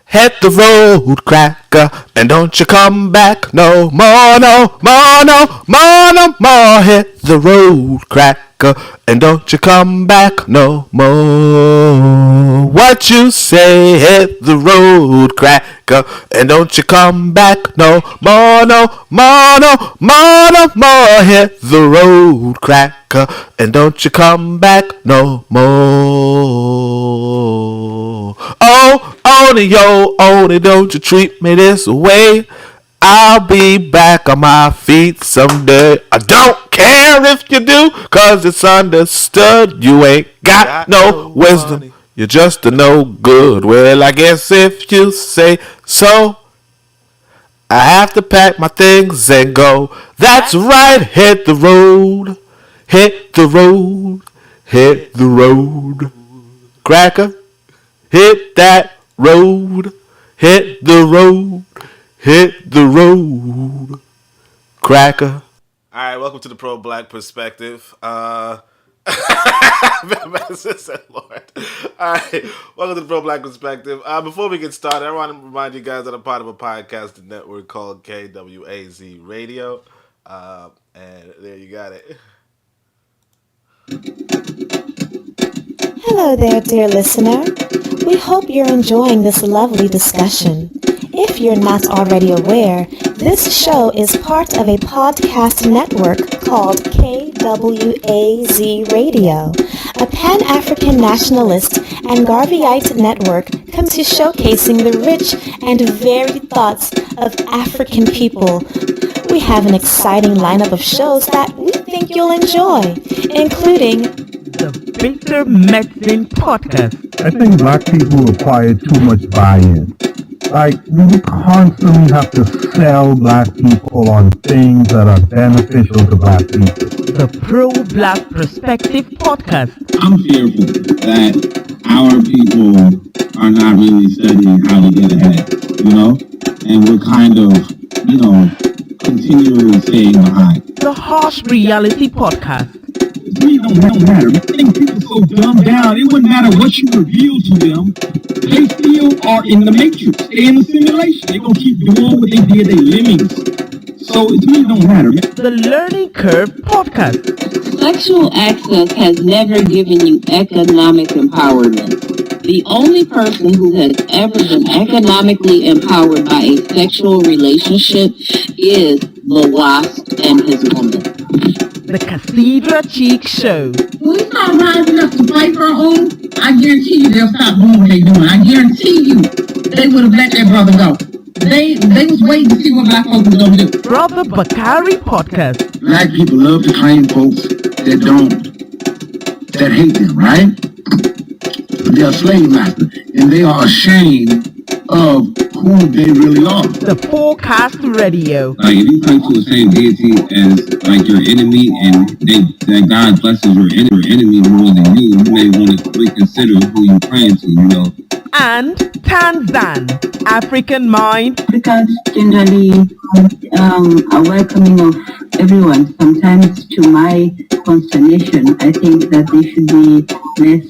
Hit the road, cracker, and don't you come back no more, no more, no more, no more. Hit the road, cracker, and don't you come back no more. What you say? Hit the road, cracker, and don't you come back no more, no more, no more, no more. Hit the road, cracker, and don't you come back no more. Oh, Oni, yo, Oni, don't you treat me this way. I'll be back on my feet someday. I don't care if you do, cause it's understood. You ain't got no wisdom. Money. You're just a no good. Well, I guess if you say so, I have to pack my things and go. That's right, hit the road. Hit the road. Hit the road. Cracker. Hit that road. Hit the road. Hit the road. Cracker. All right, welcome to the Pro Black Perspective. Lord. All right, welcome to the Pro Black Perspective. Before we get started, I want to remind you guys that I'm part of a podcast network called KWAZ Radio. And there you got it. Hello there, dear listener. We hope you're enjoying this lovely discussion. If you're not already aware, this show is part of a podcast network called KWAZ Radio. A Pan-African Nationalist and Garveyite network comes to showcasing the rich and varied thoughts of African people. We have an exciting lineup of shows that we think you'll enjoy, including the Bitter Medicine Podcast. I think black people require too much buy-in. Like, we constantly have to sell black people on things that are beneficial to black people. The Pro-Black Perspective Podcast. I'm fearful that our people are not really studying how to get ahead, And we're kind of, continually staying behind. The Harsh Reality Podcast. It really don't matter. I think people so dumbed down, it wouldn't matter what you reveal to them. They still are in the matrix. They're in the simulation. They're going to keep doing what they did. They lemmings. So it really don't matter. The Learning Curve Podcast. Sexual access has never given you economic empowerment. The only person who has ever been economically empowered by a sexual relationship is the wasp and his woman. The Cathedral Cheek Show. When we start rising up to fight for our own, I guarantee you they'll stop doing what they're doing. I guarantee you they would have let their brother go. They was waiting to see what black folks was going to do. Brother Bakari Podcast. Black people love to claim folks that hate them, right? They're slave masters, and they are ashamed of who they really are. The Forecast Radio. Like, if you come to the same deity as, like, your enemy, and that God blesses your enemy more than you may want to reconsider who you praying to, And Tanzan, African Mind. Africans generally are welcoming of everyone. Sometimes, to my consternation, I think that they should be less,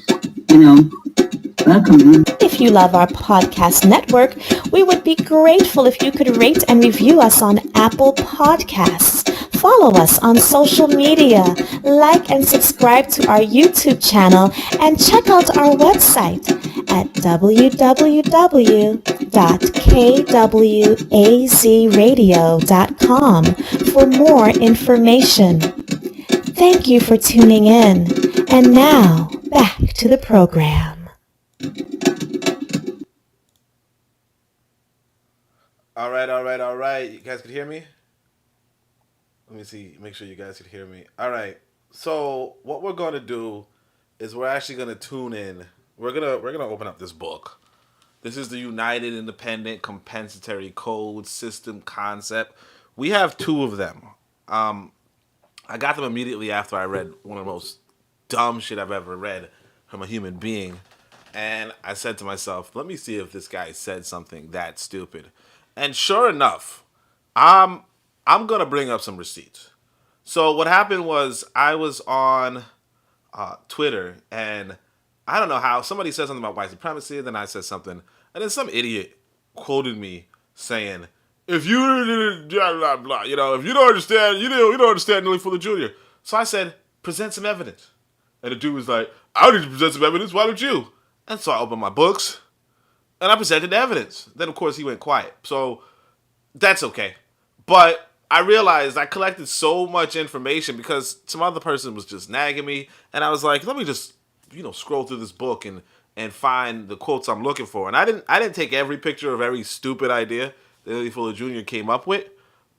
welcoming. If you love our podcast network, we would be grateful if you could rate and review us on Apple Podcasts. Follow us on social media, like and subscribe to our YouTube channel, and check out our website at www.kwazradio.com for more information. Thank you for tuning in. And now, back to the program. All right. You guys can hear me? Let me see. Make sure you guys can hear me. All right. So what we're going to do is we're actually going to tune in. We're going to open up this book. This is the United-Independent Compensatory Code System Concept. We have two of them. I got them immediately after I read one of the most dumb shit I've ever read from a human being. And I said to myself, let me see if this guy said something that stupid. And sure enough, I'm going to bring up some receipts. So what happened was I was on Twitter, and I don't know how, somebody said something about white supremacy, then I said something, and then some idiot quoted me saying, if you blah blah blah, if you don't understand, you don't understand Neely Fuller Jr. So I said, present some evidence. And the dude was like, I need to present some evidence. Why don't you? And so I opened my books and I presented the evidence. Then of course he went quiet. So that's okay. But I realized I collected so much information because some other person was just nagging me, and I was like, let me just scroll through this book and find the quotes I'm looking for. And I didn't take every picture of every stupid idea that Neely Fuller Jr. came up with,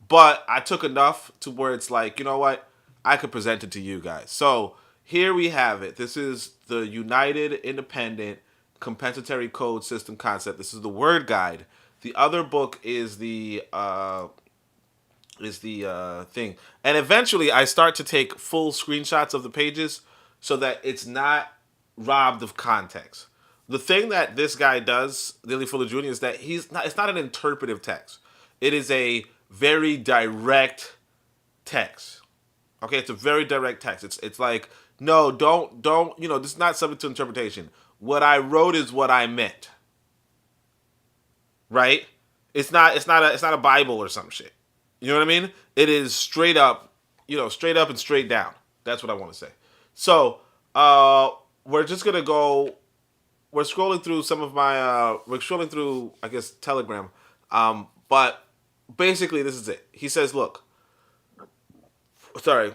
but I took enough to where it's like, you know what, I could present it to you guys. So here we have it. This is the United-Independent Compensatory Code System Concept. This is the word guide. The other book is the thing. And eventually I start to take full screenshots of the pages so that it's not robbed of context. The thing that this guy does, Neely Fuller Jr., is that it's not an interpretive text. It is a very direct text. Okay, it's a very direct text. It's like, no, don't, this is not subject to interpretation. What I wrote is what I meant. Right? It's not a Bible or some shit. You know what I mean? It is straight up, straight up and straight down. That's what I want to say. So, we're just going to go, we're scrolling through some of my, we're scrolling through, I guess, Telegram. But basically this is it. He says, look, sorry.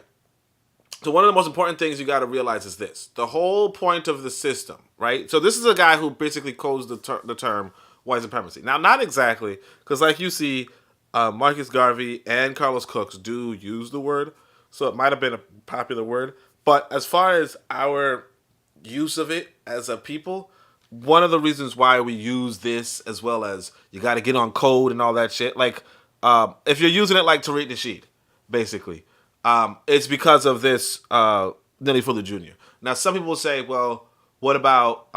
So one of the most important things you got to realize is this. The whole point of the system, right? So this is a guy who basically codes the term white supremacy. Now, not exactly, because like you see, Marcus Garvey and Carlos Cooks do use the word, so it might have been a popular word. But as far as our use of it as a people, one of the reasons why we use this, as well as you got to get on code and all that shit, like if you're using it like Tariq Nasheed, basically, it's because of this Neely Fuller Jr. Now, some people will say, well, what about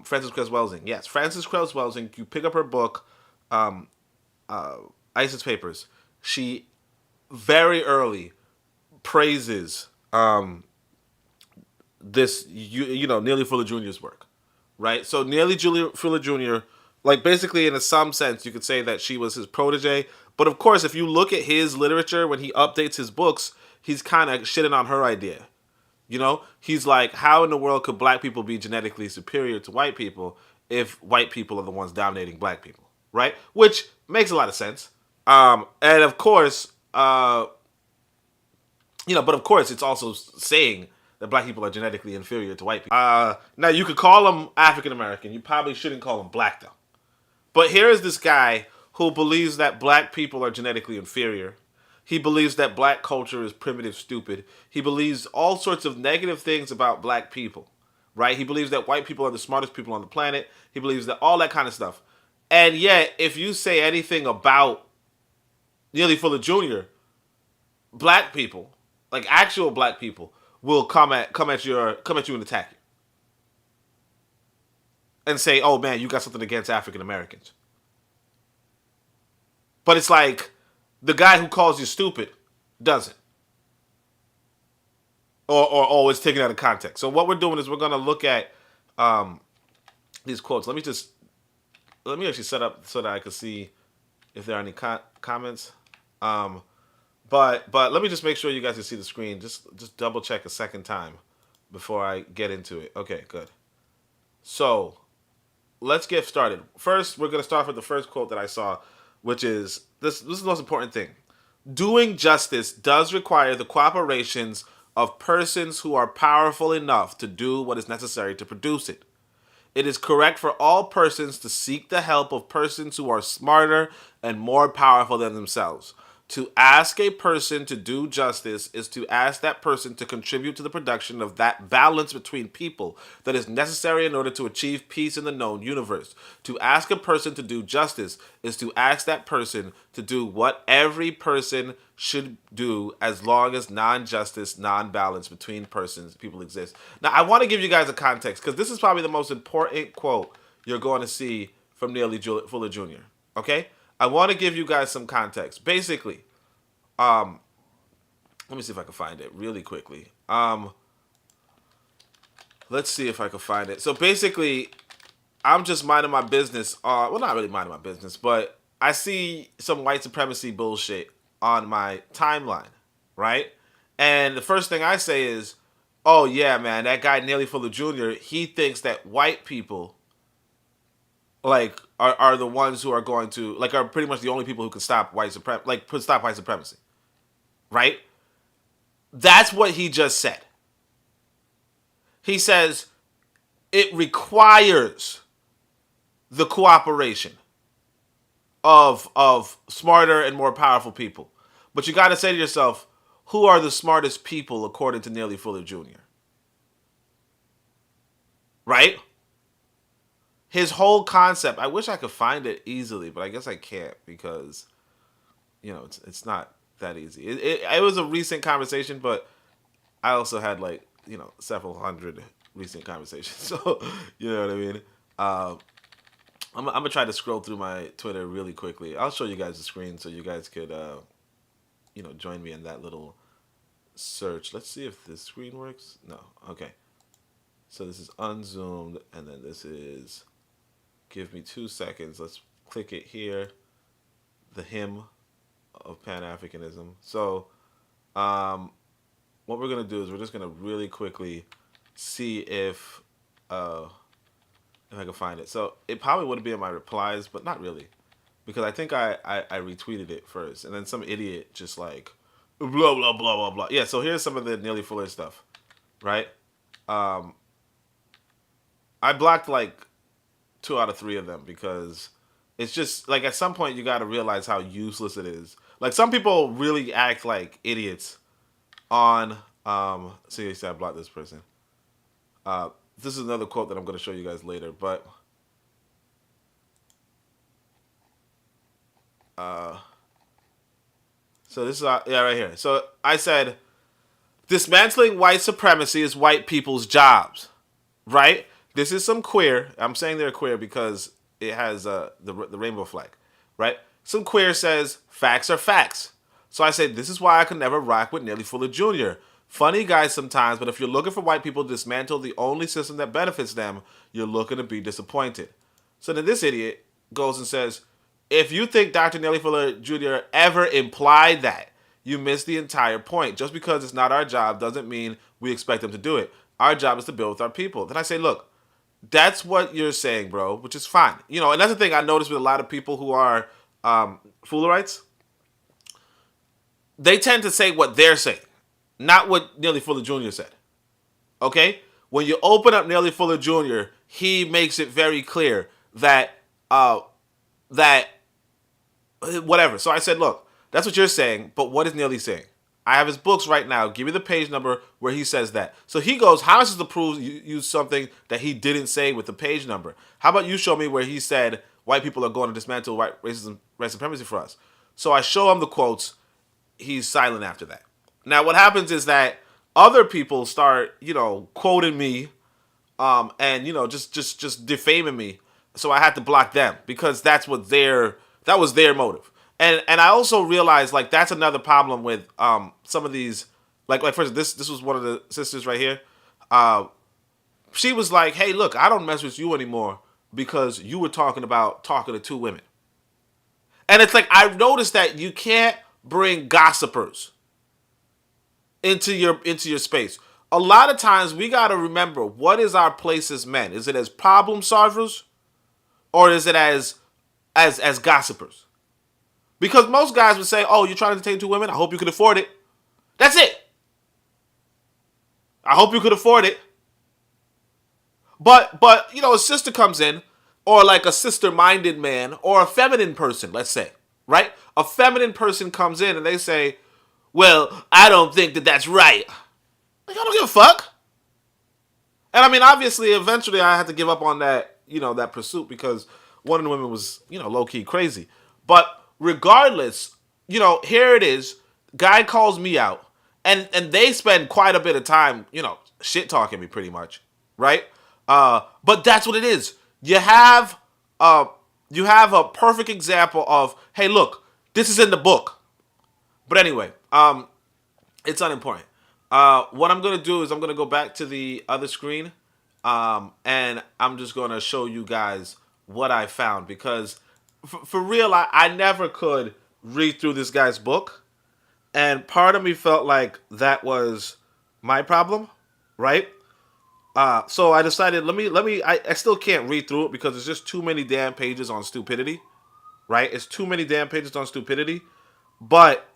Frances Cress Welsing? Yes, Frances Cress Welsing, you pick up her book, ISIS Papers, she very early praises this, Neely Fuller Jr.'s work, right? So Neely Fuller Jr., like basically in some sense, you could say that she was his protege. But of course, if you look at his literature, when he updates his books, he's kind of shitting on her idea. He's like, how in the world could black people be genetically superior to white people if white people are the ones dominating black people, right? Which makes a lot of sense. And of course, but of course, it's also saying that black people are genetically inferior to white people. Now, you could call them African American. You probably shouldn't call them black, though. But here is this guy who believes that black people are genetically inferior. He believes that black culture is primitive, stupid. He believes all sorts of negative things about black people, right? He believes that white people are the smartest people on the planet. He believes that all that kind of stuff. And yet, if you say anything about Neely Fuller Jr., black people, like actual black people, will come at you and attack you. And say, oh man, you got something against African Americans. But it's like, the guy who calls you stupid doesn't. Or always taken out of context. So what we're doing is we're going to look at these quotes. Let me actually set up so that I can see if there are any comments. But let me just make sure you guys can see the screen. Just double check a second time before I get into it. Okay, good. So let's get started. First, we're going to start with the first quote that I saw, which is, this is the most important thing. Doing justice does require the cooperations of persons who are powerful enough to do what is necessary to produce it. It is correct for all persons to seek the help of persons who are smarter and more powerful than themselves. To ask a person to do justice is to ask that person to contribute to the production of that balance between people that is necessary in order to achieve peace in the known universe. To ask a person to do justice is to ask that person to do what every person should do as long as non-justice, non-balance between people exist. Now, I want to give you guys a context because this is probably the most important quote you're going to see from Neely Fuller Jr., okay? I want to give you guys some context. Basically, let me see if I can find it really quickly. Let's see if I can find it. So basically, I'm just minding my business. Well, not really minding my business, but I see some white supremacy bullshit on my timeline, right? And the first thing I say is, oh yeah, man, that guy Neely Fuller Jr., he thinks that white people like are the ones who are going to like are pretty much the only people who can stop stop white supremacy. Right? That's what he just said. He says it requires the cooperation of smarter and more powerful people. But you got to say to yourself, who are the smartest people according to Neely Fuller Jr.? Right? His whole concept, I wish I could find it easily, but I guess I can't because, it's not that easy. It was a recent conversation, but I also had several hundred recent conversations. So, you know what I mean? I'm going to try to scroll through my Twitter really quickly. I'll show you guys the screen so you guys could, join me in that little search. Let's see if this screen works. No. Okay. So this is unzoomed, and then this is, give me 2 seconds. Let's click it here. The hymn of Pan-Africanism. So, what we're going to do is we're just going to really quickly see if I can find it. So it probably would be in my replies, but not really. Because I think I retweeted it first. And then some idiot just like, blah, blah, blah, blah, blah. Yeah, so here's some of the Neely Fuller stuff. Right? I blocked like 2 out of 3 of them because it's just like at some point you got to realize how useless it is. Like some people really act like idiots on seriously, I blocked this person. This is another quote that I'm going to show you guys later, but so this is right here. So I said dismantling white supremacy is white people's jobs, right? This is some queer. I'm saying they're queer because it has the rainbow flag, right? Some queer says facts are facts. So I say this is why I could never rock with Neely Fuller Jr. Funny guy sometimes, but if you're looking for white people to dismantle the only system that benefits them, you're looking to be disappointed. So then this idiot goes and says, if you think Dr. Neely Fuller Jr. ever implied that, you miss the entire point. Just because it's not our job doesn't mean we expect them to do it. Our job is to build with our people. Then I say, look, that's what you're saying, bro, which is fine. And that's the thing I noticed with a lot of people who are Fullerites. They tend to say what they're saying, not what Neely Fuller Jr. said. Okay? When you open up Neely Fuller Jr., he makes it very clear that whatever. So I said, look, that's what you're saying, but what is Neely saying? I have his books right now. Give me the page number where he says that. So he goes, how is this to prove you use something that he didn't say with the page number? How about you show me where he said white people are going to dismantle white racism, white supremacy for us? So I show him the quotes. He's silent after that. Now what happens is that other people start, quoting me, and just defaming me. So I had to block them because that was their motive. And I also realized like that's another problem with some of these like for instance, this was one of the sisters right here. She was like, hey, look, I don't mess with you anymore because you were talking to 2 women. And it's like I've noticed that you can't bring gossipers into your space. A lot of times we got to remember, what is our place as men? Is it as problem solvers or is it as gossipers? Because most guys would say, oh, you're trying to entertain 2 women? I hope you could afford it. That's it. I hope you could afford it. But a sister comes in, or like a sister-minded man, or a feminine person, let's say, right? A feminine person comes in and they say, well, I don't think that that's right. Like, I don't give a fuck. And I mean, obviously, eventually I had to give up on that, that pursuit because one of the women was, low-key crazy. But regardless, here it is. Guy calls me out, and they spend quite a bit of time, shit-talking me pretty much, right? But that's what it is. You have a perfect example of, hey, look, this is in the book. But anyway, it's unimportant. What I'm going to do is I'm going to go back to the other screen, And I'm just going to show you guys what I found because for real, I never could read through this guy's book. And part of me felt like that was my problem, right? So I decided, I still can't read through it because there's just too many damn pages on stupidity, right? It's too many damn pages on stupidity. But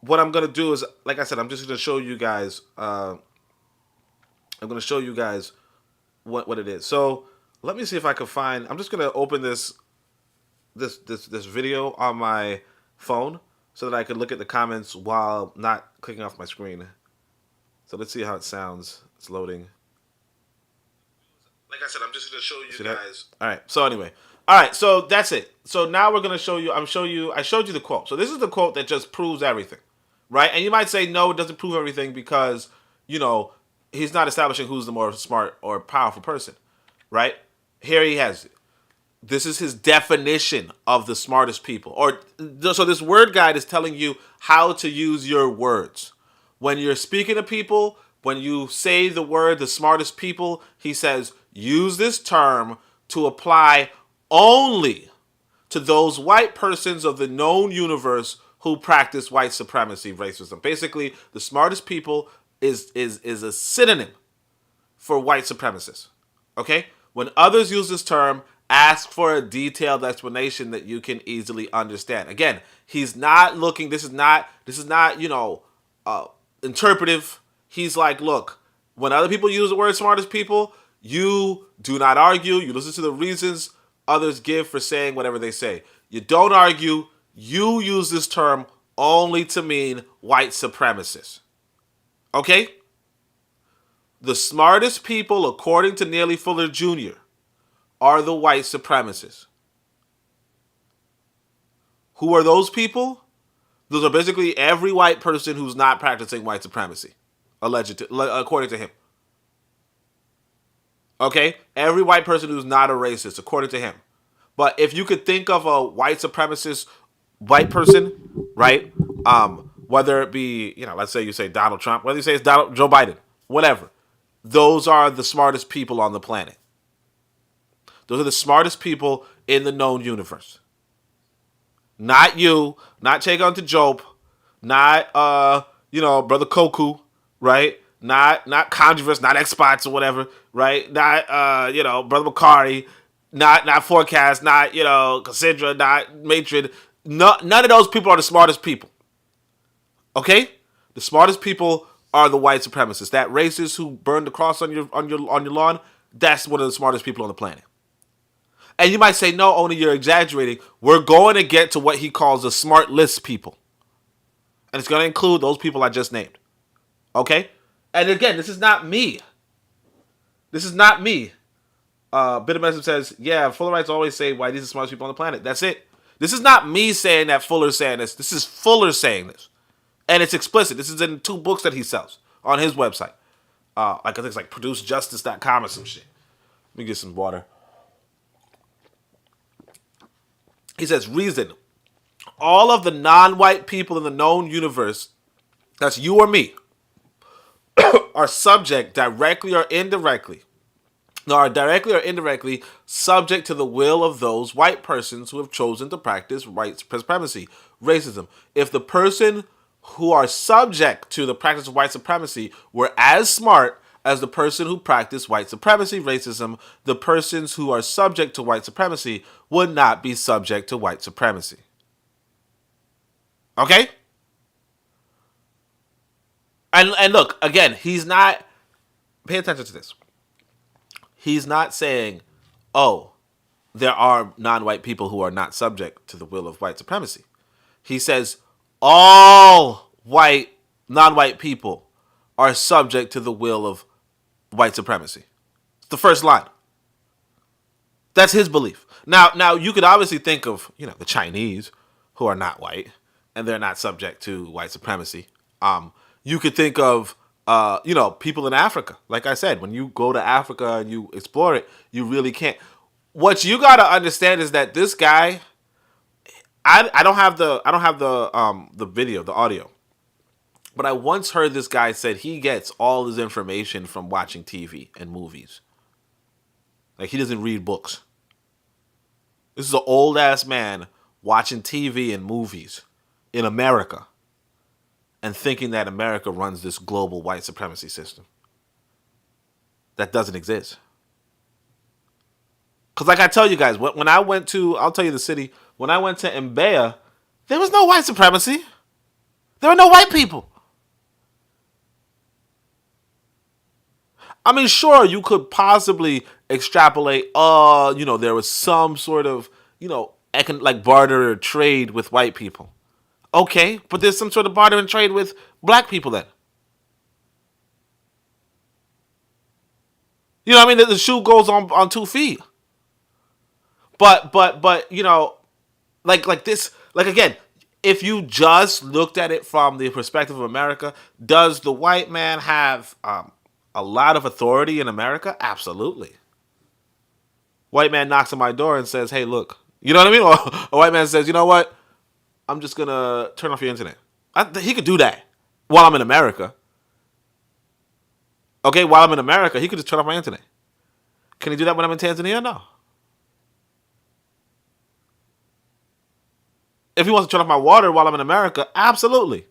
what I'm going to do is, like I said, I'm just going to show you guys, what it is. So let me see if I can find, I'm just going to open this video on my phone so that I can look at the comments while not clicking off my screen. So let's see how it sounds. It's loading. Like I said, I'm just going to show you guys. All right. So anyway. All right. So that's it. So now we're going to show you. I showed you the quote. So this is the quote that just proves everything. Right? And you might say, no, it doesn't prove everything because, he's not establishing who's the more smart or powerful person. Right? Here he has it. This is his definition of the smartest people. So this word guide is telling you how to use your words. When you're speaking to people, when you say the word the smartest people, he says, use this term to apply only to those white persons of the known universe who practice white supremacy, racism. Basically, the smartest people is a synonym for white supremacists. Okay? When others use this term, ask for a detailed explanation that you can easily understand. Again, he's not looking, this is not, interpretive. He's like, look, when other people use the word smartest people, you do not argue. You listen to the reasons others give for saying whatever they say. You don't argue. You use this term only to mean white supremacists. Okay? The smartest people, according to Neely Fuller Jr., are the white supremacists. Who are those people? Those are basically every white person who's not practicing white supremacy, according to him. Okay? Every white person who's not a racist, according to him. But if you could think of a white supremacist white person, right? Whether it be, let's say you say Donald Trump, whether you say it's Joe Biden, whatever. Those are the smartest people on the planet. Those are the smartest people in the known universe. Not you, not Chegon to Job, not Brother Koku, right? Not Controverse, not Xbox or whatever, right? Not Brother Macari, not Forecast, not Cassandra, not Matron. None of those people are the smartest people. Okay? The smartest people are the white supremacists. That racist who burned the cross on your lawn, that's one of the smartest people on the planet. And you might say, no, only you're exaggerating. We're going to get to what he calls the smart list people. And it's going to include those people I just named. Okay? And again, this is not me. This is not me. Bit of message says, yeah, Fullerites always say why these are the smartest people on the planet. That's it. This is not me saying that Fuller's saying this. This is Fuller saying this. And it's explicit. This is in 2 books that he sells on his website. I think it's like producejustice.com or some shit. Let me get some water. He says, reason. All of the non-white people in the known universe, that's you or me, are subject directly or indirectly, subject to the will of those white persons who have chosen to practice white supremacy, racism. If the person who are subject to the practice of white supremacy were as smart as the person who practiced white supremacy, racism, the persons who are subject to white supremacy would not be subject to white supremacy. Okay? And look, again, he's not, pay attention to this. He's not saying, oh, there are non-white people who are not subject to the will of white supremacy. He says, all non-white people are subject to the will of white supremacy. It's the first line. That's his belief. Now you could obviously think of, the Chinese who are not white and they're not subject to white supremacy. You could think of, people in Africa. Like I said, when you go to Africa and you explore it, you really can't. What you got to understand is that this guy, I don't have the video, the audio. But I once heard this guy said he gets all his information from watching TV and movies. Like, he doesn't read books. This is an old-ass man watching TV and movies in America and thinking that America runs this global white supremacy system. That doesn't exist. Because like I tell you guys, when I went to, I'll tell you the city, when I went to Mbeya, there was no white supremacy. There were no white people. I mean, sure, you could possibly extrapolate, there was some sort of, like barter or trade with white people. Okay, but there's some sort of barter and trade with black people then. You know what I mean? The shoe goes on 2 feet. But like this, like again, if you just looked at it from the perspective of America, does the white man have a lot of authority in America? Absolutely. White man knocks on my door and says, hey, look. You know what I mean? Or a white man says, you know what? I'm just going to turn off your internet. He could do that while I'm in America. Okay, while I'm in America, he could just turn off my internet. Can he do that when I'm in Tanzania? No. If he wants to turn off my water while I'm in America, absolutely.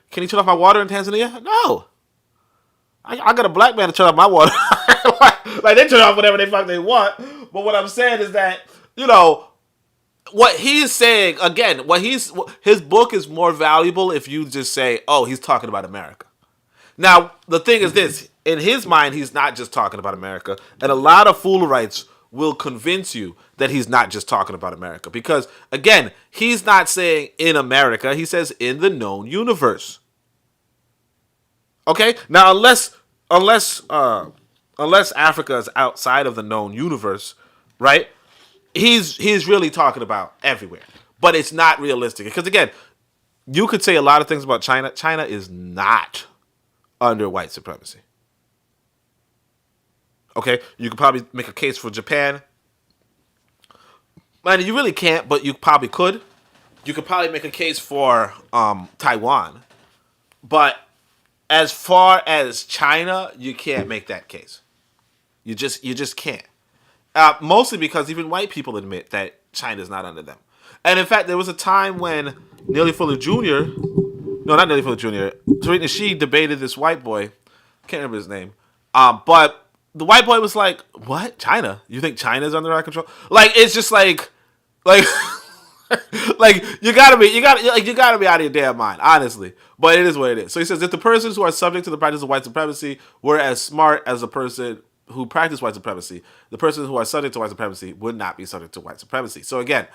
Can he turn off my water in Tanzania? No. I got a black man to turn off my water. Like, they turn off whatever they want. But what I'm saying is that, what he's saying, again, his book is more valuable if you just say, oh, he's talking about America. Now, the thing is this. In his mind, he's not just talking about America. And a lot of foolerites will convince you that he's not just talking about America. Because, again, he's not saying in America. He says in the known universe. Okay? Now, unless Africa is outside of the known universe, right? He's really talking about everywhere. But it's not realistic. Because, again, you could say a lot of things about China. China is not under white supremacy. Okay? You could probably make a case for Japan. Man, you really can't, but you probably could. You could probably make a case for Taiwan. But as far as China, you can't make that case. You just can't. Mostly because even white people admit that China's not under them. And in fact, there was a time when Neely Fuller Jr. No, not Neely Fuller Jr. Tariq Nasheed debated this white boy. Can't remember his name. But the white boy was like, "What? China? You think China's under our control?" Like, it's just like, like you gotta be out of your damn mind, honestly. But it is what it is. So he says, if the persons who are subject to the practice of white supremacy were as smart as the person who practiced white supremacy, the persons who are subject to white supremacy would not be subject to white supremacy. So again,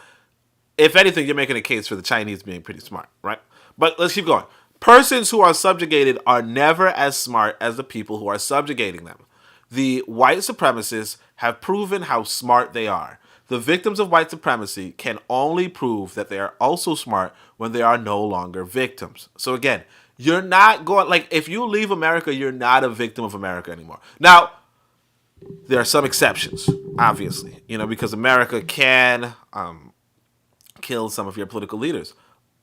if anything, you're making a case for the Chinese being pretty smart, right? But let's keep going. Persons who are subjugated are never as smart as the people who are subjugating them. The white supremacists have proven how smart they are. The victims of white supremacy can only prove that they are also smart when they are no longer victims. So again, you're not going, like, if you leave America, you're not a victim of America anymore. Now, there are some exceptions, obviously, because America can kill some of your political leaders.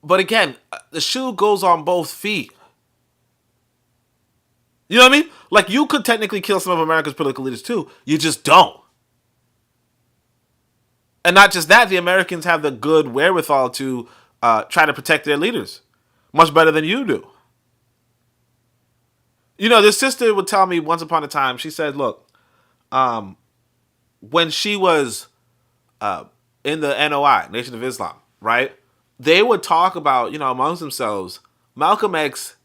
But again, the shoe goes on both feet. You know what I mean? Like, you could technically kill some of America's political leaders too. You just don't. And not just that, the Americans have the good wherewithal to try to protect their leaders much better than you do. This sister would tell me once upon a time, she said, look, when she was in the NOI, Nation of Islam, right? They would talk about, amongst themselves, Malcolm X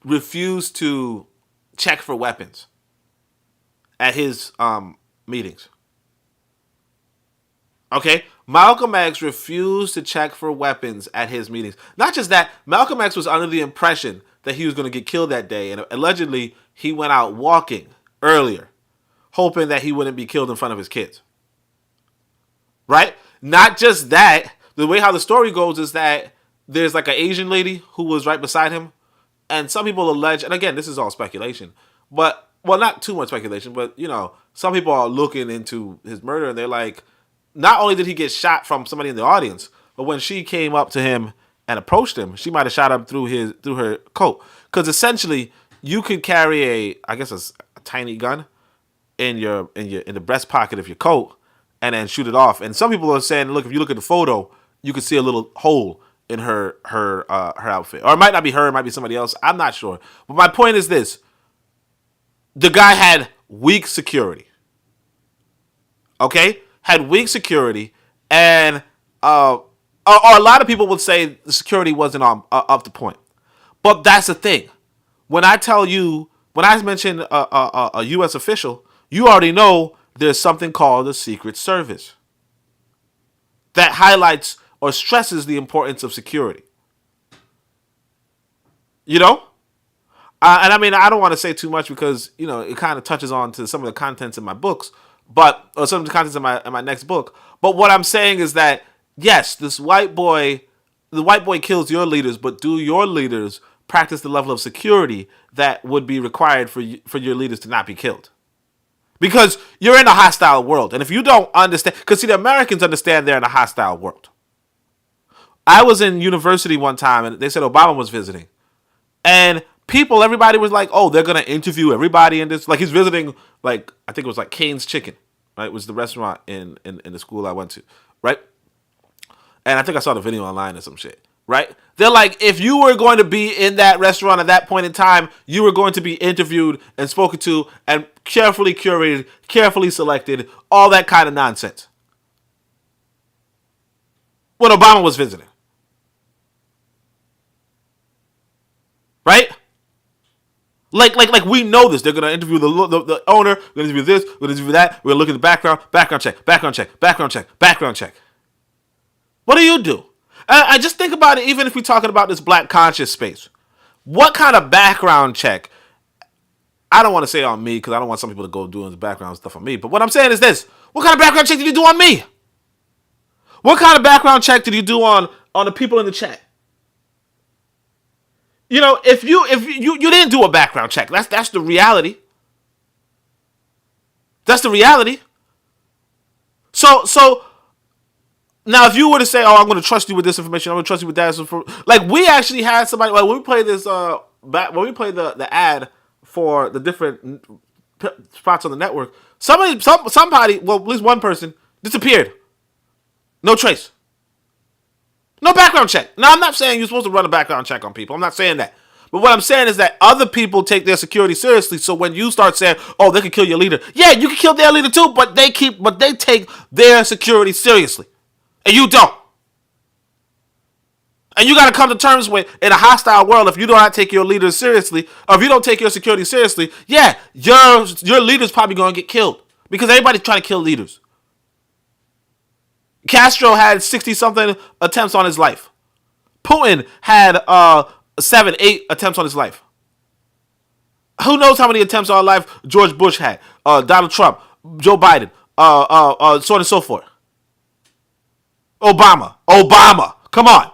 refused to check for weapons at his meetings. Okay? Malcolm X refused to check for weapons at his meetings. Not just that, Malcolm X was under the impression that he was going to get killed that day, and allegedly he went out walking earlier, hoping that he wouldn't be killed in front of his kids. Right? Not just that, the way how the story goes is that there's like an Asian lady who was right beside him, and some people allege, and again, this is all speculation, but, well, not too much speculation, but, some people are looking into his murder, and they're like, not only did he get shot from somebody in the audience, but when she came up to him and approached him, she might have shot him through her coat. Because essentially, you can carry a tiny gun in the breast pocket of your coat and then shoot it off. And some people are saying, look, if you look at the photo, you can see a little hole in her outfit, or it might not be her, it might be somebody else. I'm not sure. But my point is this: the guy had weak security. Okay, had weak security, and or a lot of people would say the security wasn't up to point. But that's the thing. When I mention a U.S. official, you already know there's something called the Secret Service that highlights or stresses the importance of security. You know? And I mean, I don't want to say too much because, it kind of touches on to some of the contents in my books, or some of the contents in my next book. But what I'm saying is that, yes, the white boy kills your leaders, but do your leaders practice the level of security that would be required for your leaders to not be killed? Because you're in a hostile world. And if you don't understand, because see, the Americans understand they're in a hostile world. I was in university one time and they said Obama was visiting. And everybody was like, oh, they're going to interview everybody in this. Like he's visiting, like, I think it was like Cane's Chicken, right? It was the restaurant in the school I went to, right? And I think I saw the video online or some shit, right? They're like, if you were going to be in that restaurant at that point in time, you were going to be interviewed and spoken to and carefully curated, carefully selected, all that kind of nonsense. When Obama was visiting. Right? Like we know this. They're going to interview the owner, we're going to interview this, we're going to interview that, we're going to look at the background check. What do you do? I just think about it, even if we're talking about this black conscious space. What kind of background check? I don't want to say on me because I don't want some people to go doing the background stuff on me. But what I'm saying is this. What kind of background check did you do on me? What kind of background check did you do on the people in the chat? If you didn't do a background check, that's the reality. That's the reality. So now if you were to say, oh, I'm going to trust you with this information, I'm going to trust you with that, like we actually had somebody, like when we played this, when we played the ad for the different spots on the network, somebody, well, at least one person disappeared. No trace. No background check. Now, I'm not saying you're supposed to run a background check on people. I'm not saying that. But what I'm saying is that other people take their security seriously. So when you start saying, oh, they could kill your leader. Yeah, you can kill their leader too, but they take their security seriously. And you don't. And you got to come to terms with, in a hostile world, if you do not take your leaders seriously, or if you don't take your security seriously, yeah, your leader's probably going to get killed. Because everybody's trying to kill leaders. Castro had 60-something attempts on his life. Putin had 7, 8 attempts on his life. Who knows how many attempts on life George Bush had, Donald Trump, Joe Biden, so on and so forth. Obama. Come on.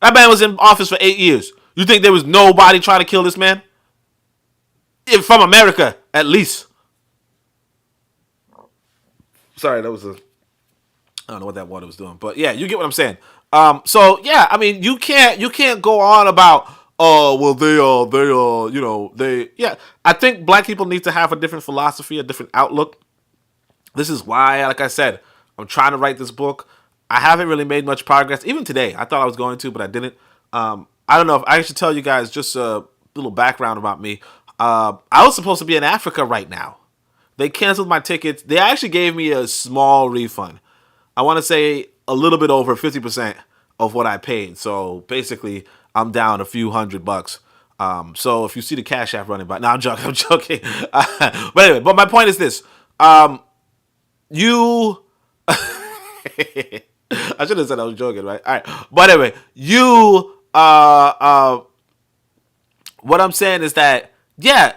That man was in office for 8 years. You think there was nobody trying to kill this man? From America, at least. Sorry, that was I don't know what that water was doing, but yeah, you get what I'm saying. So yeah, I mean, you can't go on about, yeah. I think black people need to have a different philosophy, a different outlook. This is why, like I said, I'm trying to write this book. I haven't really made much progress. Even today, I thought I was going to, but I didn't. I don't know if I should tell you guys just a little background about me. I was supposed to be in Africa right now. They canceled my tickets. They actually gave me a small refund. I want to say a little bit over 50% of what I paid. So basically, I'm down a few $100. So if you see the Cash App running by, no, I'm joking. But anyway, but my point is this: you. I should have said I was joking, right? All right, but anyway, you. What I'm saying is that, yeah.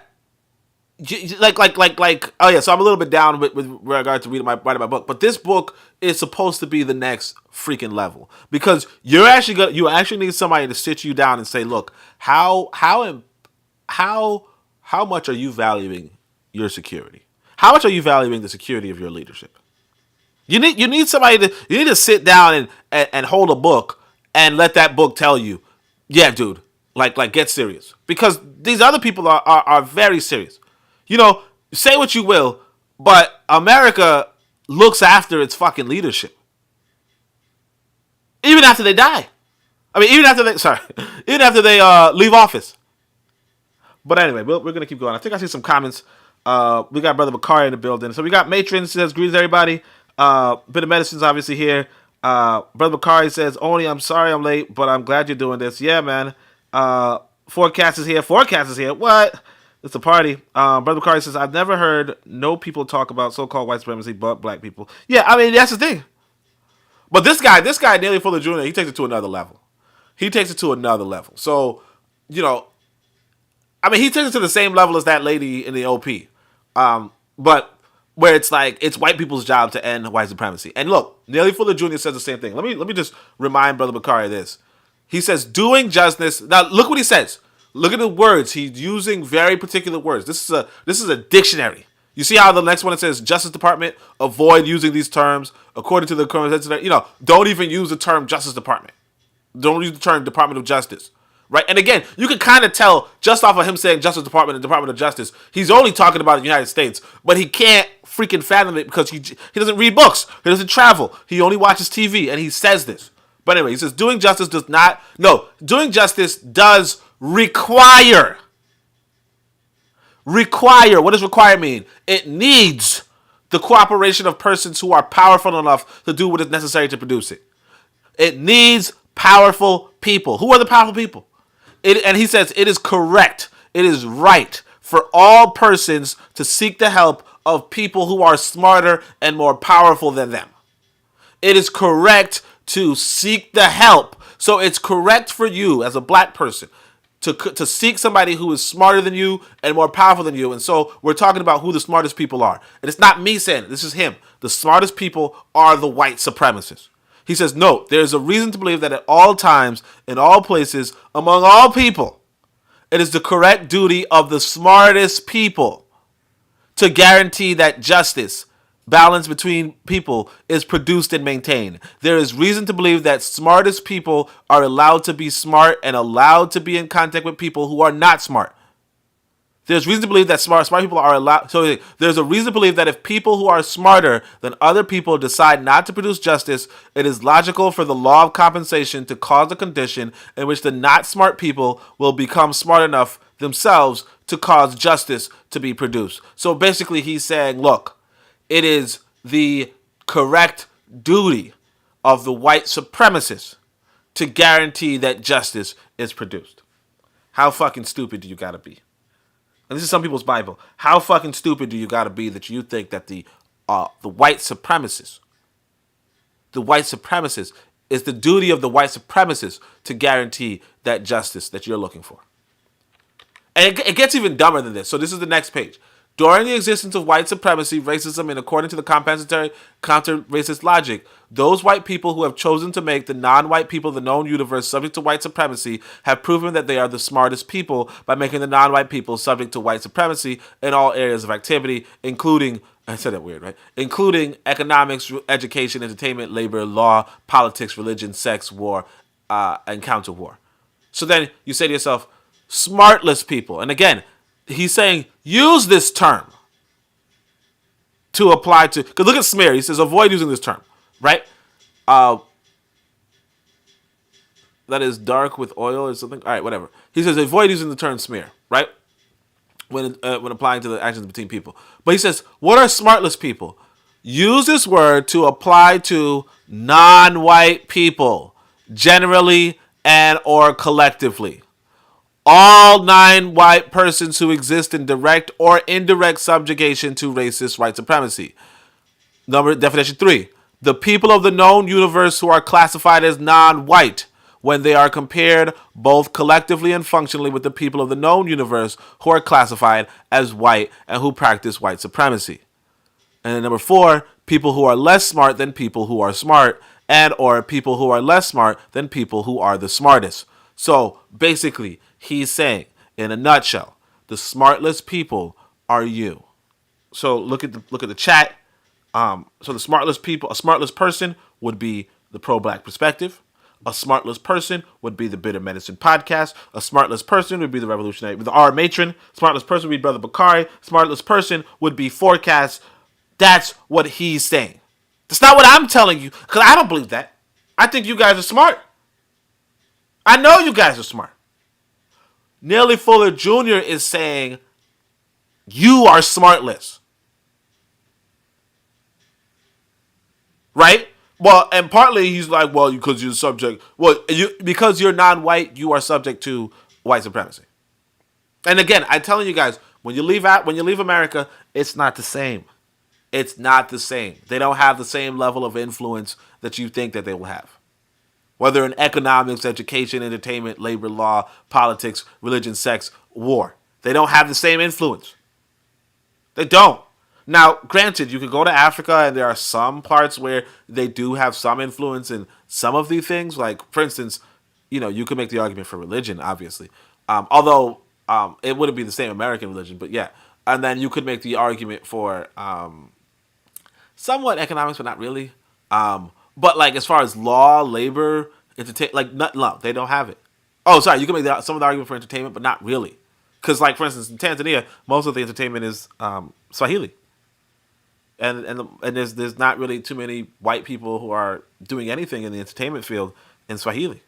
Like, oh yeah, so I'm a little bit down with regard to writing my book, but this book is supposed to be the next freaking level, because you actually need somebody to sit you down and say, look, how much are you valuing your security? How much are you valuing the security of your leadership? You need somebody to sit down and hold a book and let that book tell you, yeah, dude, like get serious, because these other people are very serious. Say what you will, but America looks after its fucking leadership. Even after they die. I mean, even after they leave office. But anyway, we're going to keep going. I think I see some comments. We got Brother Bakari in the building. So we got Matron says, greetings everybody. Bit of Medicine's obviously here. Brother Bakari says, Oni, I'm sorry I'm late, but I'm glad you're doing this. Yeah, man. Forecast is here. What? It's a party. Brother Bakari says, I've never heard no people talk about so-called white supremacy but black people. Yeah, I mean, that's the thing. But this guy, Neely Fuller Jr., he takes it to another level. So, I mean, he takes it to the same level as that lady in the OP. But where it's like, it's white people's job to end white supremacy. And look, Neely Fuller Jr. says the same thing. Let me just remind Brother Bakari of this. He says, doing justice. Now, look what he says. Look at the words. He's using very particular words. This is a dictionary. You see how the next one it says, Justice Department, avoid using these terms. According to the current, don't even use the term Justice Department. Don't use the term Department of Justice. Right? And again, you can kind of tell just off of him saying Justice Department and Department of Justice, he's only talking about the United States, but he can't freaking fathom it because he doesn't read books. He doesn't travel. He only watches TV, and he says this. But anyway, he says doing justice does require. What does require mean? It needs the cooperation of persons who are powerful enough to do what is necessary to produce it. It needs powerful people. Who are the powerful people? And he says it is correct, it is right for all persons to seek the help of people who are smarter and more powerful than them. It is correct to seek the help. So it's correct for you as a black person to seek somebody who is smarter than you and more powerful than you. And so we're talking about who the smartest people are. And it's not me saying it. This is him. The smartest people are the white supremacists. He says, no, there's a reason to believe that at all times, in all places, among all people, it is the correct duty of the smartest people to guarantee that justice, balance between people, is produced and maintained. There is reason to believe that smartest people are allowed to be smart and allowed to be in contact with people who are not smart. There's reason to believe that smart people are allowed. So there's a reason to believe that if people who are smarter than other people decide not to produce justice, it is logical for the law of compensation to cause a condition in which the not smart people will become smart enough themselves to cause justice to be produced. So basically he's saying, look, it is the correct duty of the white supremacists to guarantee that justice is produced. How fucking stupid do you gotta be? And this is some people's Bible. How fucking stupid do you gotta be that you think that the white supremacists is the duty of the white supremacists to guarantee that justice that you're looking for? And it gets even dumber than this. So this is the next page. During the existence of white supremacy, racism, and according to the compensatory counter-racist logic, those white people who have chosen to make the non-white people of the known universe subject to white supremacy have proven that they are the smartest people by making the non-white people subject to white supremacy in all areas of activity, including, I said that weird, right? Including economics, education, entertainment, labor, law, politics, religion, sex, war, and counter-war. So then you say to yourself, smartless people. And again, he's saying, use this term to apply to, because look at smear. He says, avoid using this term, right? That is dark with oil or something. All right, whatever. He says, avoid using the term smear, right? When applying to the actions between people. But he says, what are smartless people? Use this word to apply to non-white people, generally and or collectively. All non-white persons who exist in direct or indirect subjugation to racist white supremacy. Definition 3. The people of the known universe who are classified as non-white when they are compared both collectively and functionally with the people of the known universe who are classified as white and who practice white supremacy. And then number 4, people who are less smart than people who are smart, and or people who are less smart than people who are the smartest. So basically, he's saying, in a nutshell, the smartless people are you. So look at the chat. So the smartless people, a smartless person would be the pro-black perspective. A smartless person would be the Bitter Medicine podcast. A smartless person would be the Revolutionary, the R Matron. Smartless person would be Brother Bakari. Smartless person would be Forecast. That's what he's saying. That's not what I'm telling you, because I don't believe that. I think you guys are smart. I know you guys are smart. Neely Fuller Jr. is saying you are smartless. Right? Well, and partly he's like, well, because you're subject. Well, because you're non-white, you are subject to white supremacy. And again, I'm telling you guys, when you leave America, it's not the same. It's not the same. They don't have the same level of influence that you think that they will have. Whether in economics, education, entertainment, labor law, politics, religion, sex, war. They don't have the same influence. They don't. Now, granted, you could go to Africa and there are some parts where they do have some influence in some of these things. Like, for instance, you could make the argument for religion, obviously. Although it wouldn't be the same American religion, but yeah. And then you could make the argument for somewhat economics, but not really. But like as far as law, labor, entertainment, no, they don't have it. Oh, sorry, you can make some of the argument for entertainment, but not really. Because like, for instance, in Tanzania, most of the entertainment is Swahili. And there's not really too many white people who are doing anything in the entertainment field in Swahili.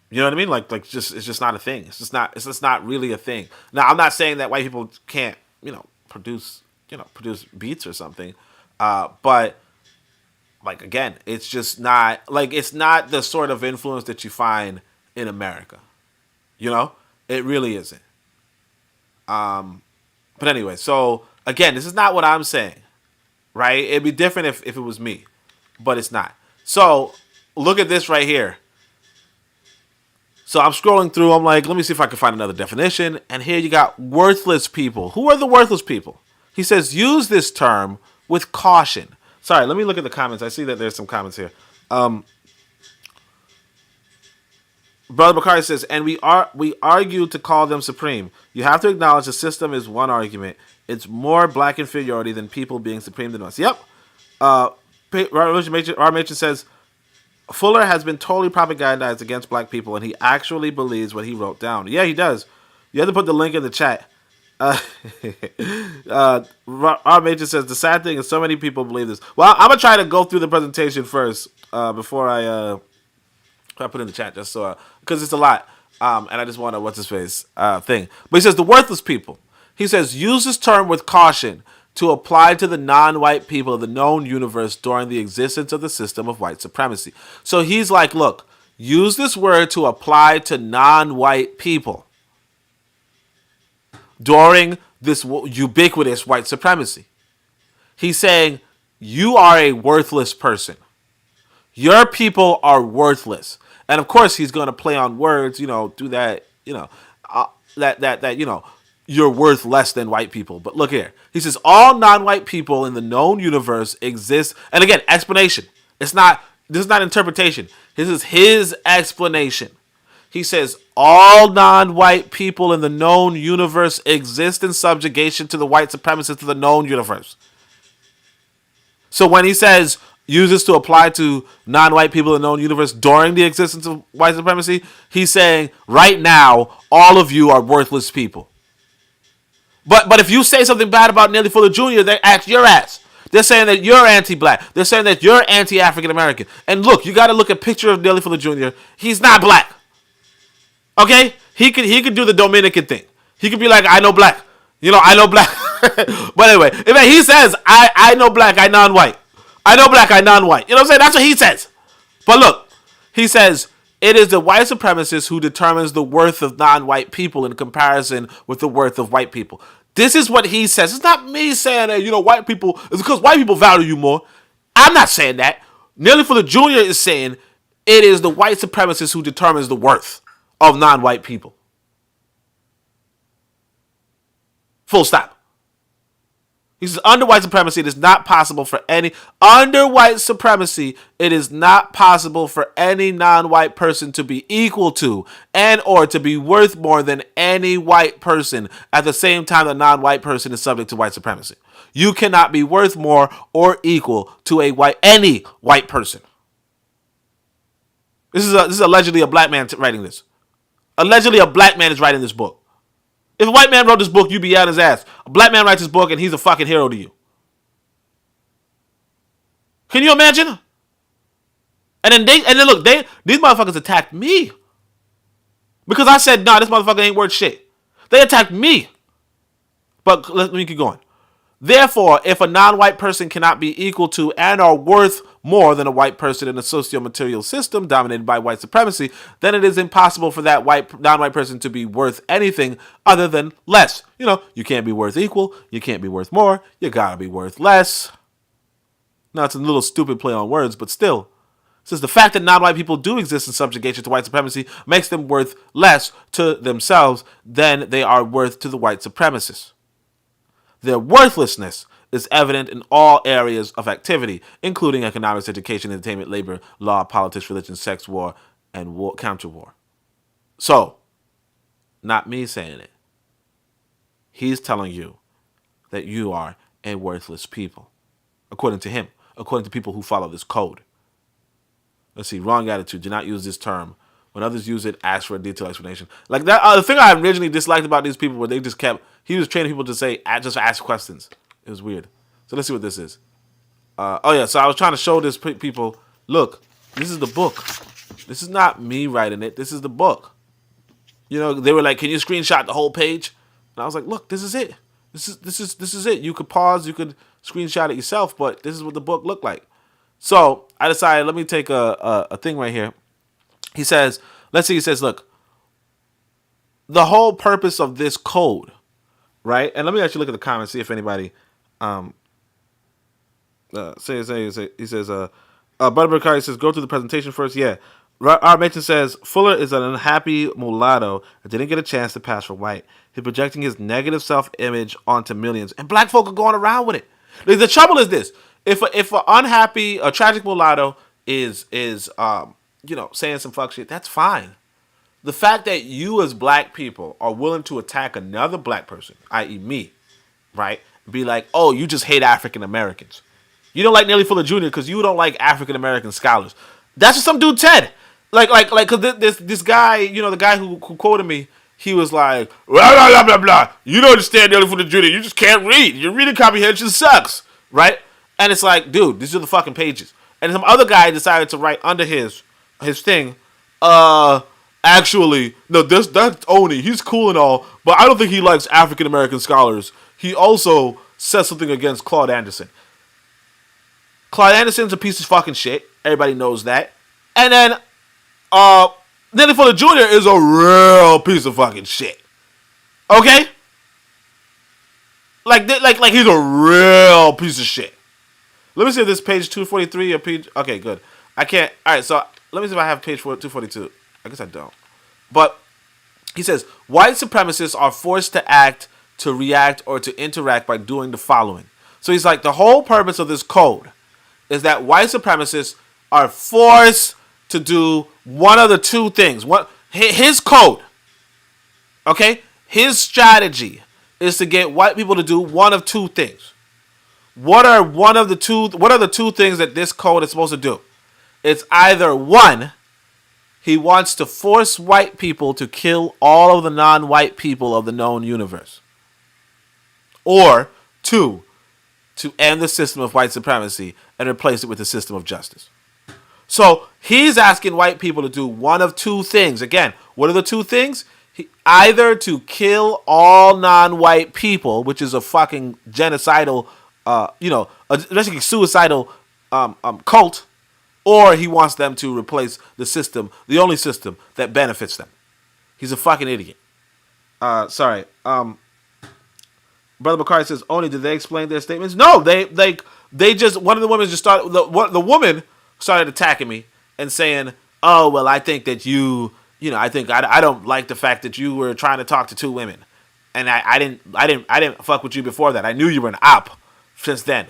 You know what I mean? Like it's just not a thing. It's just not really a thing. Now, I'm not saying that white people can't, produce beats or something. But like again, it's just not it's not the sort of influence that you find in America. It really isn't. But anyway, so again, this is not what I'm saying. Right? It'd be different if it was me, but it's not. So look at this right here. So I'm scrolling through. I'm like, let me see if I can find another definition. And here you got worthless people. Who are the worthless people? He says, use this term with caution. Sorry, let me look at the comments. I see that there's some comments here. Brother Bakari says, and we argue to call them supreme. You have to acknowledge the system is one argument. It's more black inferiority than people being supreme than us. Yep. Our Matron says, Fuller has been totally propagandized against black people, and he actually believes what he wrote down. Yeah, he does. You have to put the link in the chat. Our Matron says, the sad thing is so many people believe this. Well, I'm going to try to go through the presentation first before I put it in the chat, just so because it's a lot, and I just want to what's his face thing. But he says the worthless people. He says use this term with caution to apply to the non-white people of the known universe during the existence of the system of white supremacy. So he's like, look, use this word to apply to non-white people during this ubiquitous white supremacy. He's saying you are a worthless person. Your people are worthless. And of course, he's going to play on words, do that, you're worth less than white people. But look here. He says all non-white people in the known universe exist. And again, explanation. This is not interpretation. This is his explanation. He says all non-white people in the known universe exist in subjugation to the white supremacists of the known universe. So when he says use this to apply to non-white people in the known universe during the existence of white supremacy, he's saying right now all of you are worthless people. But if you say something bad about Neely Fuller Jr., they ask your ass. They're saying that you're anti-black. They're saying that you're anti-African American. And look, you got to look at a picture of Neely Fuller Jr. He's not black. Okay? He could do the Dominican thing. He could be like, I know black. I know black. But anyway, if he says, I know black, I non-white. I know black, I non-white. You know what I'm saying? That's what he says. But look, he says, it is the white supremacist who determines the worth of non-white people in comparison with the worth of white people. This is what he says. It's not me saying that, white people, it's because white people value you more. I'm not saying that. Neely Fuller Jr. is saying it is the white supremacist who determines the worth of non-white people. Full stop. He says, under white supremacy, it is not possible for any non-white person to be equal to and or to be worth more than any white person at the same time the non-white person is subject to white supremacy. You cannot be worth more or equal to any white person. This is allegedly a black man writing this. Allegedly a black man is writing this book. If a white man wrote this book, you'd be out his ass. A black man writes this book and he's a fucking hero to you. Can you imagine? And then these motherfuckers attacked me. Because I said, nah, this motherfucker ain't worth shit. They attacked me. But let me keep going. Therefore, if a non-white person cannot be equal to and are worth more than a white person in a socio-material system dominated by white supremacy, then it is impossible for that non-white person to be worth anything other than less. You can't be worth equal, you can't be worth more, you gotta be worth less. Now, it's a little stupid play on words, but still. Since the fact that non-white people do exist in subjugation to white supremacy makes them worth less to themselves than they are worth to the white supremacists. Their worthlessness is evident in all areas of activity, including economics, education, entertainment, labor, law, politics, religion, sex, war, and counter-war. So, not me saying it. He's telling you that you are a worthless people, according to him, according to people who follow this code. Let's see, wrong attitude. Do not use this term. When others use it, ask for a detailed explanation. Like that. The thing I originally disliked about these people were they just kept. He was training people to say, just ask questions. It was weird. So let's see what this is. So I was trying to show this people. Look, this is the book. This is not me writing it. This is the book. They were like, can you screenshot the whole page? And I was like, look, this is it. This is it. You could pause. You could screenshot it yourself, but this is what the book looked like. So I decided, let me take a thing right here. He says, look, the whole purpose of this code, right? And let me actually look at the comments, see if anybody he says, Butterberg Cardi says, go through the presentation first. Yeah. R. Mason says, Fuller is an unhappy mulatto that didn't get a chance to pass for white. He's projecting his negative self-image onto millions. And black folk are going around with it. The trouble is this. If an unhappy, a tragic mulatto is saying some fuck shit, that's fine. The fact that you as black people are willing to attack another black person, i.e. me, right? Be like, oh, you just hate African Americans. You don't like Neely Fuller Jr. because you don't like African American scholars. That's what some dude said. Cause this guy, the guy who quoted me, he was like, blah, blah, blah, blah, blah. You don't understand Neely Fuller Jr. You just can't read. Your reading comprehension sucks, right? And it's like, dude, these are the fucking pages. And some other guy decided to write under his thing, actually, no, that's Oni. He's cool and all, but I don't think he likes African American scholars. He also says something against Claude Anderson. Claude Anderson's a piece of fucking shit. Everybody knows that. And then, Neely Fuller Jr. is a real piece of fucking shit. Okay? Like he's a real piece of shit. Let me see if this page 243 or page... Okay, good. I can't... Alright, so let me see if I have page 242. I guess I don't. But he says, white supremacists are forced to act, to react, or to interact by doing the following. So he's like, the whole purpose of this code is that white supremacists are forced to do one of the two things. His code, okay? His strategy is to get white people to do one of two things. What are the two things that this code is supposed to do? It's either one, he wants to force white people to kill all of the non-white people of the known universe. Or two, to end the system of white supremacy and replace it with a system of justice. So he's asking white people to do one of two things. Again, what are the two things? Either to kill all non-white people, which is a fucking genocidal basically suicidal cult, or he wants them to replace the system, the only system that benefits them. He's a fucking idiot. Sorry. Brother Bakari says, Oni, did they explain their statements? No, they just, one of the women just started, the woman started attacking me and saying, oh, well, I think that I don't like the fact that you were trying to talk to two women. And I didn't fuck with you before that. I knew you were an op since then.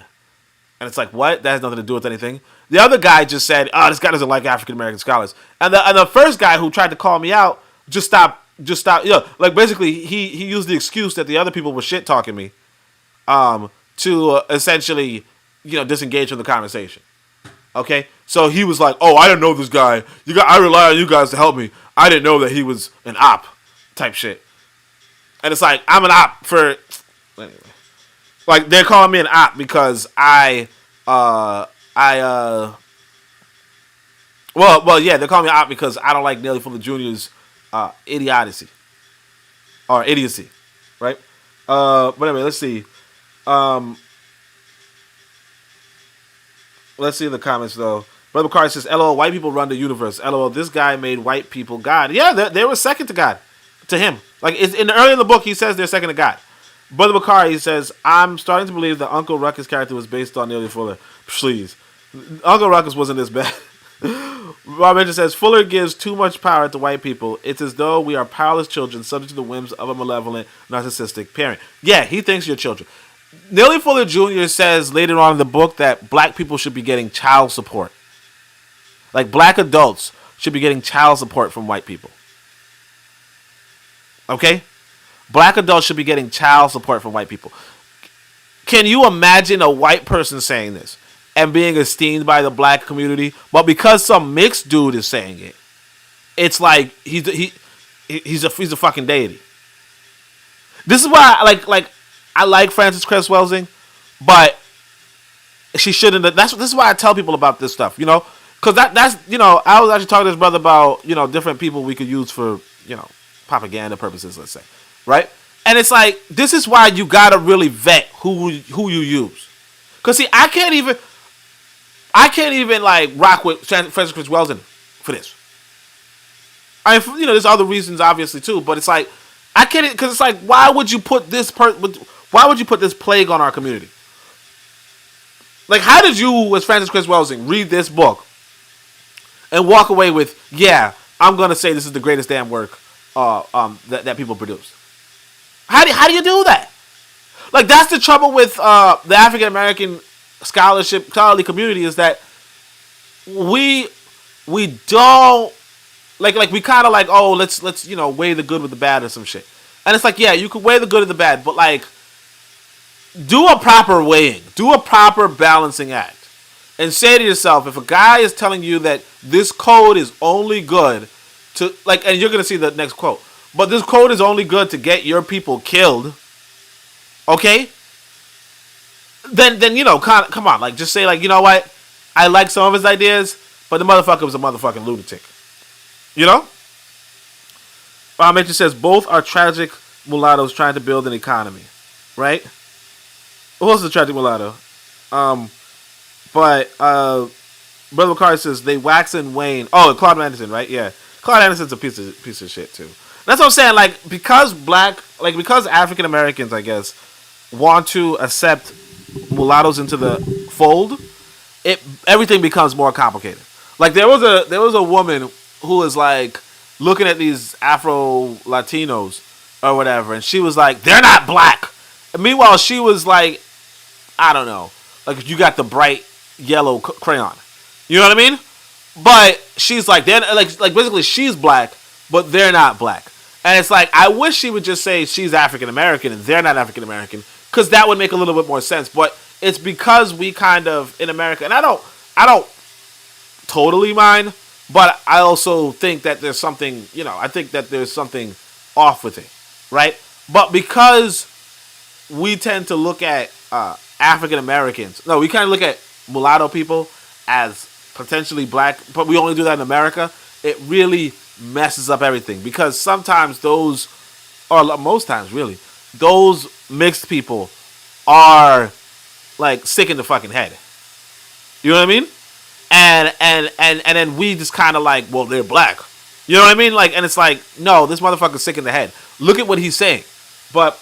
And it's like, what? That has nothing to do with anything. The other guy just said, oh, this guy doesn't like African American scholars. And the first guy who tried to call me out just stopped. Basically he used the excuse that the other people were shit talking me to essentially disengage from the conversation. Okay, so he was like, "Oh, I didn't know this guy. I rely on you guys to help me. I didn't know that he was an op, type shit." And it's like, I'm an op for anyway. Like they're calling me an op because well, yeah, they're calling me an op because I don't like Neely Fuller Jr.'s idiocy or idiocy, right? But anyway, let's see. Let's see the comments though. Brother McCarty says, "LOL, white people run the universe. LOL, this guy made white people God." Yeah, they were second to God, to him. Like early in the book, he says they're second to God. Brother McCarty says, "I'm starting to believe that Uncle Ruckus' character was based on Neely Fuller." Please, Uncle Ruckus wasn't this bad. Rob Mitchell says, "Fuller gives too much power to white people. It's as though we are powerless children subject to the whims of a malevolent, narcissistic parent." Yeah, he thinks you're children. Neely Fuller Jr. says later on in the book that black people should be getting child support. Like black adults should be getting child support from white people. Okay? Black adults should be getting child support from white people. Can you imagine a white person saying this and being esteemed by the black community? But because some mixed dude is saying it, it's like he's a fucking deity. This is why I like Frances Cress Welsing, but she shouldn't. This is why I tell people about this stuff, you know, because that's I was actually talking to this brother about different people we could use for propaganda purposes, let's say, right? And it's like this is why you gotta really vet who you use, because see, I can't even like rock with Frances Cress Welsing for this. I mean, there's other reasons obviously too, but it's like I can't, because it's like why would you put this plague on our community? Like, how did you, as Frances Cress Welsing, read this book and walk away with, yeah, I'm gonna say this is the greatest damn work that people produce? How do you do that? Like, that's the trouble with the African American scholarly community, is that we don't like we kind of like, oh, let's weigh the good with the bad or some shit. And it's like, yeah, you can weigh the good and the bad, but like, do a proper weighing, do a proper balancing act, and say to yourself, if a guy is telling you that this code is only good to, like, and you're gonna see the next quote, but this code is only good to get your people killed, okay? Then come on, like, just say, like, you know what? I like some of his ideas, but the motherfucker was a motherfucking lunatic. You know? Mitchell says both are tragic mulattoes trying to build an economy, right? Who else is a tragic mulatto? But Brother McCarty says they wax and wane. Oh, Claude Anderson, right? Yeah, Claude Anderson's a piece of shit too. That's what I'm saying. Like, because African Americans, I guess, want to accept mulattoes into the fold, everything becomes more complicated. Like, there was a woman who was like looking at these Afro Latinos or whatever, and she was like, they're not black. And meanwhile, she was like, I don't know, like, if you got the bright yellow crayon, you know what I mean? But she's like, they're like basically she's black, but they're not black. And it's like, I wish she would just say she's African American and they're not African American, because that would make a little bit more sense. But it's because we kind of, in America, and I don't totally mind, but I also think that there's something, I think that there's something off with it, right? But because we tend to look at African Americans, we kind of look at mulatto people as potentially black, but we only do that in America. It really messes up everything, because sometimes those, or most times really, those mixed people are like sick in the fucking head. You know what I mean? And then we just kind of like, well, they're black. You know what I mean? Like, and it's like, no, this motherfucker's sick in the head. Look at what he's saying. But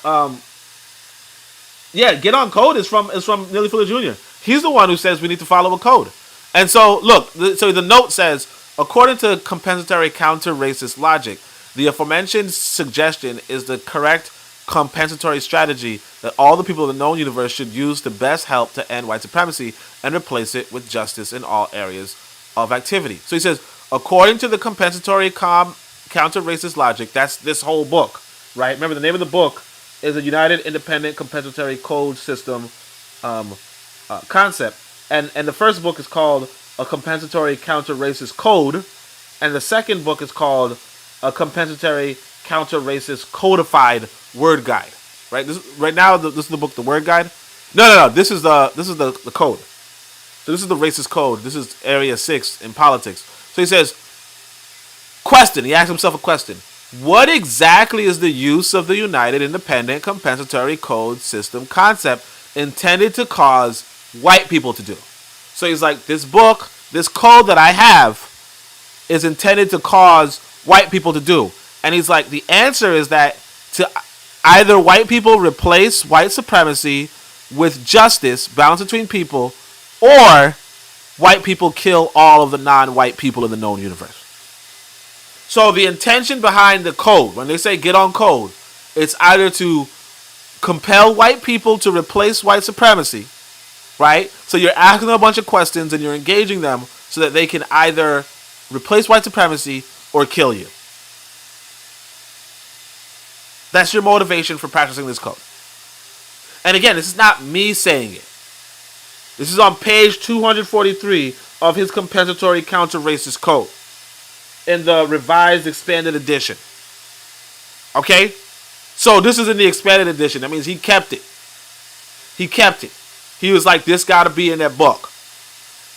yeah, Get On Code is from Neely Fuller Jr. He's the one who says we need to follow a code. And so look, so the note says, according to compensatory counter-racist logic, the aforementioned suggestion is the correct compensatory strategy that all the people of the known universe should use to best help to end white supremacy and replace it with justice in all areas of activity. So he says, according to the compensatory counter-racist logic, that's this whole book, right? Remember, the name of the book is a United-Independent Compensatory Code system concept. And the first book is called A Compensatory Counter-Racist Code, and the second book is called A Compensatory Counter-Racist Codified Word Guide. Right? Right now, this is the book, the Word Guide. No. This is the code. So this is the racist code. This is Area 6 in politics. So he says, question. He asks himself a question. What exactly is the use of the United-Independent Compensatory Code system concept intended to cause white people to do? So he's like, this book, this code that I have is intended to cause white people to do. And he's like, the answer is that to either white people replace white supremacy with justice, balance between people, or white people kill all of the non-white people in the known universe. So the intention behind the code, when they say get on code, it's either to compel white people to replace white supremacy, right? So you're asking them a bunch of questions and you're engaging them so that they can either replace white supremacy or kill you. That's your motivation for practicing this code. And again, this is not me saying it. This is on page 243 of his Compensatory Counter-Racist Code in the revised expanded edition. Okay? So this is in the expanded edition. That means he kept it. He kept it. He was like, this got to be in that book.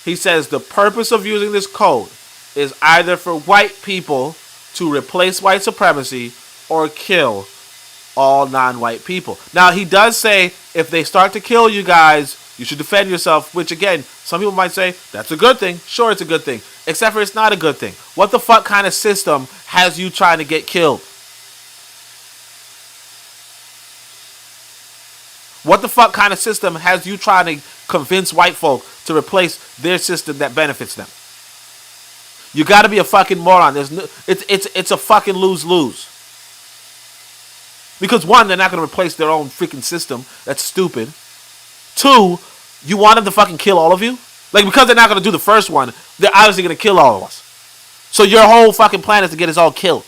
He says the purpose of using this code is either for white people to replace white supremacy or kill all non-white people. Now, he does say if they start to kill you guys, you should defend yourself, which again, some people might say that's a good thing. Sure, it's a good thing. Except for it's not a good thing. What the fuck kind of system has you trying to get killed? What the fuck kind of system has you trying to convince white folk to replace their system that benefits them? You got to be a fucking moron. It's a fucking lose-lose. Because one, they're not going to replace their own freaking system. That's stupid. Two, you want them to fucking kill all of you? Like, because they're not going to do the first one, they're obviously going to kill all of us. So your whole fucking plan is to get us all killed.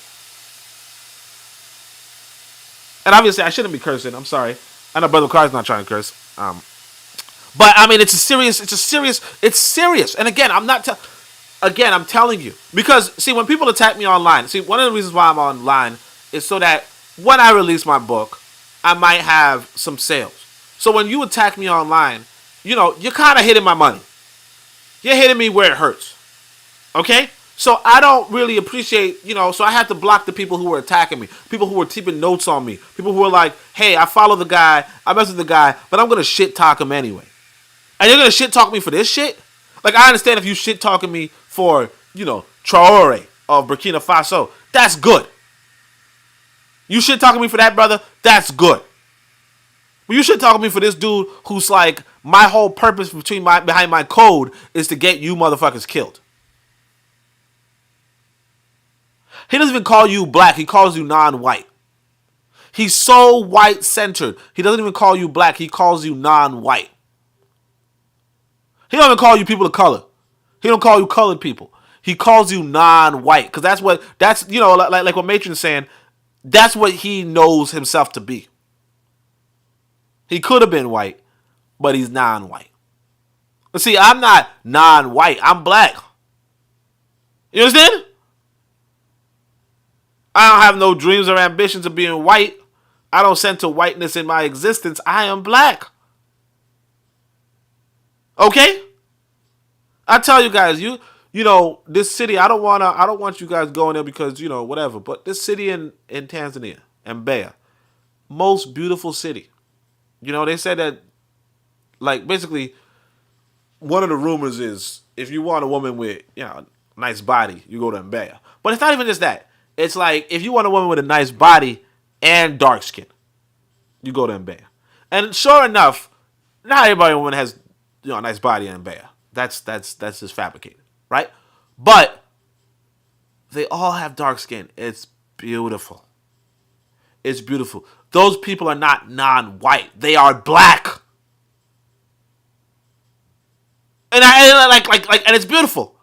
And obviously, I shouldn't be cursing. I'm sorry. I know Brother Carr's not trying to curse. But, I mean, it's serious. And again, I'm telling you. Because, see, when people attack me online, see, one of the reasons why I'm online is so that when I release my book, I might have some sales. So when you attack me online, you know, you're kind of hitting my money. You're hitting me where it hurts. Okay? So I don't really appreciate, you know, so I have to block the people who were attacking me. People who were keeping notes on me. People who were like, hey, I follow the guy, I mess with the guy, but I'm going to shit talk him anyway. And you're going to shit talk me for this shit? Like, I understand if you shit talking me for, you know, Traore of Burkina Faso. That's good. You shit talking me for that, brother? That's good. But you shit talking me for this dude who's like, my whole purpose behind my code is to get you motherfuckers killed. He doesn't even call you black. He calls you non-white. He's so white-centered. He doesn't even call you black. He calls you non-white. He don't even call you people of color. He don't call you colored people. He calls you non-white. Because that's you know, like what Matron's saying, that's what he knows himself to be. He could have been white, but he's non-white. But see, I'm not non-white. I'm black. You understand? I don't have no dreams or ambitions of being white. I don't center whiteness in my existence. I am black. Okay? I tell you guys, you know, this city, I don't want you guys going there because, you know, whatever. But this city in Tanzania, Mbeya, most beautiful city. You know, they said that, like, basically, one of the rumors is if you want a woman with, you know, a nice body, you go to Mbeya. But it's not even just that. It's like, if you want a woman with a nice body and dark skin, you go to Mbeya. And sure enough, not every woman has, you know, a nice body in Mbeya. That's just fabricated, right? But they all have dark skin. It's beautiful. It's beautiful. Those people are not non-white. They are black. And and it's beautiful.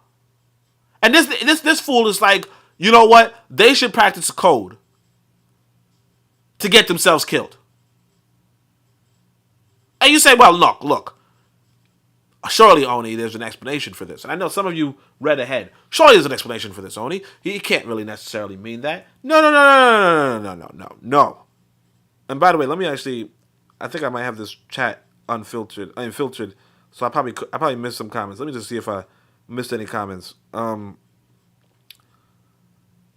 And this fool is like, you know what? They should practice a code to get themselves killed. And you say, well, look. Surely, Oni, there's an explanation for this. And I know some of you read ahead. Surely there's an explanation for this, Oni. He can't really necessarily mean that. No. And by the way, let me actually, I think I might have this chat infiltrated. So I probably missed some comments. Let me just see if I missed any comments.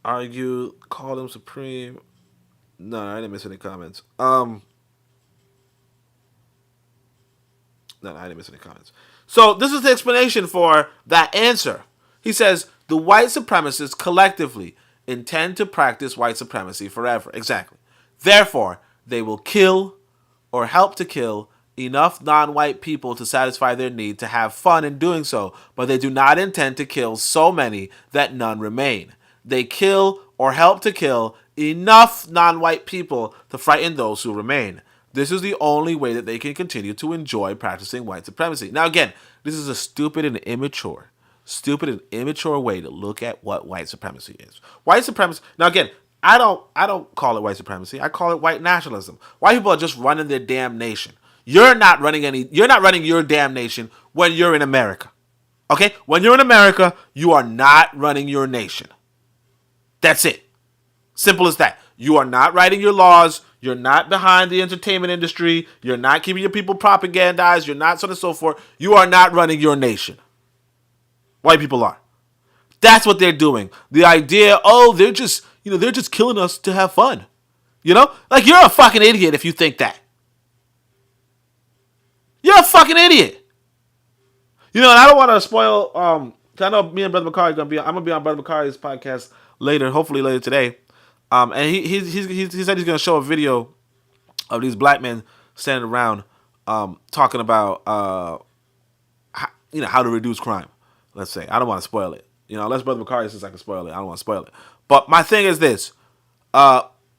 Argue, call him supreme. No, I didn't miss any comments. No, I didn't miss any comments. So this is the explanation for that answer. He says, the white supremacists collectively intend to practice white supremacy forever. Exactly. Therefore, they will kill or help to kill enough non-white people to satisfy their need to have fun in doing so, but they do not intend to kill so many that none remain. They kill or help to kill enough non-white people to frighten those who remain. This is the only way that they can continue to enjoy practicing white supremacy. Now, again, this is a stupid and immature way to look at what white supremacy is. White supremacy. Now, again, I don't call it white supremacy. I call it white nationalism. White people are just running their damn nation. You're not running your damn nation when you're in America. Okay? When you're in America, you are not running your nation. That's it. Simple as that. You are not writing your laws. You're not behind the entertainment industry. You're not keeping your people propagandized. You're not so on and so forth. You are not running your nation. White people are. That's what they're doing. The idea, they're just killing us to have fun. Like, you're a fucking idiot if you think that. You're a fucking idiot. And I don't want to spoil, I know me and Brother Bakari I'm going to be on Brother Bakari's podcast later, hopefully later today. And he said he's going to show a video of these black men standing around talking about how to reduce crime. Let's say. I don't want to spoil it. Unless Brother Bakari says I can spoil it. I don't want to spoil it. But my thing is this.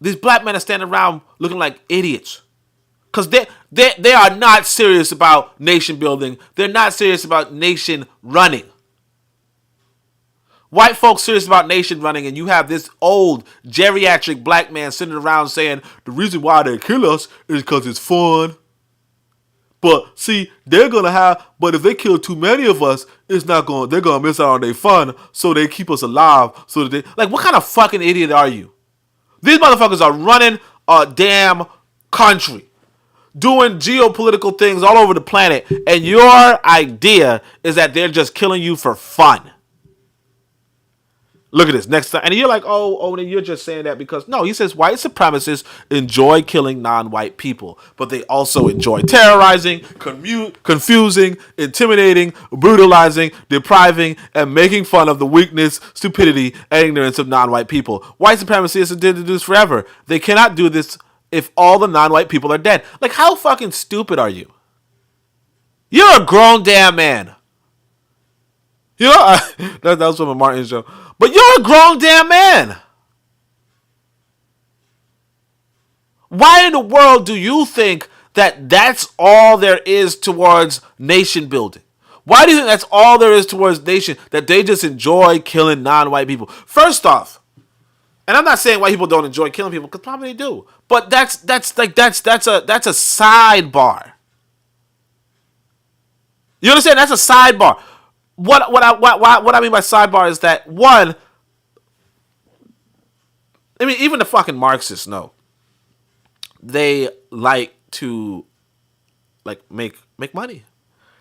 These black men are standing around looking like idiots. Because they are not serious about nation building. They're not serious about nation running. White folks serious about nation running, and you have this old geriatric black man sitting around saying the reason why they kill us is because it's fun. But see, but if they kill too many of us, they're gonna miss out on their fun, so they keep us alive. What kind of fucking idiot are you? These motherfuckers are running a damn country, doing geopolitical things all over the planet, and your idea is that they're just killing you for fun. Look at this next time. And you're like, then you're just saying that because... No, he says white supremacists enjoy killing non-white people, but they also enjoy terrorizing, confusing, intimidating, brutalizing, depriving, and making fun of the weakness, stupidity, and ignorance of non-white people. White supremacists intend to do this forever. They cannot do this if all the non-white people are dead. Like, how fucking stupid are you? You're a grown damn man. That was from a Martin show. But you're a grown damn man. Why in the world do you think that that's all there is towards nation building? Why do you think that's all there is towards nation? That they just enjoy killing non-white people? First off, and I'm not saying white people don't enjoy killing people, because probably they do. But that's a sidebar. You understand? That's a sidebar. What I mean by sidebar is that, one, I mean, even the fucking Marxists know. They like to make money.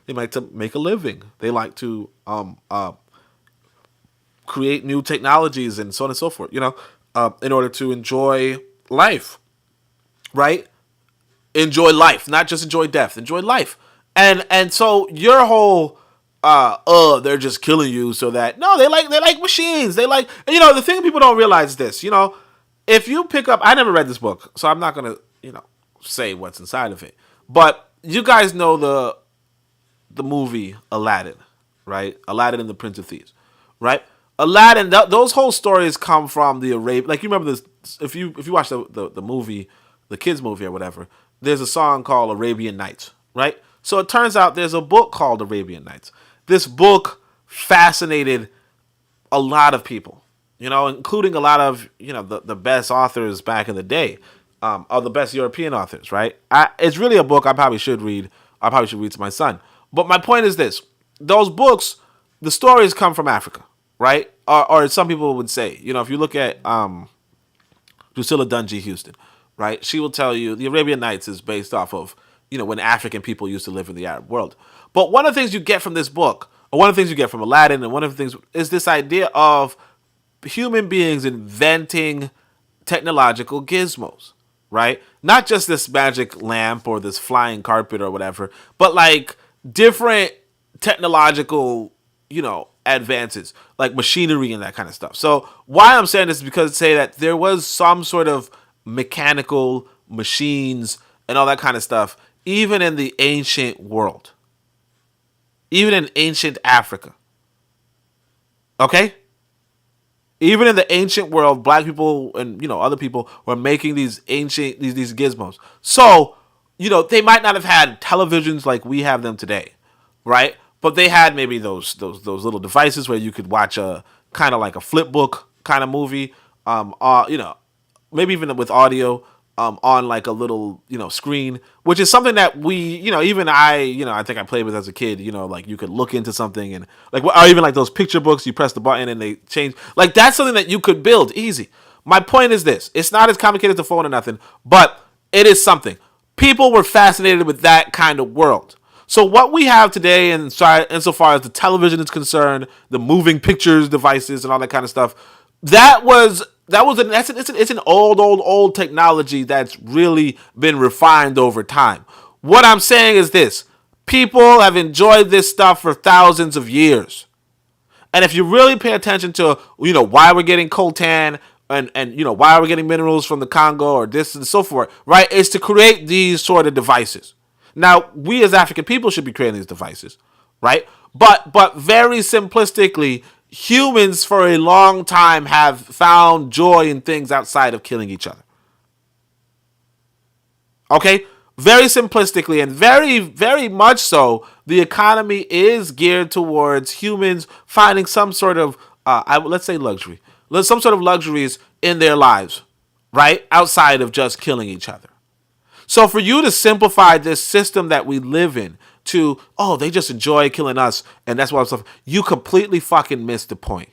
They like to make a living. They like to create new technologies and so on and so forth, in order to enjoy life. Right? Enjoy life, not just enjoy death. Enjoy life. And so your whole they're just killing you so that... No, they like machines. They like... the thing people don't realize is this, if you pick up... I never read this book, so I'm not going to, say what's inside of it. But you guys know the movie Aladdin, right? Aladdin and the Prince of Thieves, right? Aladdin, those whole stories come from the Arabian... Like, you remember this... If you watch the movie, the kids movie or whatever, there's a song called Arabian Nights, right? So it turns out there's a book called Arabian Nights. This book fascinated a lot of people, including a lot of, the best authors back in the day, or the best European authors, right? It's really a book I probably should read to my son. But my point is this: those books, the stories come from Africa, right? Or some people would say, if you look at Drusilla Dungy Houston, right? She will tell you the Arabian Nights is based off of, when African people used to live in the Arab world. But one of the things you get from this book, or one of the things you get from Aladdin, and one of the things is this idea of human beings inventing technological gizmos, right? Not just this magic lamp or this flying carpet or whatever, but like different technological, advances, like machinery and that kind of stuff. So why I'm saying this is because say that there was some sort of mechanical machines and all that kind of stuff, even in the ancient world, even in ancient Africa. Okay? Even in the ancient world, black people and, other people were making these ancient, these gizmos. So, they might not have had televisions like we have them today, right? But they had maybe those little devices where you could watch a kind of like a flip book kind of movie, maybe even with audio, on like a little, screen, which is something that we, even I think I played with as a kid, like you could look into something and like, or even like those picture books, you press the button and they change. Like that's something that you could build easy. My point is this: it's not as complicated as the phone or nothing, but it is something. People were fascinated with that kind of world. So what we have today, insofar as the television is concerned, the moving pictures devices and all that kind of stuff, it's an old technology that's really been refined over time. What I'm saying is this: people have enjoyed this stuff for thousands of years. And if you really pay attention to, why we're getting coltan and why we're getting minerals from the Congo or this and so forth, right? It's to create these sort of devices. Now, we as African people should be creating these devices, right? But very simplistically, humans for a long time have found joy in things outside of killing each other. Okay? Very simplistically and very, very much so, the economy is geared towards humans finding some sort of, let's say luxury. Some sort of luxuries in their lives, right? Outside of just killing each other. So for you to simplify this system that we live in to, they just enjoy killing us, and that's why I'm suffering, you completely fucking missed the point.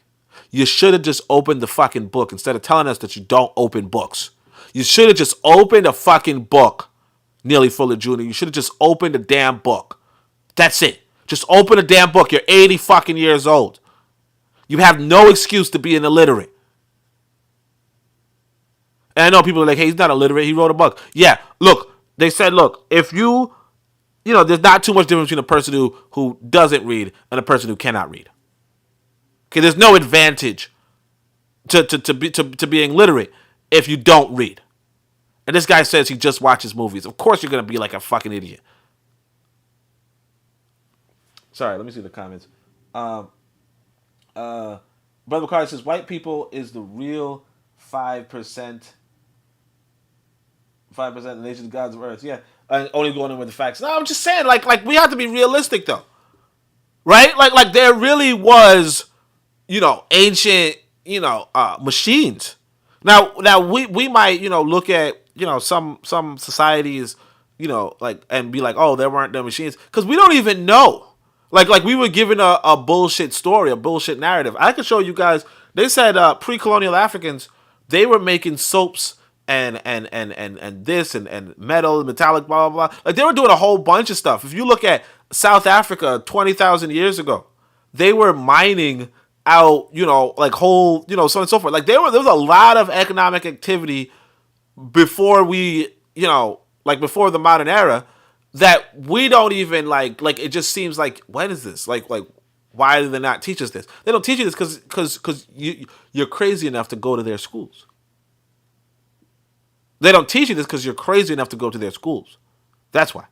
You should have just opened the fucking book instead of telling us that you don't open books. You should have just opened a fucking book, Neely Fuller Jr. You should have just opened a damn book. That's it. Just open a damn book. You're 80 fucking years old. You have no excuse to be an illiterate. And I know people are like, hey, he's not illiterate. He wrote a book. Yeah, look, they said, if there's not too much difference between a person who doesn't read and a person who cannot read. Okay, there's no advantage to being literate if you don't read. And this guy says he just watches movies. Of course you're going to be like a fucking idiot. Sorry, let me see the comments. Brother Carter says, white people is the real 5%. 5% of the nation's gods of earth. Yeah. And only going in with the facts. No, I'm just saying, like we have to be realistic though. Right? Like there really was, ancient, machines. Now we might, look at, some societies, and be like, oh, there weren't no machines. Because we don't even know. Like we were given a bullshit story, a bullshit narrative. I could show you guys, they said pre-colonial Africans, they were making soaps and this and metal, metallic, blah, blah, blah. Like they were doing a whole bunch of stuff. If you look at South Africa 20,000 years ago, they were mining out, like whole, so on and so forth. Like there was a lot of economic activity before we, before the modern era that we don't even like it just seems like, when is this? Like why do they not teach us this? They don't teach you this because you're crazy enough to go to their schools. They don't teach you this because you're crazy enough to go to their schools. That's why.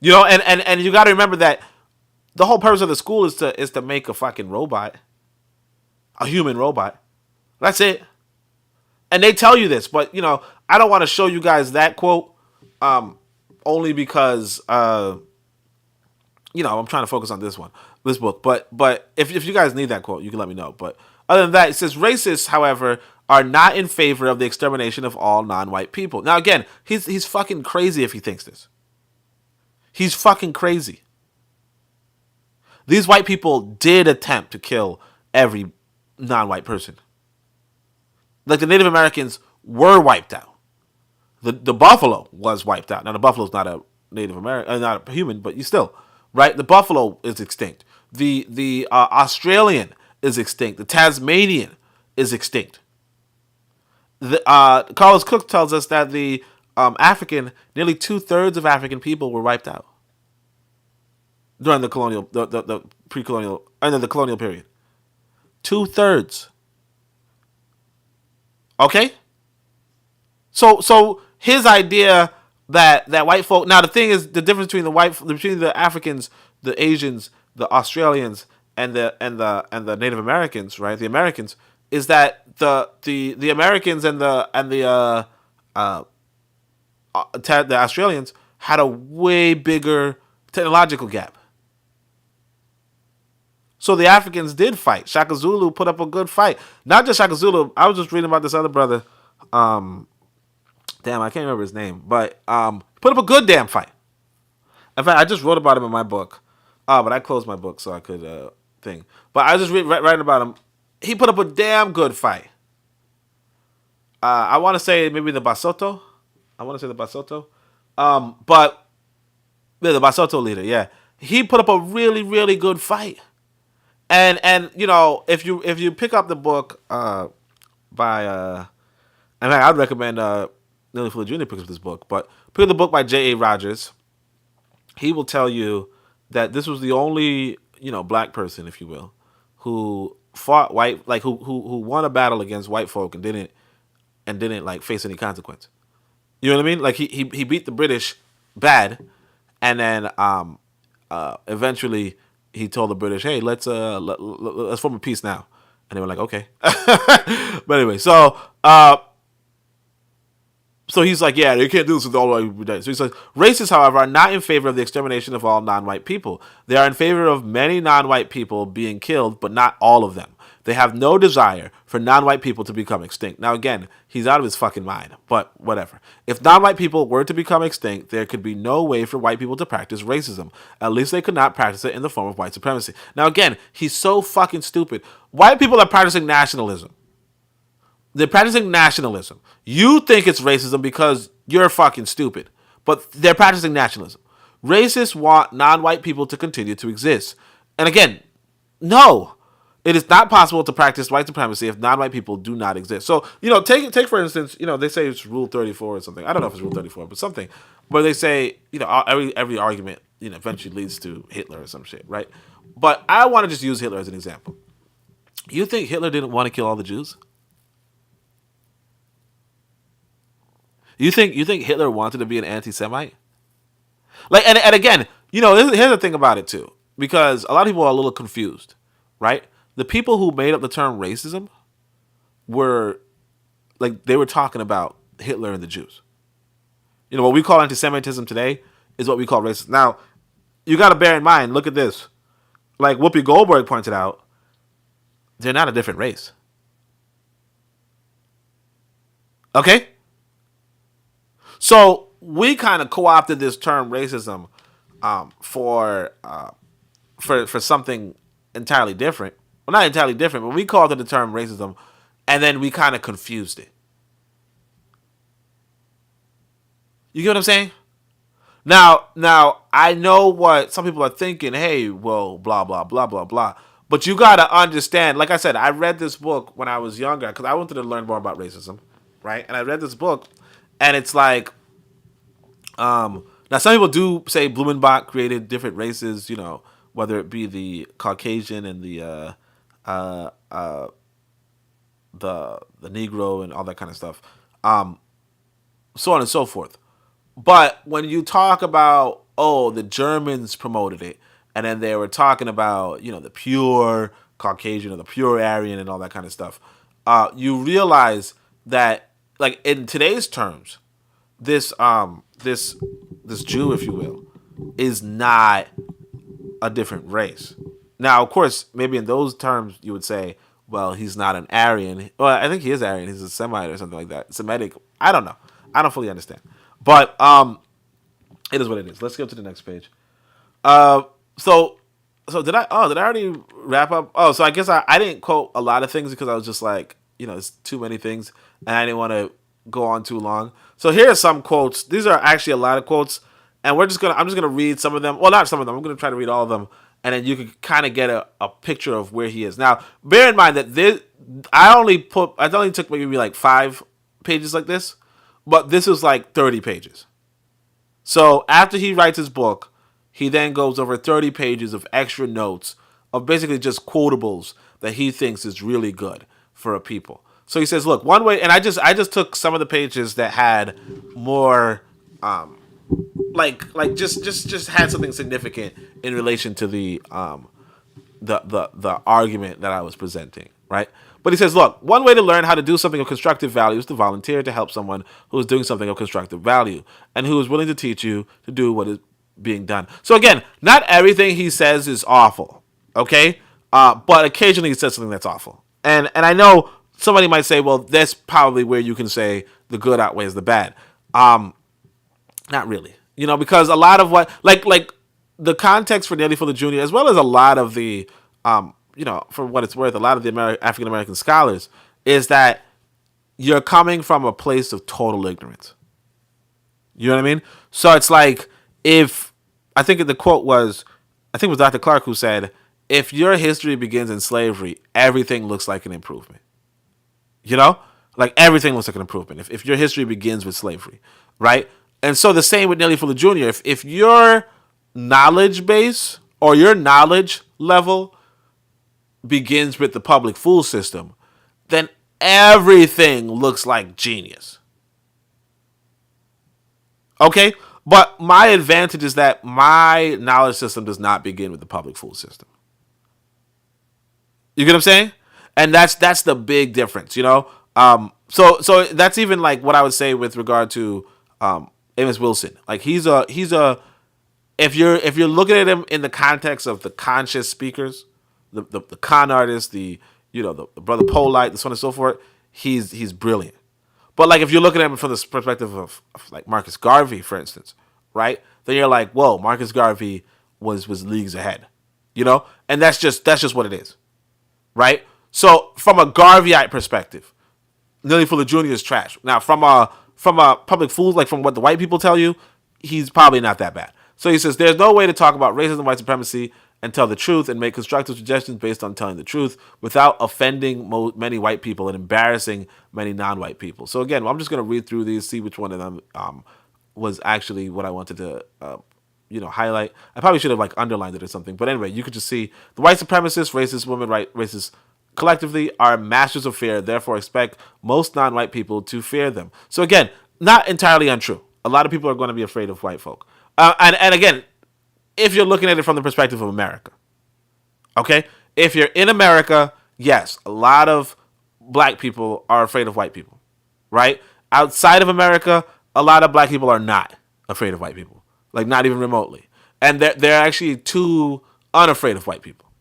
And you got to remember that the whole purpose of the school is to make a fucking robot, a human robot. That's it. And they tell you this, but I don't want to show you guys that quote, only because I'm trying to focus on this book. But if you guys need that quote, you can let me know. But other than that, it says racists, however, are not in favor of the extermination of all non-white people. Now again, he's fucking crazy if he thinks this. He's fucking crazy. These white people did attempt to kill every non-white person. Like the Native Americans were wiped out. The buffalo was wiped out. Now the buffalo's not a Native American, not a human, but you still, right? The buffalo is extinct. The Australian is extinct. The Tasmanian is extinct. Carlos Cook tells us that the nearly 2/3 of African people were wiped out during the colonial, the pre-colonial, and then the colonial period. 2/3. Okay. So his idea that white folk. Now the thing is, the difference between between the Africans, the Asians, the Australians, and the Native Americans, right? The Americans, is that the Americans and the Australians had a way bigger technological gap. So the Africans did fight. Shaka Zulu put up a good fight. Not just Shaka Zulu. I was just reading about this other brother. Damn, I can't remember his name, but put up a good damn fight. In fact, I just wrote about him in my book, but I closed my book so I could thing. But I was just writing about him. He put up a damn good fight. I want to say maybe the Basotho. But yeah, the Basotho leader, yeah, he put up a really, really good fight. And you know, if you pick up the book by in fact, I'd recommend Neely Fuller Jr. picks up this book, but pick up the book by J.A. Rogers. He will tell you that this was the only, you know, black person, if you will, who fought white, like who won a battle against white folk and didn't like face any consequence. You know what I mean? Like he beat the British bad, and then eventually he told the British, "Hey, let's form a peace now," and they were like, "Okay." But anyway, so he's like, "Yeah, you can't do this with all white people." So he says, racists, however, are not in favor of the extermination of all non-white people. They are in favor of many non-white people being killed, but not all of them. They have no desire for non-white people to become extinct. Now, again, he's out of his fucking mind, but whatever. If non-white people were to become extinct, there could be no way for white people to practice racism. At least they could not practice it in the form of white supremacy. Now, again, he's so fucking stupid. White people are practicing nationalism. They're practicing nationalism. You think it's racism because you're fucking stupid, but they're practicing nationalism. Racists want non-white people to continue to exist. And again, no. It is not possible to practice white supremacy if non-white people do not exist. So, you know, take for instance, you know, they say it's Rule 34 or something. I don't know if it's Rule 34, but something. Where they say, you know, every argument, you know, eventually leads to Hitler or some shit, right? But I want to just use Hitler as an example. You think Hitler didn't want to kill all the Jews? You think Hitler wanted to be an anti-Semite? Like, and again, you know, here's the thing about it too, because a lot of people are a little confused, right? The people who made up the term racism were, like, they were talking about Hitler and the Jews. You know, what we call anti-Semitism today is what we call racism. Now, you got to bear in mind, look at this. Like Whoopi Goldberg pointed out, they're not a different race. Okay? So we kind of co-opted this term racism for something entirely different. Well, not entirely different, but we called it the term racism, and then we kind of confused it. You get what I'm saying? Now I know what some people are thinking. Hey, well, blah blah blah blah blah. But you gotta understand. Like I said, I read this book when I was younger because I wanted to learn more about racism, right? And I read this book, and it's like, now some people do say Blumenbach created different races. You know, whether it be the Caucasian and the Negro and all that kind of stuff, so on and so forth. But when you talk about, oh, the Germans promoted it, and then they were talking about, you know, the pure Caucasian or the pure Aryan and all that kind of stuff, you realize that, like, in today's terms, this Jew, if you will, is not a different race. Now, of course, maybe in those terms you would say, well, he's not an Aryan. Well, I think he is Aryan. He's a Semite or something like that. Semitic. I don't know. I don't fully understand. But It is what it is. Let's go to the next page. Uh, so did I? Oh, did I already wrap up? Oh, so I guess I didn't quote a lot of things because I was just like, it's too many things, and I didn't want to go on too long. So here are some quotes. These are actually a lot of quotes, and I'm just gonna read some of them. Well, not some of them. I'm gonna try to read all of them, and then you can kind of get a picture of where he is. Now, bear in mind that I only took maybe like 5 pages like this, but this is like 30 pages. So after he writes his book, he then goes over 30 pages of extra notes of basically just quotables that he thinks is really good for a people. So he says, look, one way, and I just took some of the pages that had more, just had something significant in relation to the argument that I was presenting, right? But he says, look, one way to learn how to do something of constructive value is to volunteer to help someone who is doing something of constructive value and who is willing to teach you to do what is being done. So again, not everything he says is awful, okay? But occasionally he says something that's awful. And I know somebody might say, well, that's probably where you can say the good outweighs the bad. Not really. Because a lot of what, like the context for Neely Fuller Jr., as well as a lot of the, for what it's worth, a lot of the African American scholars, is that you're coming from a place of total ignorance. You know what I mean? So it's like, I think the quote was, I think it was Dr. Clark who said, if your history begins in slavery, everything looks like an improvement. Like everything looks like an improvement if your history begins with slavery, right? And so the same with Neely Fuller Jr. If your knowledge base or your knowledge level begins with the public fool system, then everything looks like genius. Okay? But my advantage is that my knowledge system does not begin with the public fool system. You get what I'm saying? And that's the big difference, So that's even like what I would say with regard to Amos Wilson. Like he's a if you're looking at him in the context of the conscious speakers, the con artists, the brother Polite, so on and so forth, he's brilliant. But like if you're looking at him from the perspective of like Marcus Garvey, for instance, right? Then you're like, whoa, Marcus Garvey was leagues ahead, and that's just what it is, right? So from a Garveyite perspective, Neely Fuller Jr. is trash. Now from a public fool, like from what the white people tell you, he's probably not that bad. So he says there's no way to talk about racism and white supremacy and tell the truth and make constructive suggestions based on telling the truth without offending many white people and embarrassing many non-white people. So again, I'm just going to read through these, see which one of them was actually what I wanted to highlight. I probably should have like underlined it or something. But anyway, you could just see the white supremacists, racist women, racists collectively are masters of fear, therefore expect most non-white people to fear them. So again, not entirely untrue. A lot of people are going to be afraid of white folk. And again, if you're looking at it from the perspective of America, okay? If you're in America, yes, a lot of black people are afraid of white people, right? Outside of America, a lot of black people are not afraid of white people, like not even remotely. And they're actually too unafraid of white people.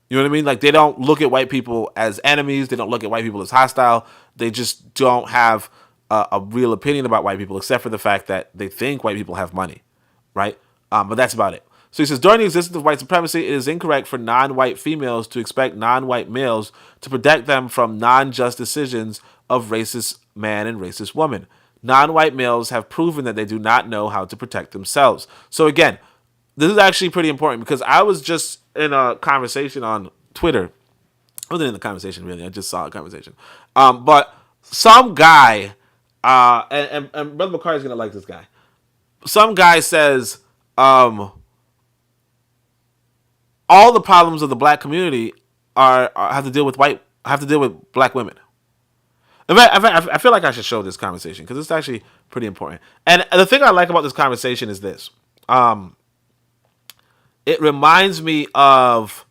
You know what I mean? Like they don't look at white people as enemies. They don't look at white people as hostile. They just don't have a real opinion about white people, except for the fact that they think white people have money, right? But that's about it. So he says, during the existence of white supremacy, it is incorrect for non-white females to expect non-white males to protect them from non-just decisions of racist man and racist woman. Non-white males have proven that they do not know how to protect themselves. So again, this is actually pretty important because I was just in a conversation on Twitter. I wasn't in the conversation really. I just saw a conversation. But some guy, and Brother McCarty is going to like this guy. Some guy says, all the problems of the black community have to deal with black women. In fact, I feel like I should show this conversation because it's actually pretty important. And the thing I like about this conversation is this. It reminds me of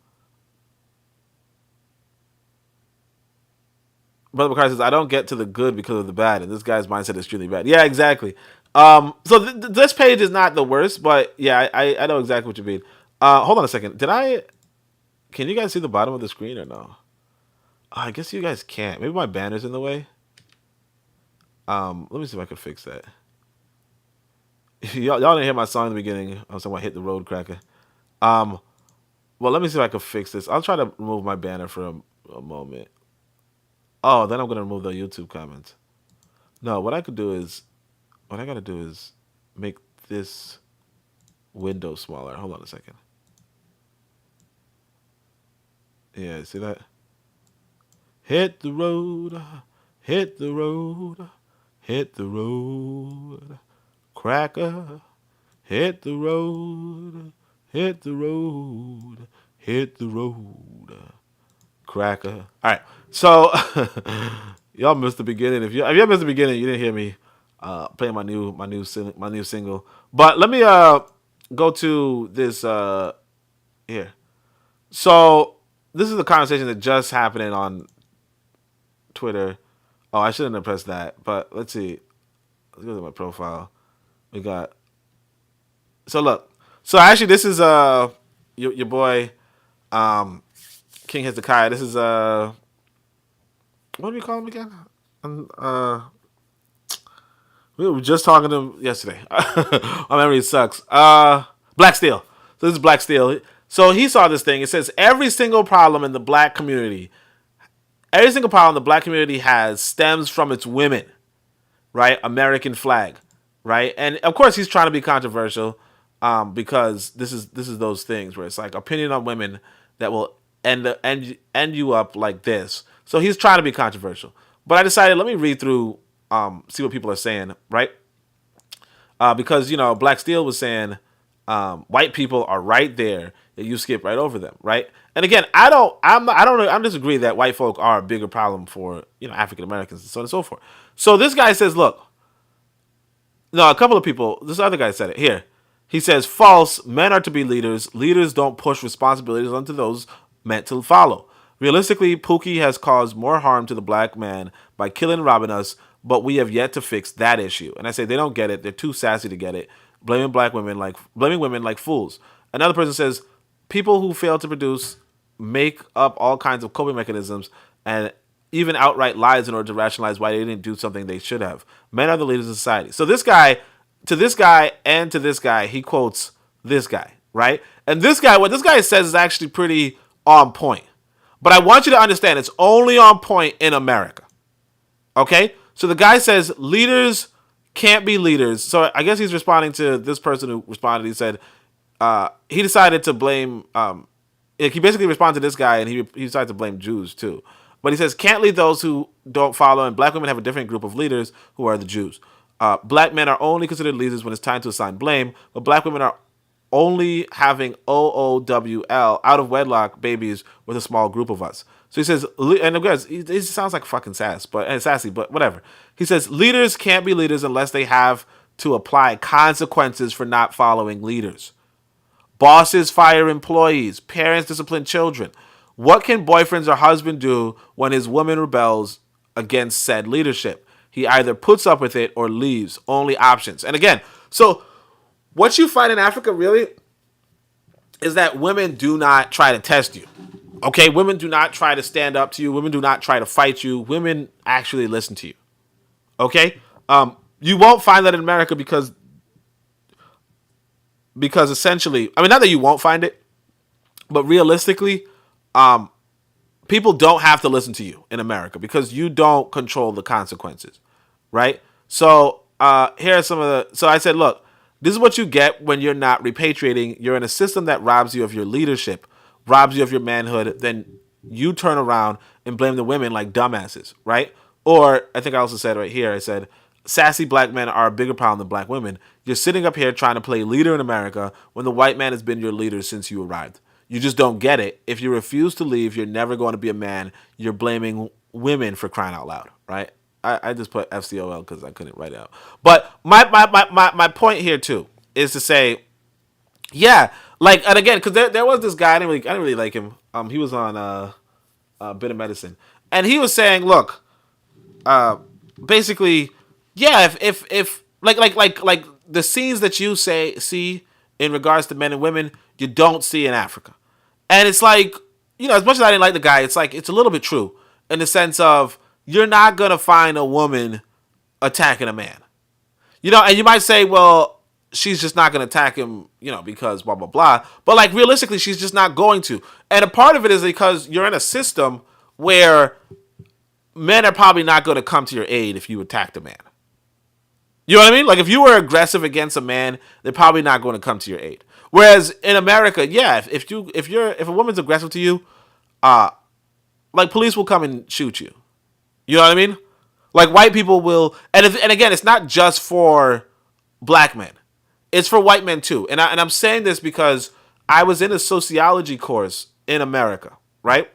Brother McCarty says, I don't get to the good because of the bad, and this guy's mindset is extremely bad. Yeah, exactly. So this page is not the worst, but yeah, I know exactly what you mean. Hold on a second. Can you guys see the bottom of the screen or no? I guess you guys can't. Maybe my banner's in the way. Let me see if I can fix that. y'all didn't hear my song in the beginning. I was talking about Hit the Road Cracker. Well, let me see if I can fix this. I'll try to remove my banner for a moment. Oh, then I'm going to remove the YouTube comments. No, what I got to do is make this window smaller. Hold on a second. Yeah, see that? Hit the road, hit the road, hit the road, cracker, hit the road, hit the road, hit the road, cracker. All right, so y'all missed the beginning. If you missed the beginning, you didn't hear me playing my new single. But let me go to this here. So this is a conversation that just happening on Twitter. Oh, I shouldn't have pressed that, but let's see. Let's go to my profile. We got. So look. So actually, this is your boy, King Hezekiah. This is what do we call him again? We were just talking to him yesterday. My memory sucks. Black Steel. So this is Black Steel. So he saw this thing. It says every single problem in the black community has stems from its women, right? American flag, right? And of course he's trying to be controversial, because this is those things where it's like opinion on women that will end you up like this. So he's trying to be controversial. But I decided, let me read through, see what people are saying, right? Because Black Steel was saying white people are right there, and you skip right over them, right? And again, I disagree that white folk are a bigger problem for African Americans and so on and so forth. So this guy says, look, no, a couple of people. This other guy said it here. He says, false. Men are to be leaders. Leaders don't push responsibilities onto those meant to follow. Realistically, Pookie has caused more harm to the black man by killing and robbing us, but we have yet to fix that issue. And I say they don't get it. They're too sassy to get it. Blaming women like fools. Another person says, people who fail to produce make up all kinds of coping mechanisms and even outright lies in order to rationalize why they didn't do something they should have. Men are the leaders of society. So this guy, to this guy, he quotes this guy, right? And this guy, what this guy says is actually pretty on point. But I want you to understand it's only on point in America. Okay? So the guy says leaders can't be leaders. So I guess he's responding to this person who responded. He said he decided to blame, he basically responded to this guy and he decided to blame Jews too. But he says, can't lead those who don't follow, and black women have a different group of leaders who are the Jews. Black men are only considered leaders when it's time to assign blame, but black women are only having OOWL, out of wedlock babies with a small group of us. So he says, and again, he sounds like fucking sassy, but whatever. He says, leaders can't be leaders unless they have to apply consequences for not following leaders. Bosses fire employees, parents discipline children. What can boyfriends or husband do when his woman rebels against said leadership? He either puts up with it or leaves. Only options. And again, so what you find in Africa really is that women do not try to test you. Okay? Women do not try to stand up to you. Women do not try to fight you. Women actually listen to you. Okay? You won't find that in America because essentially, I mean, not that you won't find it, but realistically, people don't have to listen to you in America because you don't control the consequences, right? So here are some of the. So I said, look, this is what you get when you're not repatriating. You're in a system that robs you of your leadership, robs you of your manhood. Then you turn around and blame the women like dumbasses, right? Or I think I also said right here, I said, sassy black men are a bigger problem than black women. You're sitting up here trying to play leader in America when the white man has been your leader since you arrived. You just don't get it. If you refuse to leave, you're never going to be a man. You're blaming women for crying out loud, right? I just put FCOL because I couldn't write it out. But my point here too is to say, yeah, like, and again, because there was this guy, I didn't really like him. He was on Bit of Medicine, and he was saying, look, basically, yeah, if like the scenes that you see in regards to men and women, you don't see in Africa. And it's like, as much as I didn't like the guy, it's like, it's a little bit true in the sense of you're not going to find a woman attacking a man. And you might say, well, she's just not going to attack him, because blah, blah, blah. But, like, realistically, she's just not going to. And a part of it is because you're in a system where men are probably not going to come to your aid if you attacked a man. You know what I mean? Like, if you were aggressive against a man, they're probably not going to come to your aid. Whereas in America, yeah, if a woman's aggressive to you, like, police will come and shoot you. You know what I mean? Like, white people will, and again, it's not just for black men. It's for white men too. And I'm saying this because I was in a sociology course in America, right?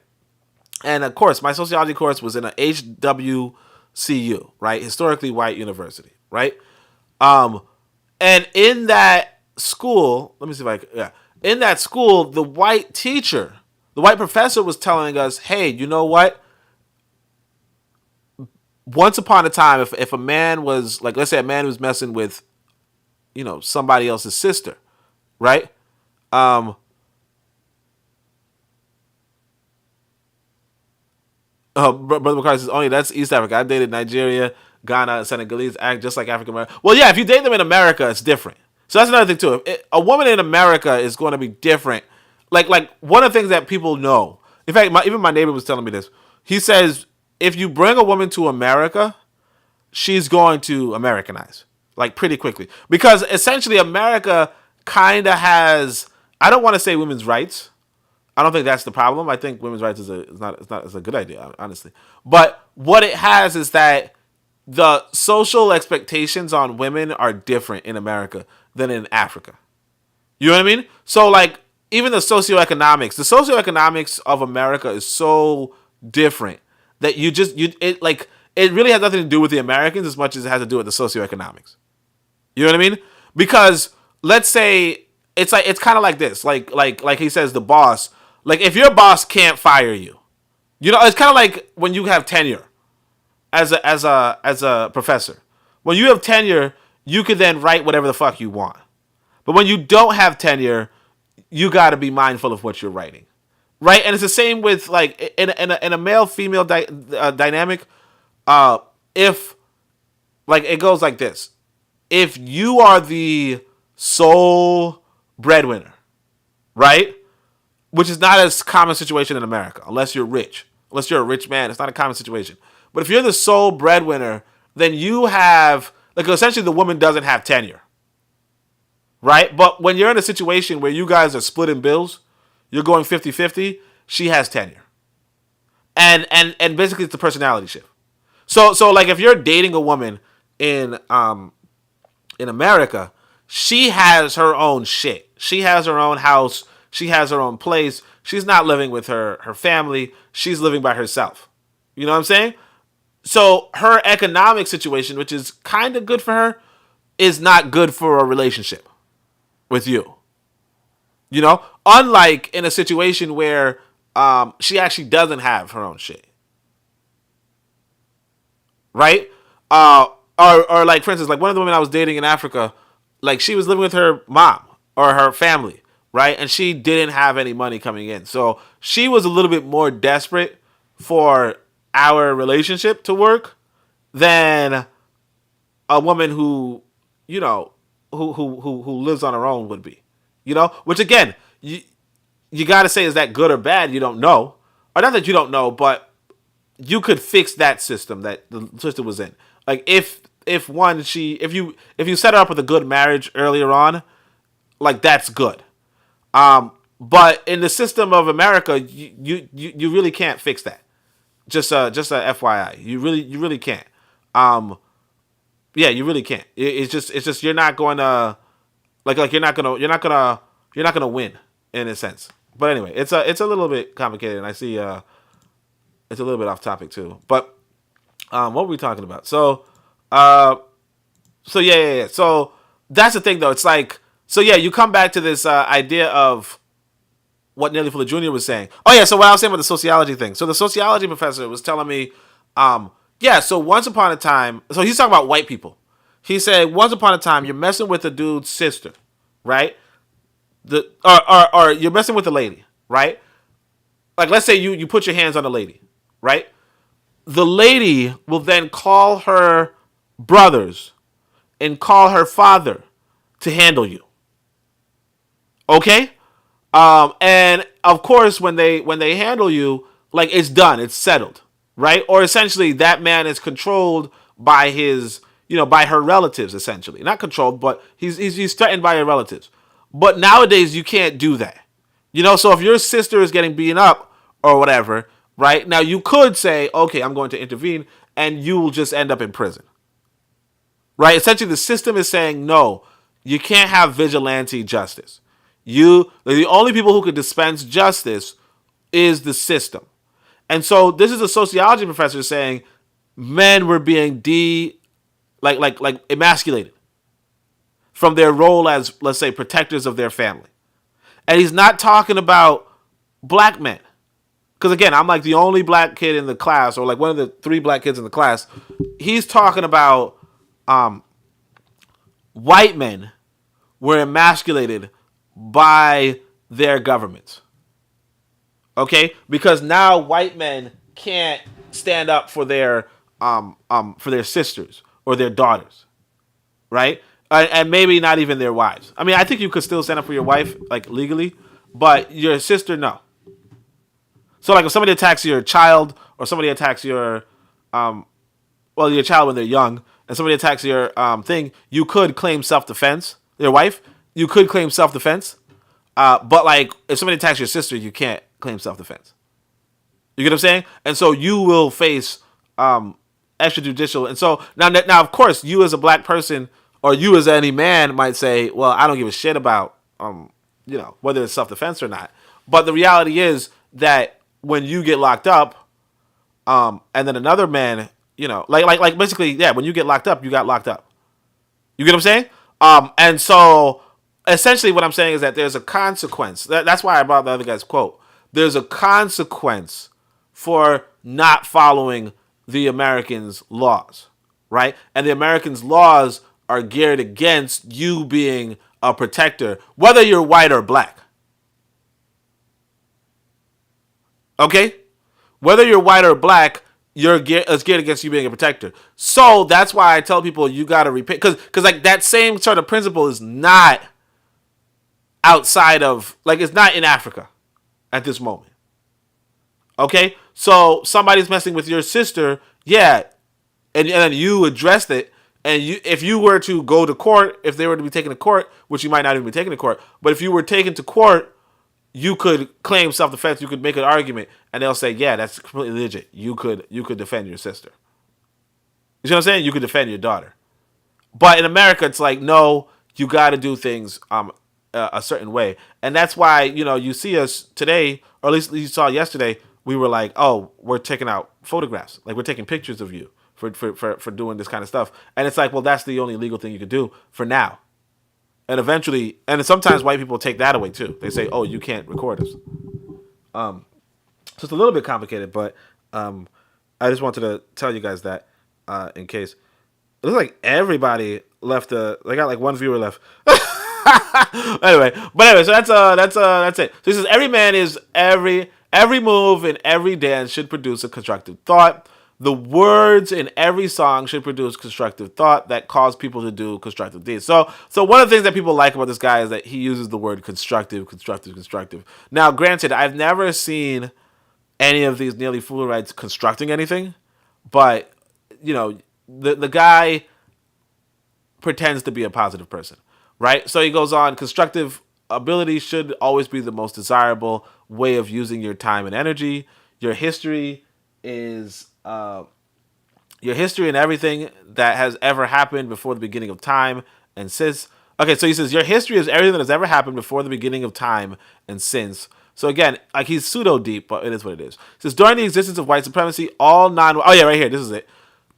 And of course, my sociology course was in a HWCU, right? Historically white university, right? And in that school, let me see if I can, yeah. In that school, the white professor was telling us, hey, you know what? Once upon a time, if a man was, like, let's say a man was messing with, somebody else's sister, right? Brother McCarthy says, only that's East Africa. I dated Nigeria, Ghana, Senegalese, act just like African American. Well, yeah, if you date them in America, it's different. So that's another thing too. A woman in America is going to be different. Like one of the things that people know. In fact, even my neighbor was telling me this. He says, if you bring a woman to America, she's going to Americanize, like, pretty quickly. Because essentially America kind of has, I don't want to say women's rights. I don't think that's the problem. I think women's rights is a good idea, honestly. But what it has is that the social expectations on women are different in America than in Africa. You know what I mean? So, like, even the socioeconomics of America is so different that it really has nothing to do with the Americans as much as it has to do with the socioeconomics. You know what I mean? Because let's say it's kind of like this, like he says, the boss. Like, if your boss can't fire you, it's kind of like when you have tenure as a professor. When you have tenure, you can then write whatever the fuck you want. But when you don't have tenure, you got to be mindful of what you're writing, right? And it's the same with, like, in a male-female dynamic. If, like, it goes like this: if you are the sole breadwinner, right? Which is not a common situation in America, unless you're rich. Unless you're a rich man, it's not a common situation. But if you're the sole breadwinner, then you have, like, essentially the woman doesn't have tenure. Right? But when you're in a situation where you guys are splitting bills, you're going 50-50, she has tenure. And basically it's the personality shift. So like, if you're dating a woman in America, she has her own shit. She has her own house. She has her own place. She's not living with her family. She's living by herself. You know what I'm saying? So her economic situation, which is kind of good for her, is not good for a relationship with you. Unlike in a situation where she actually doesn't have her own shit. Right? Or like, for instance, like, one of the women I was dating in Africa, like, she was living with her mom or her family, right? And she didn't have any money coming in. So she was a little bit more desperate for our relationship to work than a woman who, who lives on her own would be. Which, again, you got to say, is that good or bad? You don't know. Or not that you don't know, but you could fix that system that the system was in. Like, if you set her up with a good marriage earlier on, like, that's good. But in the system of America, you really can't fix that. Just a FYI, you really can't. Yeah, you really can't. It's just you're not going to you're not gonna win in a sense. But anyway, it's a little bit complicated, and I see it's a little bit off topic too. But what were we talking about? So yeah. So that's the thing, though. It's like, so yeah, you come back to this idea of what Neely Fuller Jr. was saying. Oh yeah, so what I was saying about the sociology thing. So the sociology professor was telling me, so once upon a time, so he's talking about white people. He said, once upon a time, you're messing with a dude's sister, right? Or you're messing with a lady, right? Like, let's say you put your hands on a lady, right? The lady will then call her brothers and call her father to handle you. Okay? And of course, when they handle you, like, it's done, it's settled, right? Or essentially, that man is controlled by his, by her relatives, essentially. Not controlled, but he's threatened by her relatives. But nowadays, you can't do that. So if your sister is getting beaten up or whatever, right? Now, you could say, okay, I'm going to intervene, and you will just end up in prison. Right? Essentially, the system is saying, no, you can't have vigilante justice. The only people who could dispense justice is the system. And so this is a sociology professor saying men were being emasculated from their role as, let's say, protectors of their family. And he's not talking about black men. Because again, I'm like the only black kid in the class, or like one of the 3 black kids in the class. He's talking about white men were emasculated by their governments. Okay? Because now white men can't stand up for their sisters or their daughters. Right? And maybe not even their wives. I mean, I think you could still stand up for your wife, like, legally, but your sister, no. So, like, if somebody attacks your child, or somebody attacks your child when they're young, and somebody attacks your thing, you could claim self-defense. Your wife, you could claim self-defense. But, like, if somebody attacks your sister, you can't claim self-defense. You get what I'm saying? And so you will face extrajudicial. And so now, of course, you as a black person, or you as any man, might say, well, I don't give a shit about whether it's self-defense or not. But the reality is that when you get locked up, and then another man, like basically, yeah, when you get locked up, you got locked up. You get what I'm saying? And so essentially what I'm saying is that there's a consequence. That's why I brought the other guy's quote. There's a consequence for not following the Americans' laws, right? And the Americans' laws are geared against you being a protector, whether you're white or black. Okay? Whether you're white or black, it's geared against you being a protector. So that's why I tell people you got to repay. Because like that same sort of principle is not outside of, like, it's not in Africa at this moment. Okay? So somebody's messing with your sister, yeah, and you addressed it. And if you were to go to court, if they were to be taken to court, which you might not even be taken to court, but if you were taken to court, you could claim self-defense. You could make an argument, and they'll say, "Yeah, that's completely legit. You could defend your sister." You see what I'm saying? You could defend your daughter. But in America, it's like, no, you got to do things a certain way, and that's why you see us today, or at least you saw yesterday. We were like, "Oh, we're taking out photographs. Like we're taking pictures of you for doing this kind of stuff." And it's like, well, that's the only legal thing you could do for now. And eventually, and sometimes white people take that away too. They say, "Oh, you can't record us." So it's a little bit complicated, but I just wanted to tell you guys that in case. It looks like everybody left. They got like one viewer left. anyway, so that's it. So he says every man is every move in every dance should produce a constructive thought. The words in every song should produce constructive thought that cause people to do constructive deeds. So one of the things that people like about this guy is that he uses the word constructive. Now, granted, I've never seen any of these Neely Fullerites constructing anything, but the guy pretends to be a positive person, right? So he goes on, constructive ability should always be the most desirable way of using your time and energy. Your history and everything that has ever happened before the beginning of time and since. Okay, so he says your history is everything that has ever happened before the beginning of time and since. So again, like he's pseudo deep, but it is what it is. He says during the existence of white supremacy, right here, this is it.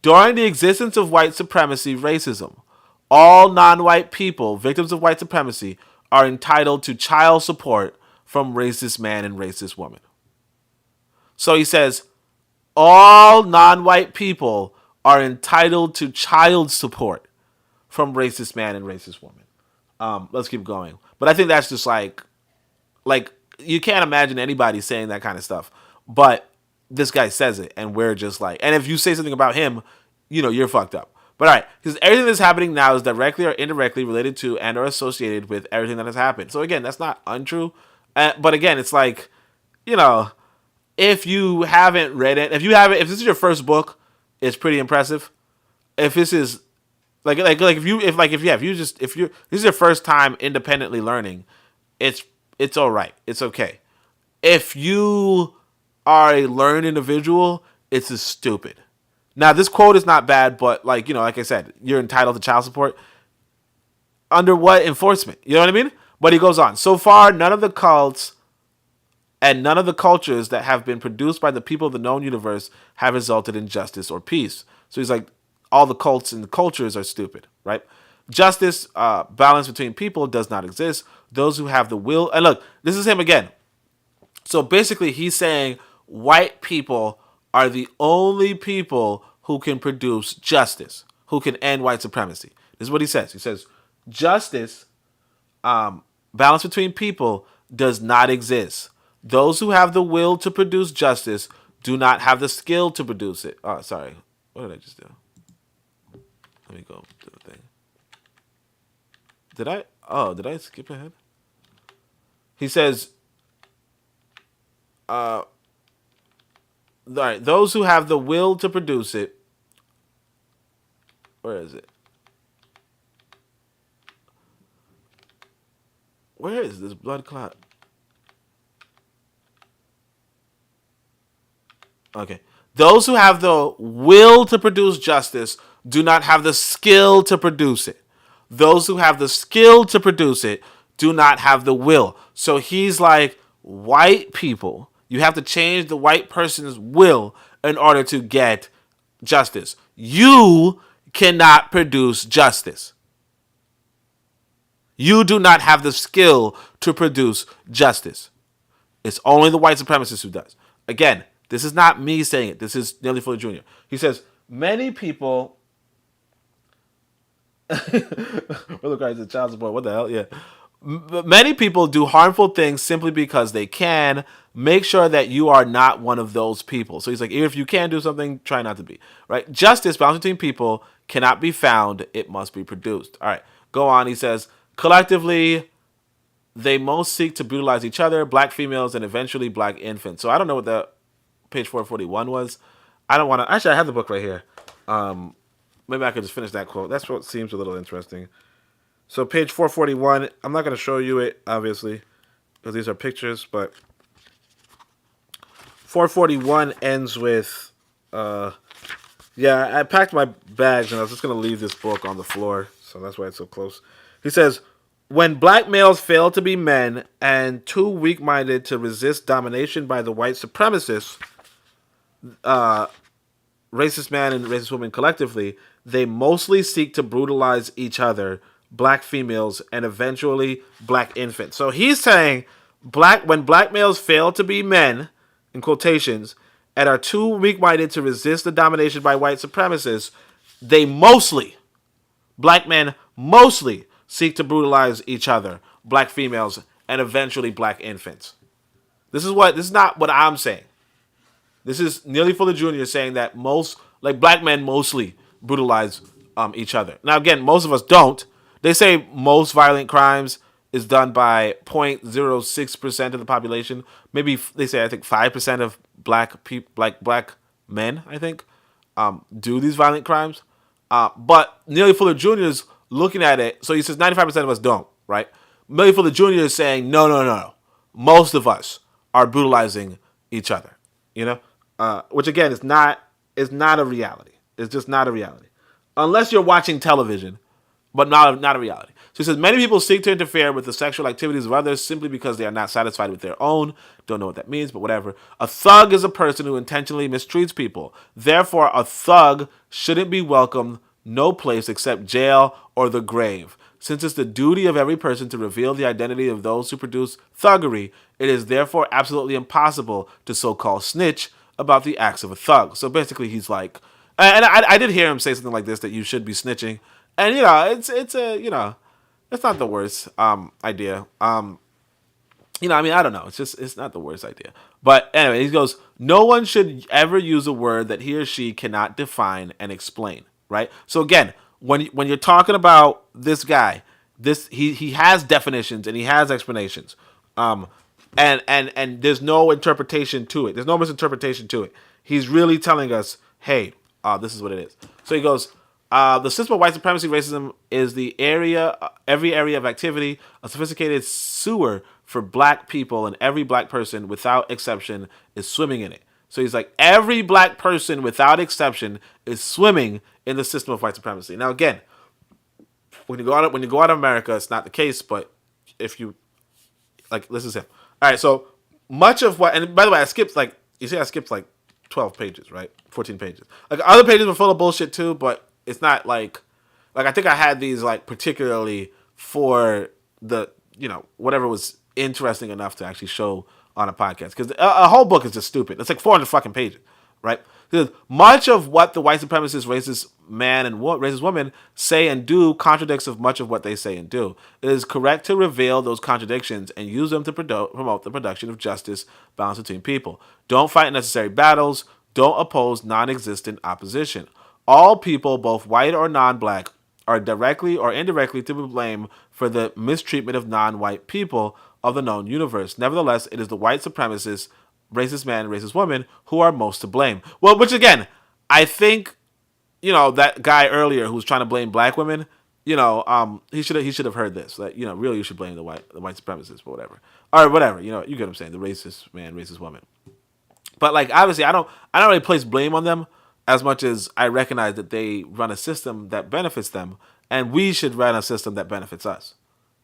During the existence of white supremacy, racism, all non-white people, victims of white supremacy, are entitled to child support from racist man and racist woman. So he says all non-white people are entitled to child support from racist man and racist woman. Let's keep going. But I think that's just like you can't imagine anybody saying that kind of stuff. But this guy says it, and we're just like, and if you say something about him, you're fucked up. But all right, because everything that's happening now is directly or indirectly related to and or associated with everything that has happened. So again, that's not untrue. But again, it's like, you know, if you haven't read it, if this is your first book, it's pretty impressive. If this is if this is your first time independently learning, it's all right. It's okay. If you are a learned individual, it's just stupid. Now, this quote is not bad, but like I said, you're entitled to child support. Under what enforcement? You know what I mean? But he goes on. So far, none of the cults and none of the cultures that have been produced by the people of the known universe have resulted in justice or peace. So he's like, all the cults and the cultures are stupid, right? Justice, balance between people does not exist. Those who have the will, and look, this is him again. So basically, he's saying white people are the only people who can produce justice, who can end white supremacy. This is what he says. He says, justice, balance between people does not exist. Those who have the will to produce justice do not have the skill to produce it. Oh, sorry. What did I just do? Let me go to the thing. Did I skip ahead? He says, all right, those who have the will to produce it. Where is it? Where is this blood clot? Okay. Those who have the will to produce justice do not have the skill to produce it. Those who have the skill to produce it do not have the will. So he's like, white people, you have to change the white person's will in order to get justice. You cannot produce justice. You do not have the skill to produce justice. It's only the white supremacist who does. Again, this is not me saying it. This is Neely Fuller Jr. He says, many people... Well, guys, it's child support. What the hell? Yeah. Many people do harmful things simply because they can. Make sure that you are not one of those people. So he's like, if you can do something, try not to be. Right? Justice, balance between people, cannot be found. It must be produced. All right. Go on. He says, collectively, they most seek to brutalize each other, black females, and eventually black infants. So I don't know what the page 441 was. I don't want to... Actually, I have the book right here. Maybe I could just finish that quote. That's what seems a little interesting. So page 441, I'm not going to show you it, obviously, because these are pictures, but 441 ends with, yeah, I packed my bags, and I was just going to leave this book on the floor, so that's why it's so close. He says, when black males fail to be men and too weak-minded to resist domination by the white supremacists, racist man and racist woman collectively, they mostly seek to brutalize each other, black females, and eventually black infants. So he's saying when black males fail to be men, in quotations, and are too weak-minded to resist the domination by white supremacists, they mostly, black men mostly, seek to brutalize each other, black females, and eventually black infants. This is not what I'm saying. This is Neely Fuller Jr. saying that black men mostly brutalize each other. Now, again, most of us don't. They say most violent crimes is done by 0.06% of the population. Maybe they say, I think, 5% of black men, I think, do these violent crimes. But Neely Fuller Jr. is looking at it. So he says 95% of us don't, right? Neely Fuller Jr. is saying, no. Most of us are brutalizing each other, which, again, is not a reality. It's just not a reality. Unless you're watching television, but not a reality. So he says, many people seek to interfere with the sexual activities of others simply because they are not satisfied with their own. Don't know what that means, but whatever. A thug is a person who intentionally mistreats people. Therefore, a thug shouldn't be welcomed no place except jail or the grave. Since it's the duty of every person to reveal the identity of those who produce thuggery, it is therefore absolutely impossible to so-called snitch about the acts of a thug. So basically he's like, and I did hear him say something like this, that you should be snitching. And, it's not the worst idea. I don't know. It's not the worst idea. But anyway, he goes, no one should ever use a word that he or she cannot define and explain. right? So again, when you're talking about this guy, he has definitions and he has explanations, and there's no interpretation to it. There's no misinterpretation to it. He's really telling us, hey, this is what it is. So he goes, the system of white supremacy racism is every area of activity, a sophisticated sewer for black people, and every black person without exception is swimming in it. So he's like, every black person without exception is swimming in the system of white supremacy. Now again, when you go out of America, it's not the case, but if you this is him. All right, so much of what, and by the way, I skipped 12 pages, right? 14 pages. Like other pages were full of bullshit too, but it's not like I think I had these like particularly for the whatever was interesting enough to actually show on a podcast, because a whole book is just stupid. It's like 400 fucking pages, right? Because much of what the white supremacist racist man and racist woman say and do contradicts of much of what they say and do. It is correct to reveal those contradictions and use them to promote the production of justice, balance between people. Don't fight necessary battles. Don't oppose non-existent opposition. All people, both white or non-black, are directly or indirectly to be blamed for the mistreatment of non-white people of the known universe. Nevertheless, it is the white supremacists, racist man and racist woman who are most to blame. Well, which again, I think, that guy earlier who was trying to blame black women, he should have heard this. That, really you should blame the white supremacists, but whatever. Or whatever, you get what I'm saying, the racist man, racist woman. But like obviously I don't really place blame on them as much as I recognize that they run a system that benefits them, and we should run a system that benefits us.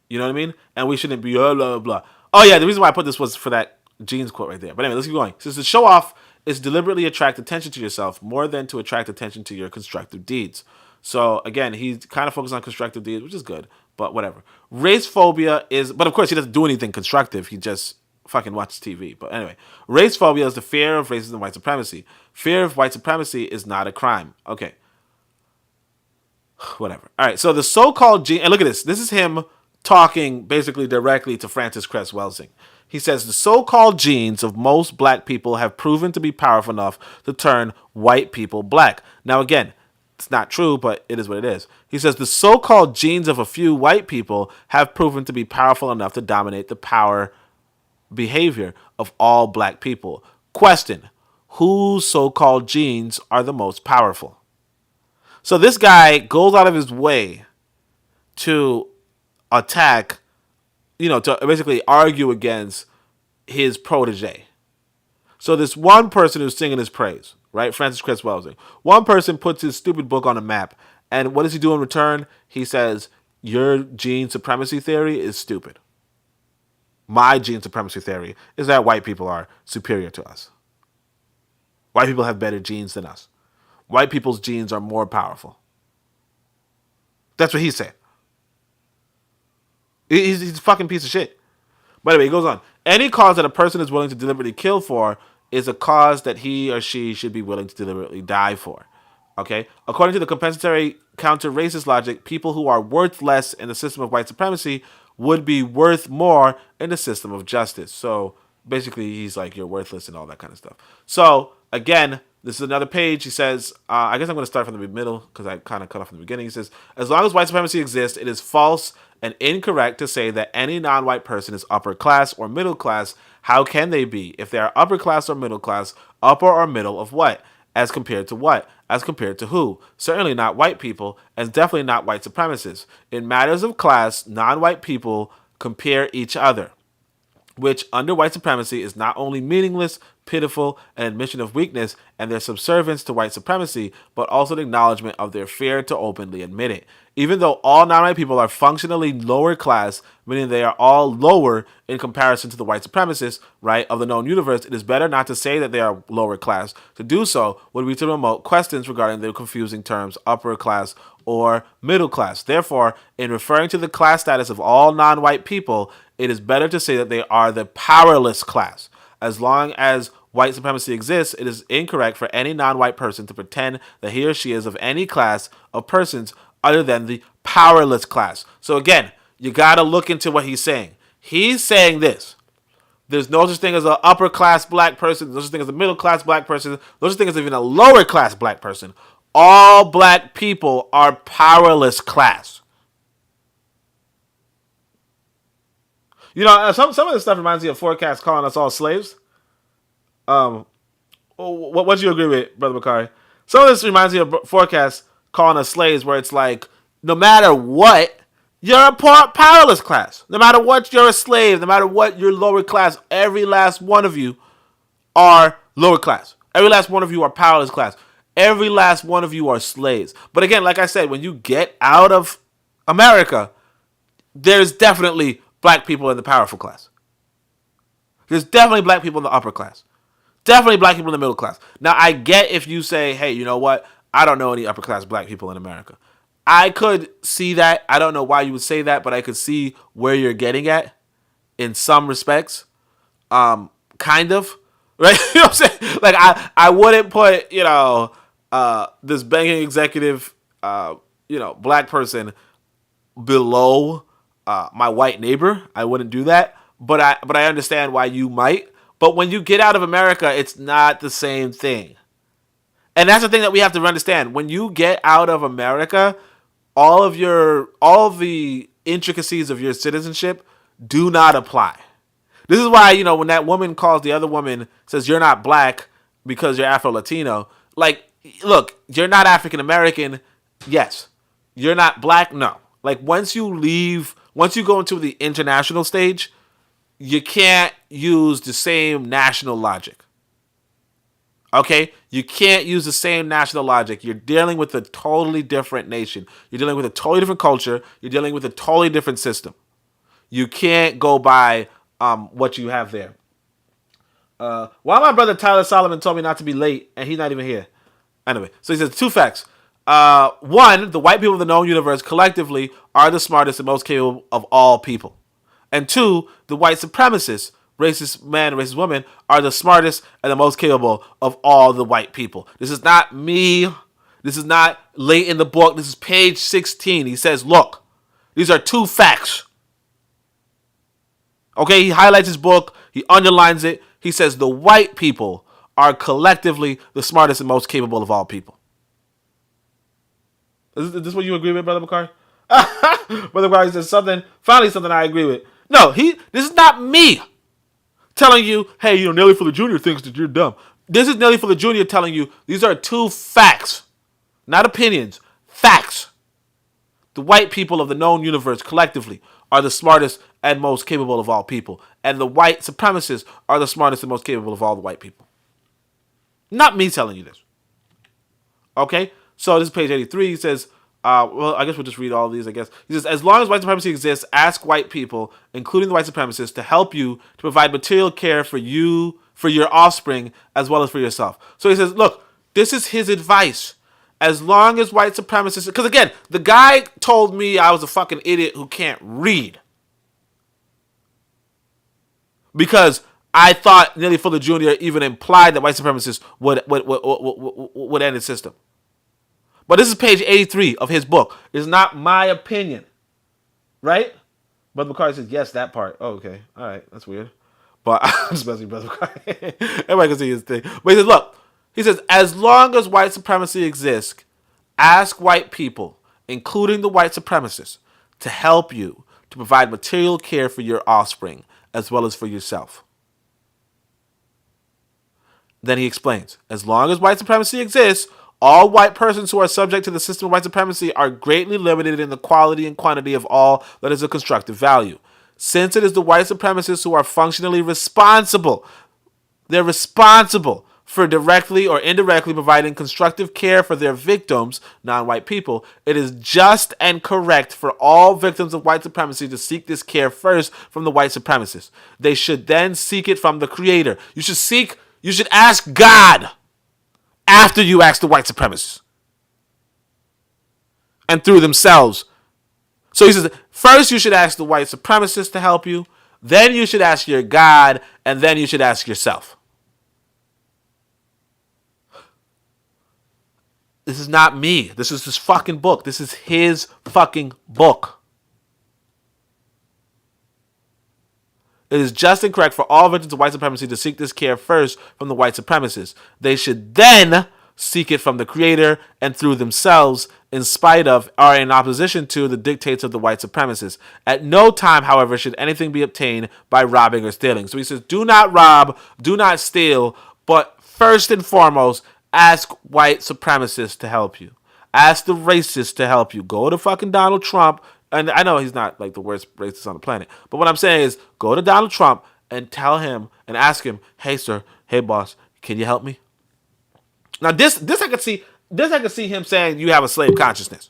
You know what I mean? And we shouldn't be blah blah blah. Oh yeah, the reason why I put this was for that Gene's quote right there. But anyway, let's keep going. Since the show off is deliberately attract attention to yourself more than to attract attention to your constructive deeds. So again, he's kind of focused on constructive deeds, which is good, but whatever. Race phobia is, but of course he doesn't do anything constructive. He just fucking watches TV. But anyway, race phobia is the fear of racism and white supremacy. Fear of white supremacy is not a crime. Okay. Whatever. All right. So the so-called gene, and look at this. This is him talking basically directly to Francis Cress Welsing. He says the so-called genes of most black people have proven to be powerful enough to turn white people black. Now again, it's not true, but it is what it is. He says the so-called genes of a few white people have proven to be powerful enough to dominate the power behavior of all black people. Question: whose so-called genes are the most powerful? So this guy goes out of his way to attack, to basically argue against his protege. So this one person who's singing his praise, right? Francis Cress Welsing. One person puts his stupid book on a map, and what does he do in return? He says, your gene supremacy theory is stupid. My gene supremacy theory is that white people are superior to us. White people have better genes than us. White people's genes are more powerful. That's what he said. He's a fucking piece of shit. By the way, he goes on. Any cause that a person is willing to deliberately kill for is a cause that he or she should be willing to deliberately die for. Okay? According to the compensatory counter-racist logic, people who are worth less in the system of white supremacy would be worth more in the system of justice. So basically, he's like, you're worthless and all that kind of stuff. So again, this is another page. He says, I guess I'm going to start from the middle because I kind of cut off from the beginning. He says, as long as white supremacy exists, it is false and incorrect to say that any non-white person is upper class or middle class. How can they be? If they are upper class or middle class, upper or middle of what? As compared to what? As compared to who? Certainly not white people, and definitely not white supremacists. In matters of class, non-white people compare each other, which under white supremacy is not only meaningless, pitiful, an admission of weakness and their subservience to white supremacy, but also an acknowledgement of their fear to openly admit it. Even though all non-white people are functionally lower class, meaning they are all lower in comparison to the white supremacists, right, of the known universe, it is better not to say that they are lower class. To do so would be to promote questions regarding the confusing terms upper class or middle class. Therefore, in referring to the class status of all non-white people, it is better to say that they are the powerless class. As long as white supremacy exists, it is incorrect for any non-white person to pretend that he or she is of any class of persons other than the powerless class. So again, you got to look into what he's saying. He's saying this. There's no such thing as an upper class black person. There's no such thing as a middle class black person. There's no such thing as even a lower class black person. all black people are powerless class. You know, some of this stuff reminds me of Forecast calling us all slaves. What do you agree with, Brother Bakari? Some of this reminds me of Forecast calling us slaves, where it's like, no matter what, you're a powerless class. No matter what, you're a slave. No matter what, you're lower class. Every last one of you are lower class. Every last one of you are powerless class. Every last one of you are slaves. But again, like I said, when you get out of America, there's definitely black people in the powerful class. There's definitely black people in the upper class. Definitely black people in the middle class. Now, I get if you say, hey, you know what? I don't know any upper class black people in America. I could see that. I don't know why you would say that, but I could see where you're getting at in some respects. Kind of. Right? You know what I'm saying? Like, I wouldn't put, this banking executive, black person below my white neighbor. I wouldn't do that. But I understand why you might. But when you get out of America, it's not the same thing. And that's the thing that we have to understand. When you get out of America, all of the intricacies of your citizenship do not apply. This is why, when that woman calls the other woman, says you're not black because you're Afro-Latino. Like, look, you're not African American. Yes. You're not black. No. Like, once you go into the international stage, you can't use the same national logic. Okay? You can't use the same national logic. You're dealing with a totally different nation. You're dealing with a totally different culture. You're dealing with a totally different system. You can't go by what you have there. Why my brother Tyler Solomon told me not to be late, and he's not even here. Anyway, so he says 2 facts. One, the white people of the known universe collectively are the smartest and most capable of all people. And 2, the white supremacists, racist man and racist woman, are the smartest and the most capable of all the white people. This is not me. This is not late in the book. This is page 16. He says, look, these are 2 facts. Okay, he highlights his book. He underlines it. He says the white people are collectively the smartest and most capable of all people. Is this what you agree with, Brother Bakari? Brother Bakari says something I agree with. No, this is not me telling you, hey, Neely Fuller Jr. thinks that you're dumb. This is Neely Fuller Jr. telling you these are 2 facts, not opinions, facts. The white people of the known universe collectively are the smartest and most capable of all people. And the white supremacists are the smartest and most capable of all the white people. Not me telling you this. Okay? So this is page 83. He says, I guess we'll just read all of these, I guess. He says, as long as white supremacy exists, ask white people, including the white supremacists, to help you to provide material care for you, for your offspring, as well as for yourself. So he says, look, this is his advice. As long as white supremacists... Because again, the guy told me I was a fucking idiot who can't read. Because I thought Neely Fuller Jr. even implied that white supremacists would end the system. But this is page 83 of his book. It's not my opinion. Right? Brother McCarty says, yes, that part. Oh, okay. All right. That's weird. But I'm just messing with Brother McCarty. Everybody can see his thing. But he says, look. He says, as long as white supremacy exists, ask white people, including the white supremacists, to help you to provide material care for your offspring, as well as for yourself. Then he explains, as long as white supremacy exists, all white persons who are subject to the system of white supremacy are greatly limited in the quality and quantity of all that is of constructive value. Since it is the white supremacists who are functionally responsible, they're responsible for directly or indirectly providing constructive care for their victims, non-white people, it is just and correct for all victims of white supremacy to seek this care first from the white supremacists. They should then seek it from the Creator. You should ask God after you ask the white supremacists. And through themselves. So he says, first you should ask the white supremacists to help you, then you should ask your God, and then you should ask yourself. This is not me. This is his fucking book. This is his fucking book. It is just and correct for all victims of white supremacy to seek this care first from the white supremacists. They should then seek it from the creator and through themselves, in spite of or in opposition to the dictates of the white supremacists. At no time, however, should anything be obtained by robbing or stealing. So he says, do not rob, do not steal, but first and foremost, ask white supremacists to help you. Ask the racists to help you. Go to fucking Donald Trump. And I know he's not like the worst racist on the planet, but what I'm saying is go to Donald Trump and tell him and ask him, hey sir, hey boss, can you help me? Now this I could see him saying you have a slave consciousness.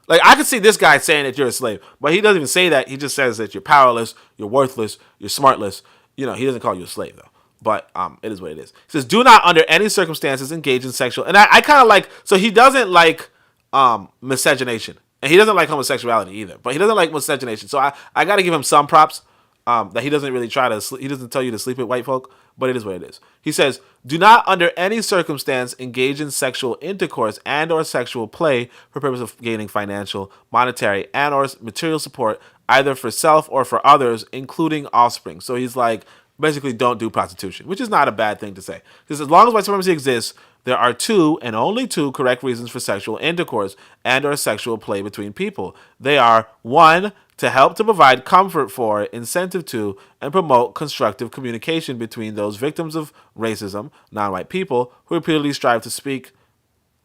Like I could see this guy saying that you're a slave, but he doesn't even say that. He just says that you're powerless, you're worthless, you're smartless. He doesn't call you a slave though. But it is what it is. He says, do not under any circumstances engage in sexual. And I kind of like, so he doesn't like miscegenation. And he doesn't like homosexuality either. But he doesn't like miscegenation. So I got to give him some props that he doesn't really he doesn't tell you to sleep with white folk. But it is what it is. He says, do not under any circumstance engage in sexual intercourse and or sexual play for purpose of gaining financial, monetary, and or material support either for self or for others, including offspring. So he's like, basically don't do prostitution, which is not a bad thing to say. Because as long as white supremacy exists, there are two and only two correct reasons for sexual intercourse and or sexual play between people. They are, one, to help to provide comfort for, incentive to, and promote constructive communication between those victims of racism, non-white people, who repeatedly strive to speak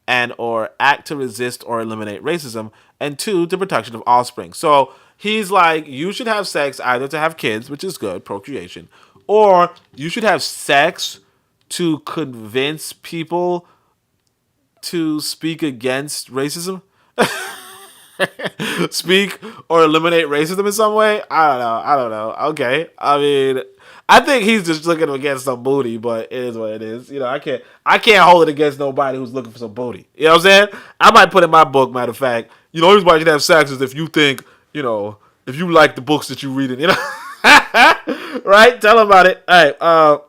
and or act to resist or eliminate racism, and two, the protection of offspring. So he's like, you should have sex either to have kids, which is good, procreation, or you should have sex to convince people to speak against racism. Speak or eliminate racism in some way. I don't know. Okay. I mean, I think he's just looking to get some booty, but it is what it is. I can't hold it against nobody who's looking for some booty. You know what I'm saying? I might put in my book, matter of fact, the reason why you should have sex is if you think, if you like the books that you read in, right? Tell him about it. All right.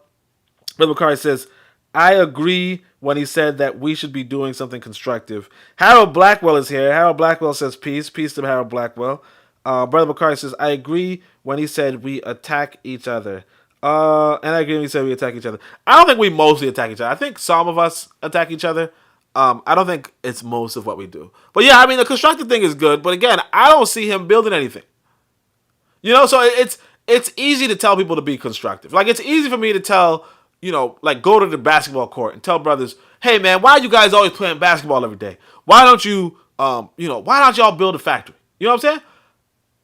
Bill McCarthy says, I agree when he said that we should be doing something constructive. Harold Blackwell is here. Harold Blackwell says peace. Peace to Harold Blackwell. Brother McCarthy says, I agree when he said we attack each other. And I agree when he said we attack each other. I don't think we mostly attack each other. I think some of us attack each other. I don't think it's most of what we do. But yeah, I mean, the constructive thing is good. But again, I don't see him building anything. So it's easy to tell people to be constructive. Like, it's easy for me to tell, go to the basketball court and tell brothers, hey, man, why are you guys always playing basketball every day? Why don't you, why don't y'all build a factory? You know what I'm saying?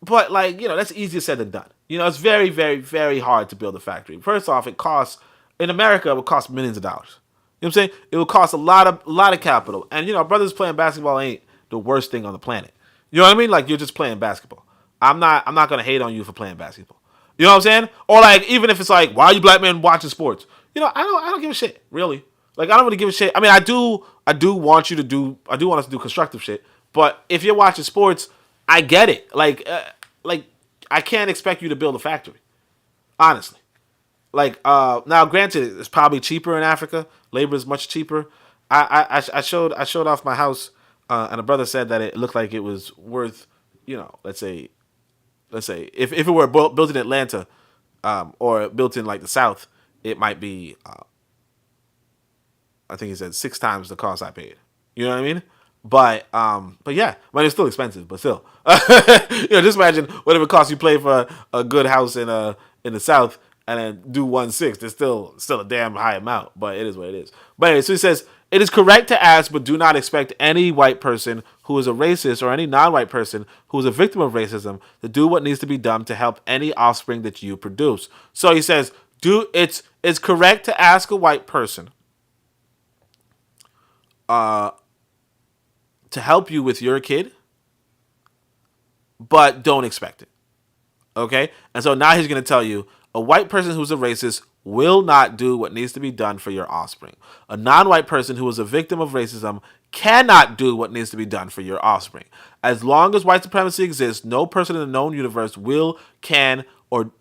But, that's easier said than done. It's very, very, very hard to build a factory. First off, in America, it would cost millions of dollars. You know what I'm saying? It would cost a lot of capital. And, brothers playing basketball ain't the worst thing on the planet. You know what I mean? Like, you're just playing basketball. I'm not going to hate on you for playing basketball. You know what I'm saying? Or, even if it's why are you black men watching sports? I don't give a shit, really. I don't really give a shit. I mean, I do want us to do constructive shit. But if you're watching sports, I get it. I can't expect you to build a factory. Honestly. Now granted, it's probably cheaper in Africa. Labor is much cheaper. I showed off my house, and a brother said that it looked like it was worth, let's say if it were built in Atlanta, or built in the South, it might be, I think he said 6 times the cost I paid. You know what I mean? But yeah, it's still expensive, but still, just imagine what it would cost you play for a good house in the South and then do 1/6. It's still a damn high amount, but it is what it is. But anyway, so he says, it is correct to ask, but do not expect any white person who is a racist or any non-white person who is a victim of racism to do what needs to be done to help any offspring that you produce. So he says, it's correct to ask a white person to help you with your kid, but don't expect it. Okay? And so now he's going to tell you, a white person who's a racist will not do what needs to be done for your offspring. A non-white person who is a victim of racism cannot do what needs to be done for your offspring. As long as white supremacy exists, no person in the known universe will, can, or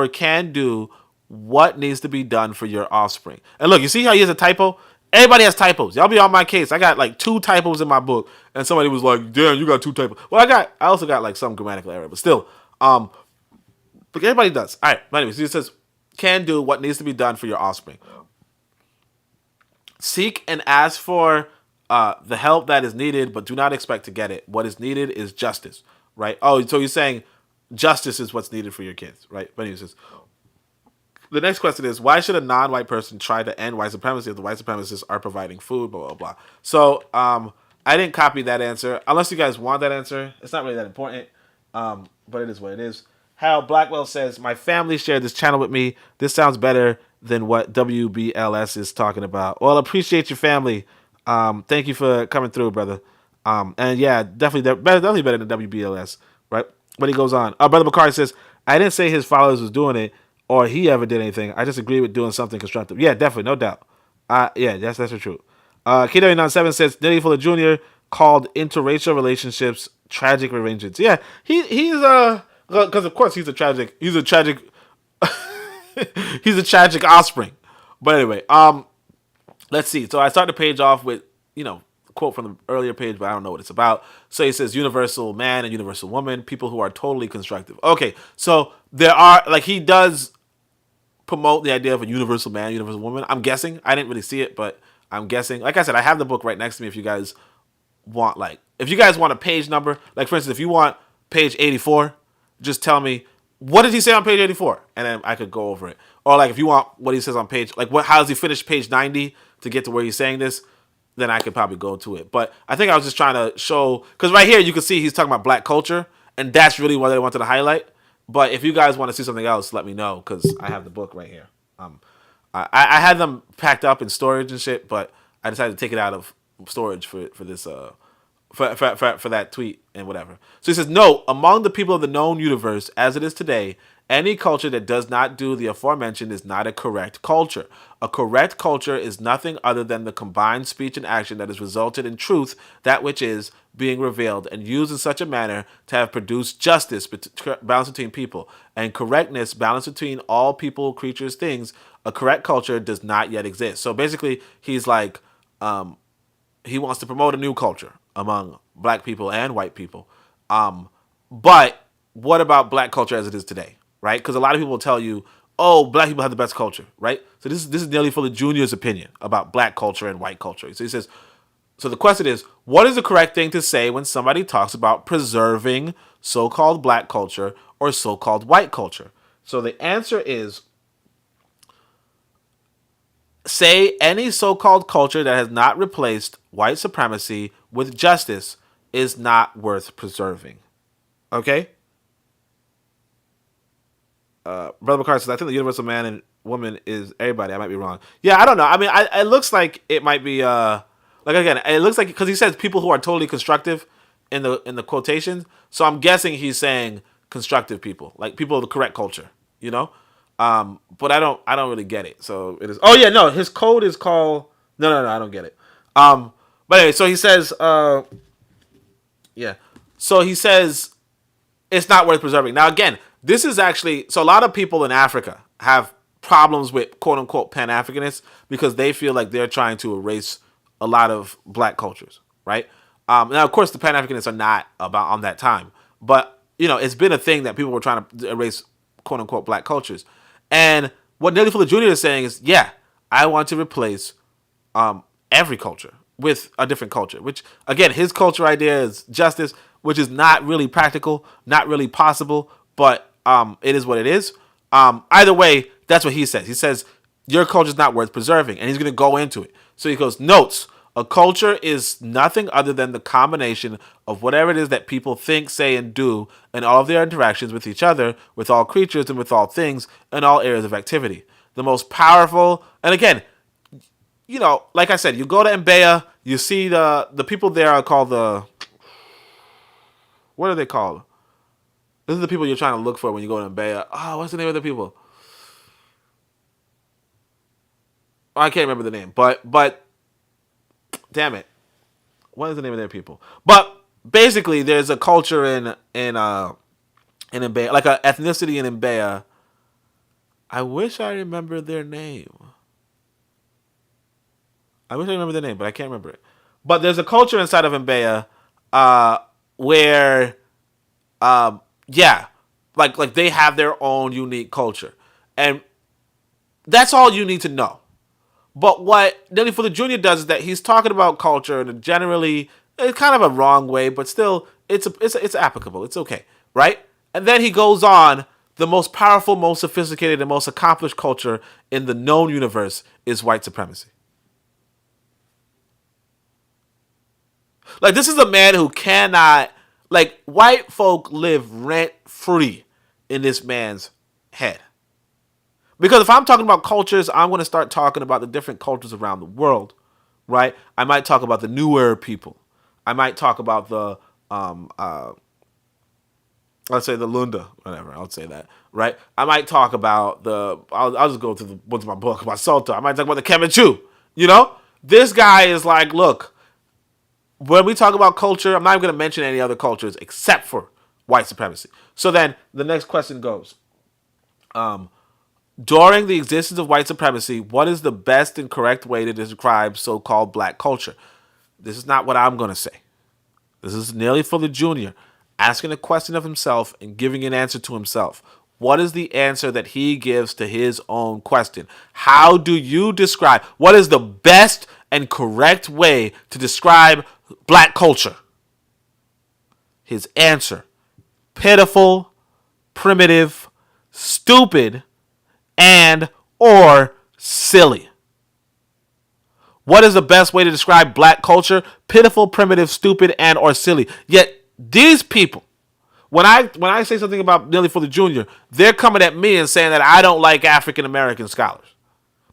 can do what needs to be done for your offspring. And look, you see how he has a typo? Everybody has typos. Y'all be on my case. I got 2 typos in my book, and somebody was like, damn, you got 2 typos. Well, I also got some grammatical error, but still, but everybody does. All right. But anyways, he says, can do what needs to be done for your offspring. Seek and ask for the help that is needed, but do not expect to get it. What is needed is justice, right? Oh, so you're saying justice is what's needed for your kids, right? But anyways, the next question is, why should a non-white person try to end white supremacy if the white supremacists are providing food, blah, blah, blah. So I didn't copy that answer. Unless you guys want that answer, it's not really that important, but it is what it is. Hal Blackwell says, my family shared this channel with me. This sounds better than what WBLS is talking about. Well, appreciate your family. Thank you for coming through, brother. And yeah, definitely better than WBLS, right? But he goes on. Brother Bakari says, I didn't say his followers was doing it or he ever did anything. I just agree with doing something constructive. Yeah, definitely, no doubt. Yeah, that's the truth. KW97 says, Neely Fuller Jr. called interracial relationships tragic arrangements. Yeah, he's because of course he's a tragic he's a tragic offspring. But anyway, let's see. So I start the page off with, a quote from the earlier page, but I don't know what it's about. So he says, universal man and universal woman, people who are totally constructive. Okay, so there are, he does promote the idea of a universal man, universal woman. I'm guessing. I didn't really see it, but I'm guessing. Like I said, I have the book right next to me if you guys want, a page number. Like, for instance, if you want page 84, just tell me, what did he say on page 84? And then I could go over it. Or, if you want what he says on page, how does he finish page 90 to get to where he's saying this? Then I could probably go to it. But I think I was just trying to show, because right here you can see he's talking about black culture, and that's really what I wanted to highlight. But if you guys want to see something else, let me know, because I have the book right here. I had them packed up in storage and shit, but I decided to take it out of storage for this for that tweet and whatever. So he says, no, among the people of the known universe as it is today, any culture that does not do the aforementioned is not a correct culture. A correct culture is nothing other than the combined speech and action that has resulted in truth, that which is being revealed and used in such a manner to have produced justice, balance between people, and correctness, balance between all people, creatures, things. A correct culture does not yet exist. So basically, he's like, he wants to promote a new culture among black people and white people. But what about black culture as it is today, right? Because a lot of people will tell you, oh, black people have the best culture, right? So this is Neely Fuller Jr.'s opinion about black culture and white culture. So he says, so the question is, what is the correct thing to say when somebody talks about preserving so-called black culture or so-called white culture? So the answer is, say any so-called culture that has not replaced white supremacy with justice is not worth preserving. Okay? Brother McCarthy says, I think the universal man and woman is everybody. I might be wrong. Yeah, I don't know. I mean, it looks like it might be, again, it looks like, because he says people who are totally constructive in the quotations. So I'm guessing he's saying constructive people, like people of the correct culture, but I don't really get it. So it is. Oh yeah, no, his code is called. No, I don't get it. But anyway, so he says, yeah. So he says it's not worth preserving. Now again, this is actually, so a lot of people in Africa have problems with quote unquote Pan-Africanists because they feel like they're trying to erase a lot of black cultures, right? Now of course the Pan-Africanists are not about on that time, but it's been a thing that people were trying to erase quote unquote black cultures. And what Neely Fuller Jr. is saying is, yeah, I want to replace every culture with a different culture, which, again, his culture idea is justice, which is not really practical, not really possible, but it is what it is. Either way, that's what he says. He says, your culture is not worth preserving, and he's going to go into it. So he goes, notes, a culture is nothing other than the combination of whatever it is that people think, say, and do in all of their interactions with each other, with all creatures, and with all things, in all areas of activity. The most powerful, and again, like I said, you go to Mbeya, you see the people there are called what are they called? This is the people you're trying to look for when you go to Mbeya. Oh, what's the name of the people? Oh, I can't remember the name, but damn it, what is the name of their people? But basically, there's a culture in Mbeya, like an ethnicity in Mbeya. I wish I remember their name. But I can't remember it. But there's a culture inside of Mbeya where, like they have their own unique culture, and that's all you need to know. But what Neely Fuller Jr. does is that he's talking about culture in a generally, it's kind of a wrong way, but still, it's applicable. It's okay, right? And then he goes on, the most powerful, most sophisticated, and most accomplished culture in the known universe is white supremacy. Like, this is a man who cannot, like, white folk live rent free in this man's head. Because if I'm talking about cultures, I'm going to start talking about the different cultures around the world, right? I might talk about the newer people. I might talk about the, let's say the Lunda, whatever, I'll say that, right? I might talk about I'll just go to what's my book, about Salta. I might talk about the Kemechu, you know? This guy is like, look, when we talk about culture, I'm not even going to mention any other cultures except for white supremacy. So then the next question goes, during the existence of white supremacy, what is the best and correct way to describe so-called black culture? This is not what I'm going to say. This is Neely Fuller Jr. asking a question of himself and giving an answer to himself. What is the answer that he gives to his own question? How do you describe, what is the best and correct way to describe black culture? His answer: pitiful, primitive, stupid, and or silly. What is the best way to describe black culture? Pitiful, primitive, stupid, and or silly. Yet these people, when I say something about Neely Fuller Jr., they're coming at me and saying that I don't like African American scholars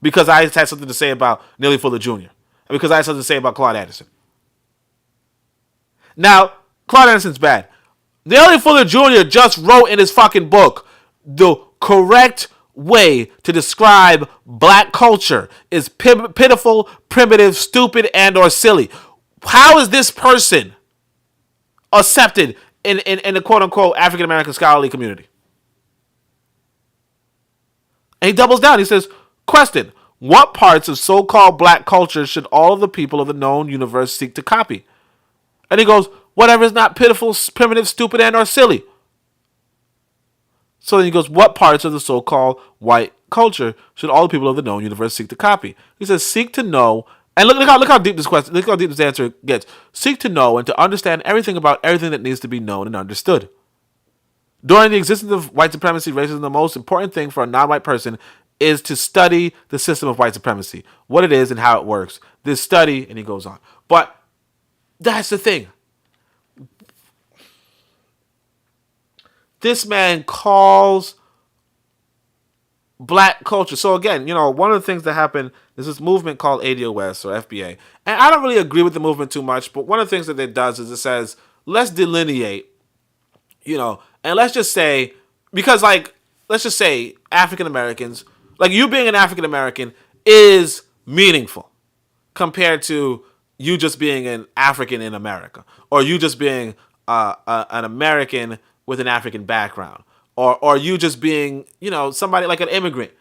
because I had something to say about Neely Fuller Jr. and because I had something to say about Claude Anderson. Now, Claude Anderson's bad. Neely Fuller Jr. just wrote in his fucking book, the correct way to describe black culture is pitiful, primitive, stupid, and or silly. How is this person accepted in the quote-unquote African-American scholarly community? And he doubles down. He says, question, what parts of so-called black culture should all of the people of the known universe seek to copy? And he goes, whatever is not pitiful, primitive, stupid, and or silly. So then he goes, what parts of the so-called white culture should all the people of the known universe seek to copy? He says, seek to know, and look how deep this question, look how deep this answer gets. Seek to know and to understand everything about everything that needs to be known and understood. During the existence of white supremacy, racism, the most important thing for a non-white person is to study the system of white supremacy, what it is and how it works. This study, and he goes on. But that's the thing. This man calls black culture. So again, one of the things that happened is this movement called ADOS or FBA. And I don't really agree with the movement too much, but one of the things that it does is it says, let's delineate, and let's just say, because let's just say African Americans, like you being an African American is meaningful compared to you just being an African in America, or you just being an American with an African background, or you just being, somebody like an immigrant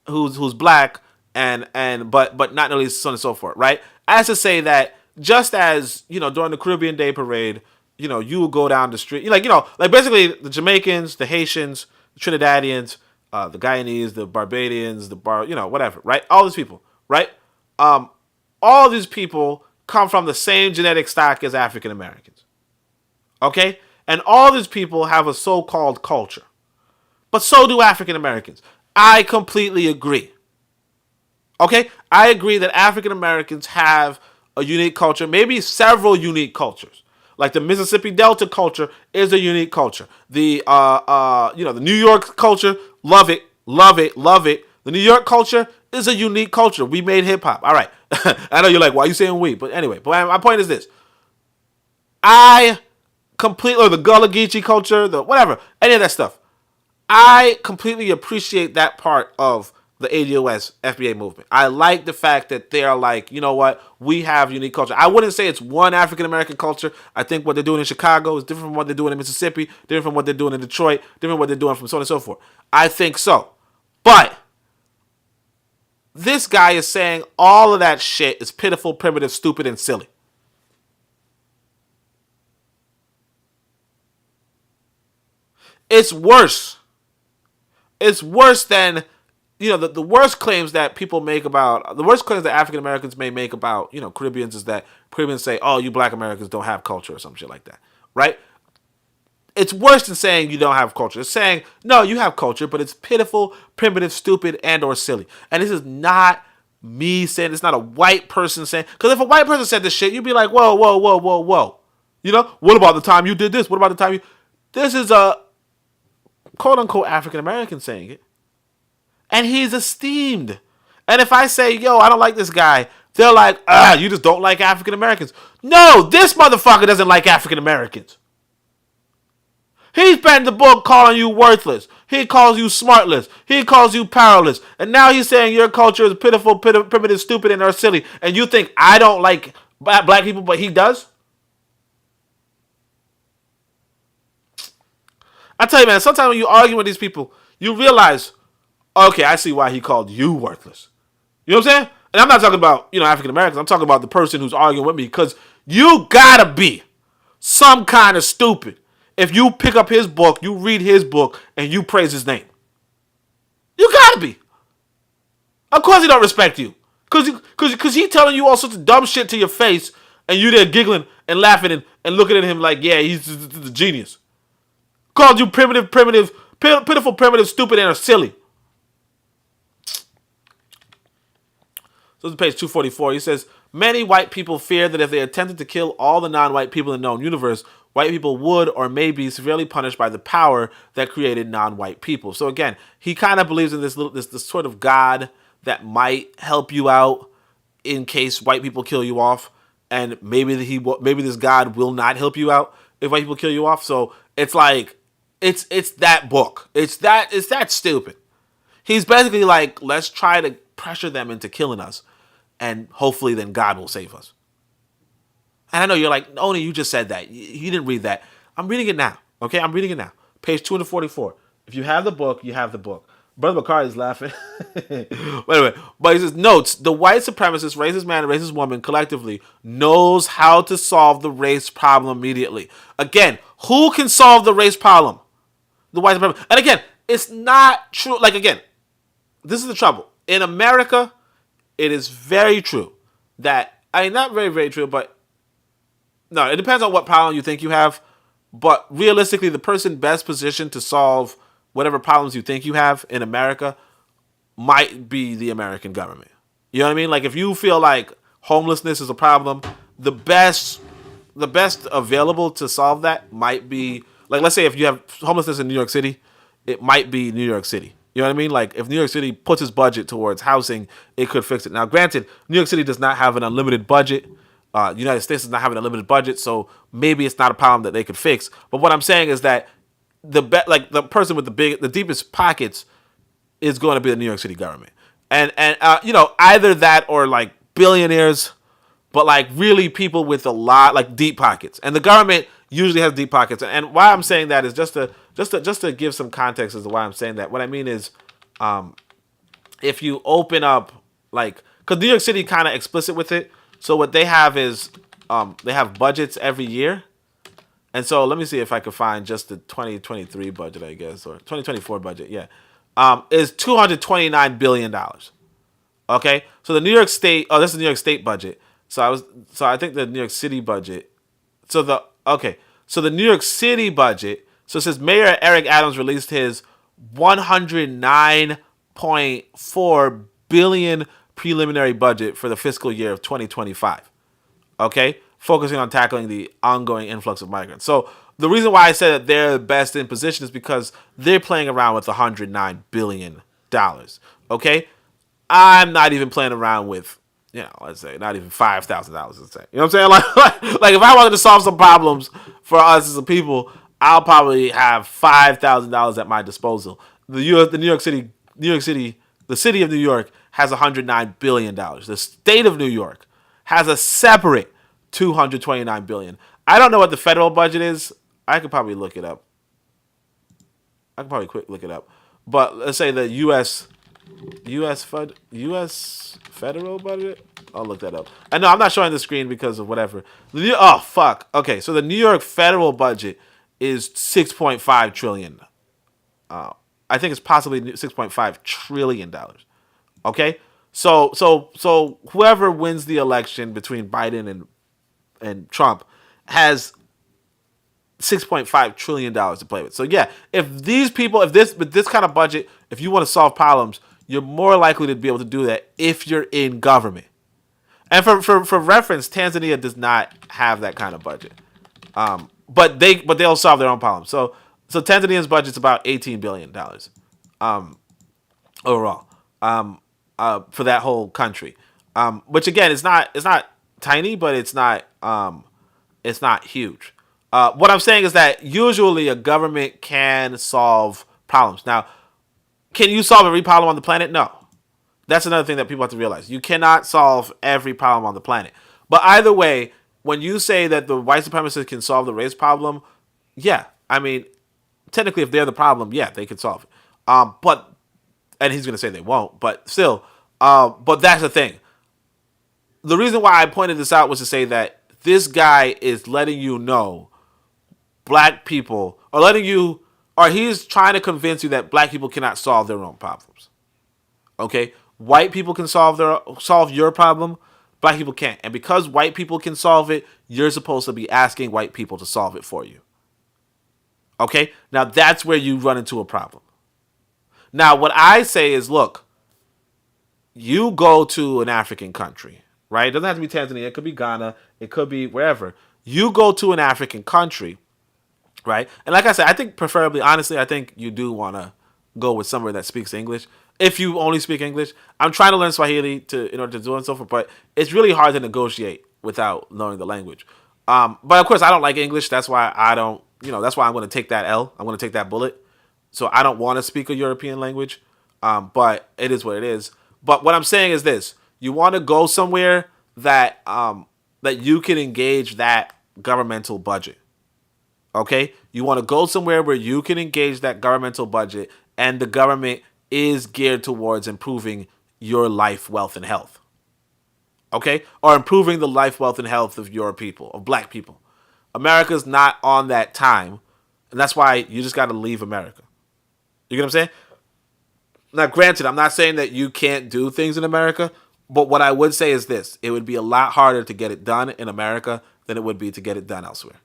who's black but not really so on and so forth, right? As to say that just as, during the Caribbean Day Parade, you will go down the street, like basically the Jamaicans, the Haitians, the Trinidadians, the Guyanese, the Barbadians, whatever, right? All these people, right? All these people come from the same genetic stock as African Americans, okay? And all these people have a so-called culture. But so do African Americans. I completely agree. Okay? I agree that African Americans have a unique culture, maybe several unique cultures. Like the Mississippi Delta culture is a unique culture. The the New York culture, love it, love it, love it. The New York culture is a unique culture. We made hip hop. All right. I know you're like, why are you saying we? But anyway, my point is this. Or the Gullah Geechee culture, the whatever, any of that stuff. I completely appreciate that part of the ADOS FBA movement. I like the fact that they are like, you know what, we have unique culture. I wouldn't say it's one African American culture. I think what they're doing in Chicago is different from what they're doing in Mississippi, different from what they're doing in Detroit, different from what they're doing from so on and so forth. I think so. But this guy is saying all of that shit is pitiful, primitive, stupid, and silly. It's worse. It's worse than the worst claims that people make about, the worst claims that African Americans may make about, Caribbeans is that Caribbeans say, oh, you black Americans don't have culture or some shit like that, right? It's worse than saying you don't have culture. It's saying, no, you have culture, but it's pitiful, primitive, stupid, and or silly. And this is not me saying, it's not a white person saying, because if a white person said this shit, you'd be like, whoa, whoa, whoa, whoa, whoa. What about the time you did this? What about the time you... This is a quote-unquote African-American saying it. And he's esteemed. And if I say, yo, I don't like this guy, they're like, you just don't like African-Americans. No, this motherfucker doesn't like African-Americans. He's banned the book calling you worthless. He calls you smartless. He calls you powerless. And now he's saying your culture is pitiful, primitive, stupid, and or silly. And you think I don't like black people, but he does? I tell you, man, sometimes when you argue with these people, you realize, okay, I see why he called you worthless. You know what I'm saying? And I'm not talking about, African Americans. I'm talking about the person who's arguing with me, because you gotta be some kind of stupid if you pick up his book, you read his book, and you praise his name. You gotta be. Of course he don't respect you. Because he telling you all sorts of dumb shit to your face, and you there giggling and laughing and looking at him like, yeah, he's the genius. Called you pitiful, primitive, stupid, and silly. So this is page 244. He says, many white people fear that if they attempted to kill all the non-white people in the known universe, white people would or may be severely punished by the power that created non-white people. So again, he kind of believes in this sort of God that might help you out in case white people kill you off, and maybe this God will not help you out if white people kill you off. So it's like it's that book. It's that stupid. He's basically like, let's try to pressure them into killing us, and hopefully then God will save us. And I know you're like, Oni, you just said that. You didn't read that. I'm reading it now. Okay, I'm reading it now. Page 244. If you have the book, you have the book. Brother Bakari is laughing. Anyway, but he says, notes, the white supremacist, racist man, and racist woman collectively knows how to solve the race problem immediately. Again, who can solve the race problem? The white supremacist. And again, it's not true. Like, again, this is the trouble. In America, it is very true that, not very, very true, but no, it depends on what problem you think you have. But realistically, the person best positioned to solve whatever problems you think you have in America might be the American government. You know what I mean? Like, if you feel like homelessness is a problem, the best available to solve that might be, like, let's say if you have homelessness in New York City, it might be New York City. You know what I mean? Like, if New York City puts its budget towards housing, it could fix it. Now, granted, New York City does not have an unlimited budget. The United States does not have an unlimited budget, so maybe it's not a problem that they could fix. But what I'm saying is that the person with the deepest pockets is going to be the New York City government, and either that or like billionaires, but like really people with a lot, like deep pockets. And the government usually has deep pockets. And why I'm saying that is just to give some context as to why I'm saying that. What I mean is, if you open up, like, because New York City kind of explicit with it. So what they have is they have budgets every year. And so let me see if I can find just the 2023 budget, I guess, or 2024 budget. Yeah. Is $229 billion. Okay. So the New York State, this is the New York State budget. So I think the New York City budget. So the New York City budget. So it says Mayor Eric Adams released his $109.4 billion preliminary budget for the fiscal year of 2025. Okay, focusing on tackling the ongoing influx of migrants. So the reason why I said that they're best in position is because they're playing around with $109 billion. Okay, I'm not even playing around with, let's say not even $5,000. Let's say, you know what I'm saying? Like if I wanted to solve some problems for us as a people, I'll probably have $5,000 at my disposal. The city of New York has $109 billion. The state of New York has a separate $229 billion. I don't know what the federal budget is. I could probably look it up. But let's say the U.S. federal budget. I'll look that up. I know I'm not showing the screen because of whatever. Oh fuck. Okay, so the New York federal budget is $6.5 trillion. I think it's possibly $6.5 trillion. Okay, so whoever wins the election between Biden and Trump has $6.5 trillion to play with. So yeah, if these people, if this with this kind of budget, if you want to solve problems, you're more likely to be able to do that if you're in government. And for reference, Tanzania does not have that kind of budget. But they'll solve their own problems. So Tanzania's budget's about $18 billion overall for that whole country. Which again, it's not tiny, but it's not huge. What I'm saying is that usually a government can solve problems. Now, can you solve every problem on the planet? No. That's another thing that people have to realize. You cannot solve every problem on the planet. But either way, when you say that the white supremacists can solve the race problem, yeah. I mean, technically, if they're the problem, yeah, they can solve it. And he's going to say they won't, but still. But that's the thing. The reason why I pointed this out was to say that this guy is letting you know black people, or he's trying to convince you that black people cannot solve their own problems. Okay? White people can solve your problem, black people can't. And because white people can solve it, you're supposed to be asking white people to solve it for you. Okay? Now that's where you run into a problem. Now what I say is, look, you go to an African country, right? It doesn't have to be Tanzania. It could be Ghana. It could be wherever. You go to an African country, right? And like I said, I think preferably, honestly, I think you do want to go with somewhere that speaks English. If you only speak English, I'm trying to learn Swahili in order to do it and so forth, but it's really hard to negotiate without knowing the language. But of course, I don't like English. That's why that's why I'm going to take that L. I'm going to take that bullet. So I don't want to speak a European language, but it is what it is. But what I'm saying is this: you want to go somewhere that you can engage that governmental budget. Okay, you want to go somewhere where you can engage that governmental budget, and the government is geared towards improving your life, wealth, and health. Okay? Or improving the life, wealth, and health of your people, of black people. America's not on that time, and that's why you just got to leave America. You get what I'm saying? Now, granted, I'm not saying that you can't do things in America, but what I would say is this: it would be a lot harder to get it done in America than it would be to get it done elsewhere.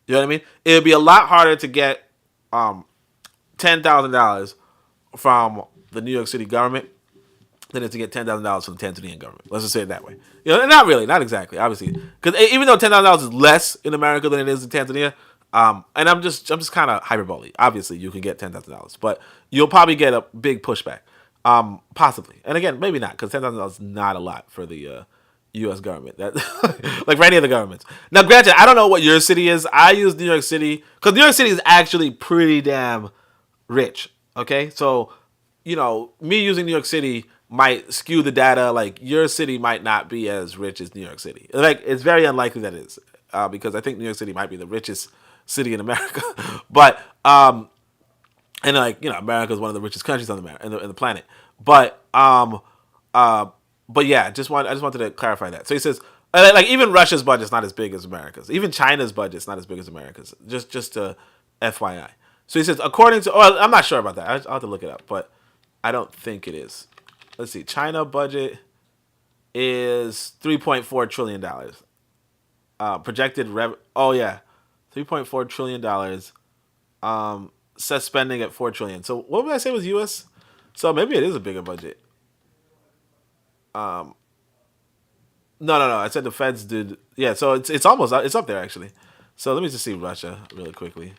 You know what I mean? It would be a lot harder to get $10,000 from the New York City government than it to get $10,000 from the Tanzanian government. Let's just say it that way. You know, not really, not exactly, obviously, because even though $10,000 is less in America than it is in Tanzania, and I'm just kind of hyperbole. Obviously, you can get $10,000, but you'll probably get a big pushback, possibly. And again, maybe not, because $10,000 is not a lot for the U.S. government, that like for any of the governments. Now, granted, I don't know what your city is. I use New York City because New York City is actually pretty damn rich. Okay, so me using New York City might skew the data. Like your city might not be as rich as New York City. Like it's very unlikely that it is, because I think New York City might be the richest city in America. But and America is one of the richest countries on in the planet. But yeah, I just wanted to clarify that. So he says, like even Russia's budget's not as big as America's. Even China's budget's not as big as America's. Just to FYI. So he says, according to, I'm not sure about that. I'll have to look it up, but I don't think it is. Let's see. China budget is $3.4 trillion. Projected $3.4 trillion. Set spending at $4 trillion. So what would I say was U.S.? So maybe it is a bigger budget. No. I said the feds did. Yeah, so it's almost, it's up there actually. So let me just see Russia really quickly.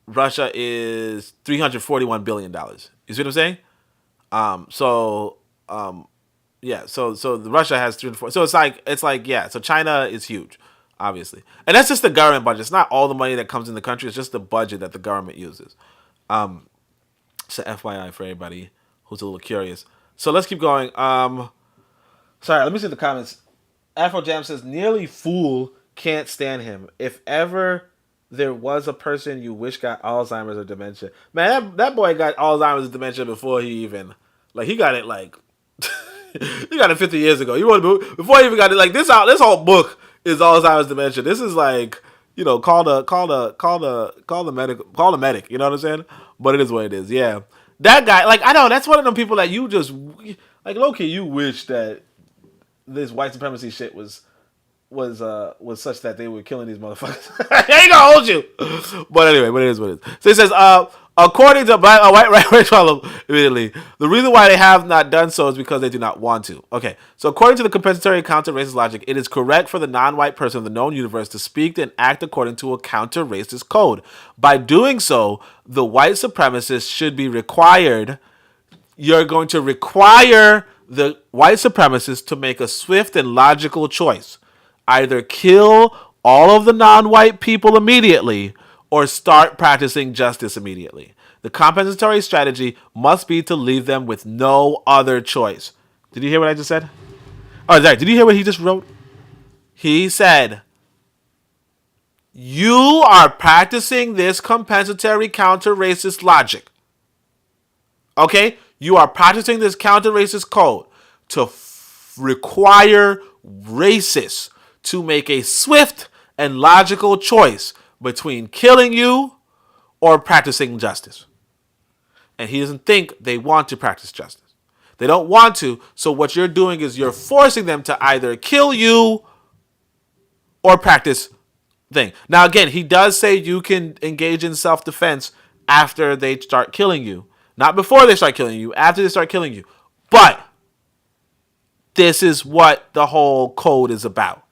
Russia is $341 billion. You see what I'm saying? So the Russia has 340. So it's like yeah. So China is huge, obviously, and that's just the government budget. It's not all the money that comes in the country. It's just the budget that the government uses. So FYI for everybody who's a little curious. So let's keep going. Sorry, let me see the comments. Afro Jam says Neely Fuller can't stand him. If ever there was a person you wish got Alzheimer's or dementia, man, that boy got Alzheimer's and dementia before he even, like, he got it like, he got it 50 years ago. Before he even got it, like, this whole book is Alzheimer's dementia. This is like, call the medic. You know what I'm saying? But it is what it is. Yeah, that guy. Like I know that's one of them people that you just like low key. You wish that this white supremacy shit was such that they were killing these motherfuckers. I ain't gonna hold you. But anyway, but it is what it is. So he says, according to white right problem immediately, the reason why they have not done so is because they do not want to. Okay, so according to the compensatory counter-racist logic, it is correct for the non-white person of the known universe to speak and act according to a counter-racist code. By doing so, the white supremacist should be required. You're going to require the white supremacist to make a swift and logical choice. Either kill all of the non-white people immediately or start practicing justice immediately. The compensatory strategy must be to leave them with no other choice. Did you hear what I just said? Oh, sorry. Did you hear what he just wrote? He said, you are practicing this compensatory counter-racist logic. Okay? You are practicing this counter-racist code to require racists to make a swift and logical choice between killing you or practicing justice. And he doesn't think they want to practice justice. They don't want to, so what you're doing is you're forcing them to either kill you or practice thing. Now again, he does say you can engage in self-defense after they start killing you. Not before they start killing you, after they start killing you. But this is what the whole code is about.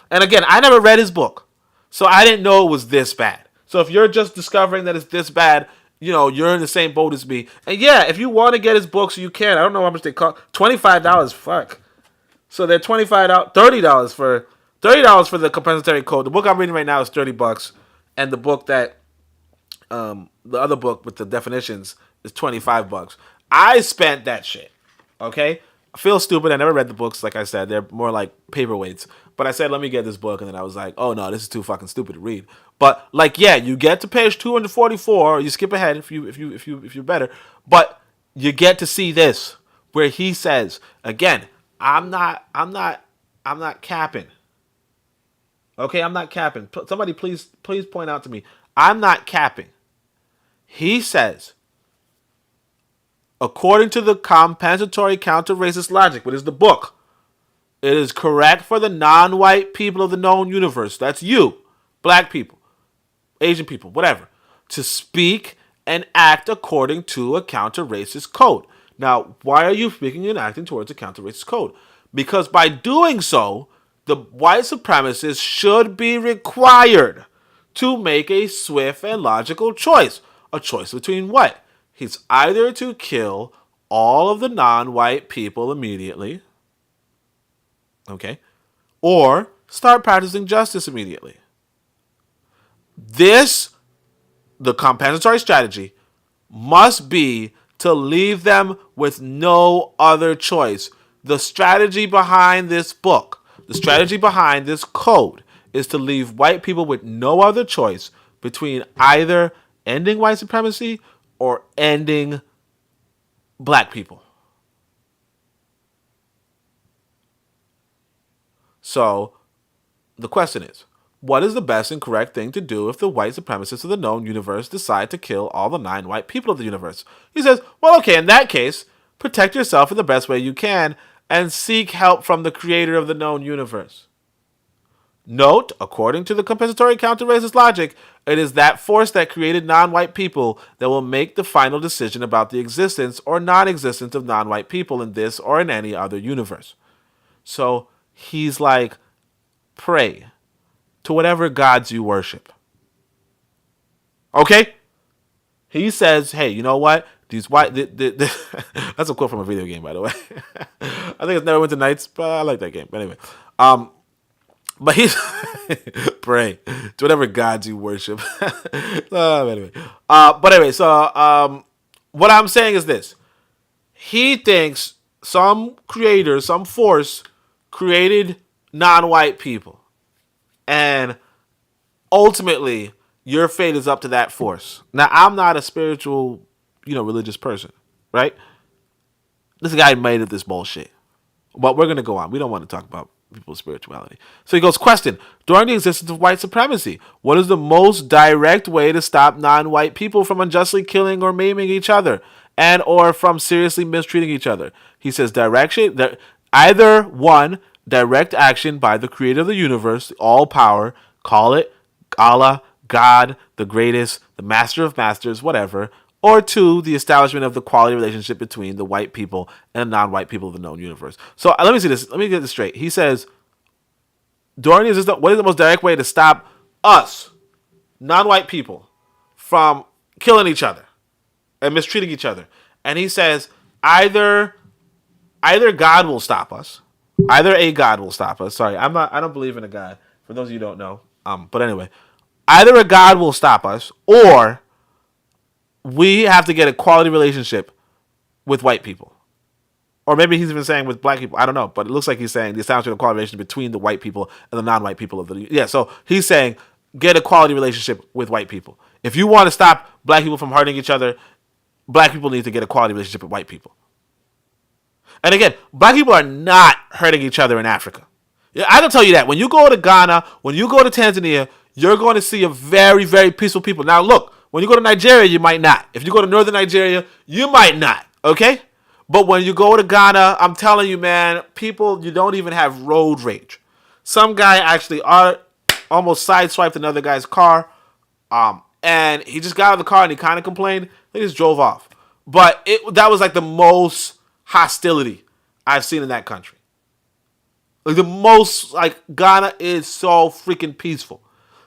And again, I never read his book, so I didn't know it was this bad. So if you're just discovering that it's this bad, you're in the same boat as me. And yeah, if you want to get his books, you can. I don't know how much they cost. $25, fuck. So they're $30 for the compensatory code. The book I'm reading right now is $30, and the book that the other book with the definitions is $25. I spent that shit. Okay? I feel stupid. I never read the books, like I said. They're more like paperweights. But I said, let me get this book, and then I was like, oh no, this is too fucking stupid to read. But like, yeah, you get to page 244, or you skip ahead if you're better. But you get to see this, where he says, again, I'm not capping. Okay, I'm not capping. Somebody please point out to me. I'm not capping. He says, according to the compensatory counter-racist logic, which is the book, it is correct for the non-white people of the known universe, that's you, black people, Asian people, whatever, to speak and act according to a counter-racist code. Now, why are you speaking and acting towards a counter-racist code? Because by doing so, the white supremacists should be required to make a swift and logical choice. A choice between what? He's either to kill all of the non-white people immediately, okay, or start practicing justice immediately. The compensatory strategy must be to leave them with no other choice. The strategy behind this book, the strategy behind this code, is to leave white people with no other choice between either ending white supremacy or ending black people. So, the question is, what is the best and correct thing to do if the white supremacists of the known universe decide to kill all the non-white people of the universe? He says, well, okay, in that case, protect yourself in the best way you can and seek help from the creator of the known universe. Note, according to the compensatory counter-racist logic, it is that force that created non-white people that will make the final decision about the existence or non-existence of non-white people in this or in any other universe. So he's like, pray to whatever gods you worship. Okay? He says, hey, you know what? These white... That's a quote from a video game, by the way. I think it's Neverwinter Nights, but I like that game. But anyway. But he's... pray to whatever gods you worship. Anyway. But anyway, so what I'm saying is this. He thinks some creator, some force created non-white people. And ultimately, your fate is up to that force. Now, I'm not a spiritual, religious person, right? This guy made up this bullshit. But we're going to go on. We don't want to talk about people's spirituality. So he goes, question, during the existence of white supremacy, what is the most direct way to stop non-white people from unjustly killing or maiming each other and or from seriously mistreating each other? He says either one, direct action by the creator of the universe, all power, call it Allah, God, the greatest, the master of masters, whatever, or two, the establishment of the quality relationship between the white people and the non-white people of the known universe. So let me see this. Let me get this straight. He says, what is the most direct way to stop us, non-white people, from killing each other and mistreating each other? And he says, either God will stop us, either a God will stop us. Sorry, I don't believe in a God. For those of you who don't know, but anyway, either a God will stop us, or we have to get a quality relationship with white people. Or maybe he's even saying with black people. I don't know. But it looks like he's saying the establishment of quality relationship between the white people and the non-white people of the... Yeah, so he's saying get a quality relationship with white people. If you want to stop black people from hurting each other, black people need to get a quality relationship with white people. And again, black people are not hurting each other in Africa. Yeah, I can tell you that. When you go to Ghana, when you go to Tanzania, you're going to see a very, very peaceful people. Now, look, when you go to Nigeria, you might not. If you go to northern Nigeria, you might not, okay? But when you go to Ghana, I'm telling you, man, people, you don't even have road rage. Some guy actually almost sideswiped another guy's car, and he just got out of the car and he kind of complained. He just drove off. But that was like the most hostility I've seen in that country. Like the most, like Ghana is so freaking peaceful.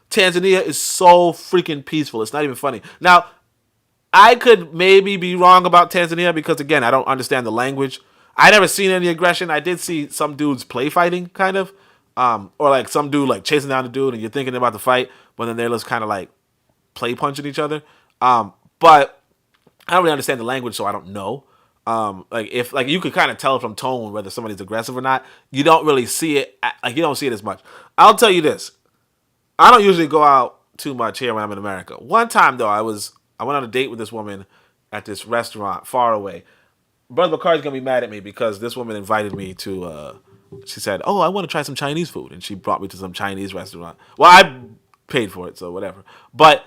Tanzania is so freaking peaceful. It's not even funny. Now, I could maybe be wrong about Tanzania because, again, I don't understand the language. I never seen any aggression. I did see some dudes play fighting, kind of. Or like some dude like chasing down the dude and you're thinking about the fight, but then they're just kind of like play punching each other. But I don't really understand the language, so I don't know. Like if like you could kind of tell from tone whether somebody's aggressive or not. You don't really see it. Like you don't see it as much. I'll tell you this. I don't usually go out too much here when I'm in America. One time though, I went on a date with this woman at this restaurant far away. Brother McCarty's gonna be mad at me because this woman invited me to. She said, "Oh, I want to try some Chinese food," and she brought me to some Chinese restaurant. Well, I paid for it, so whatever. But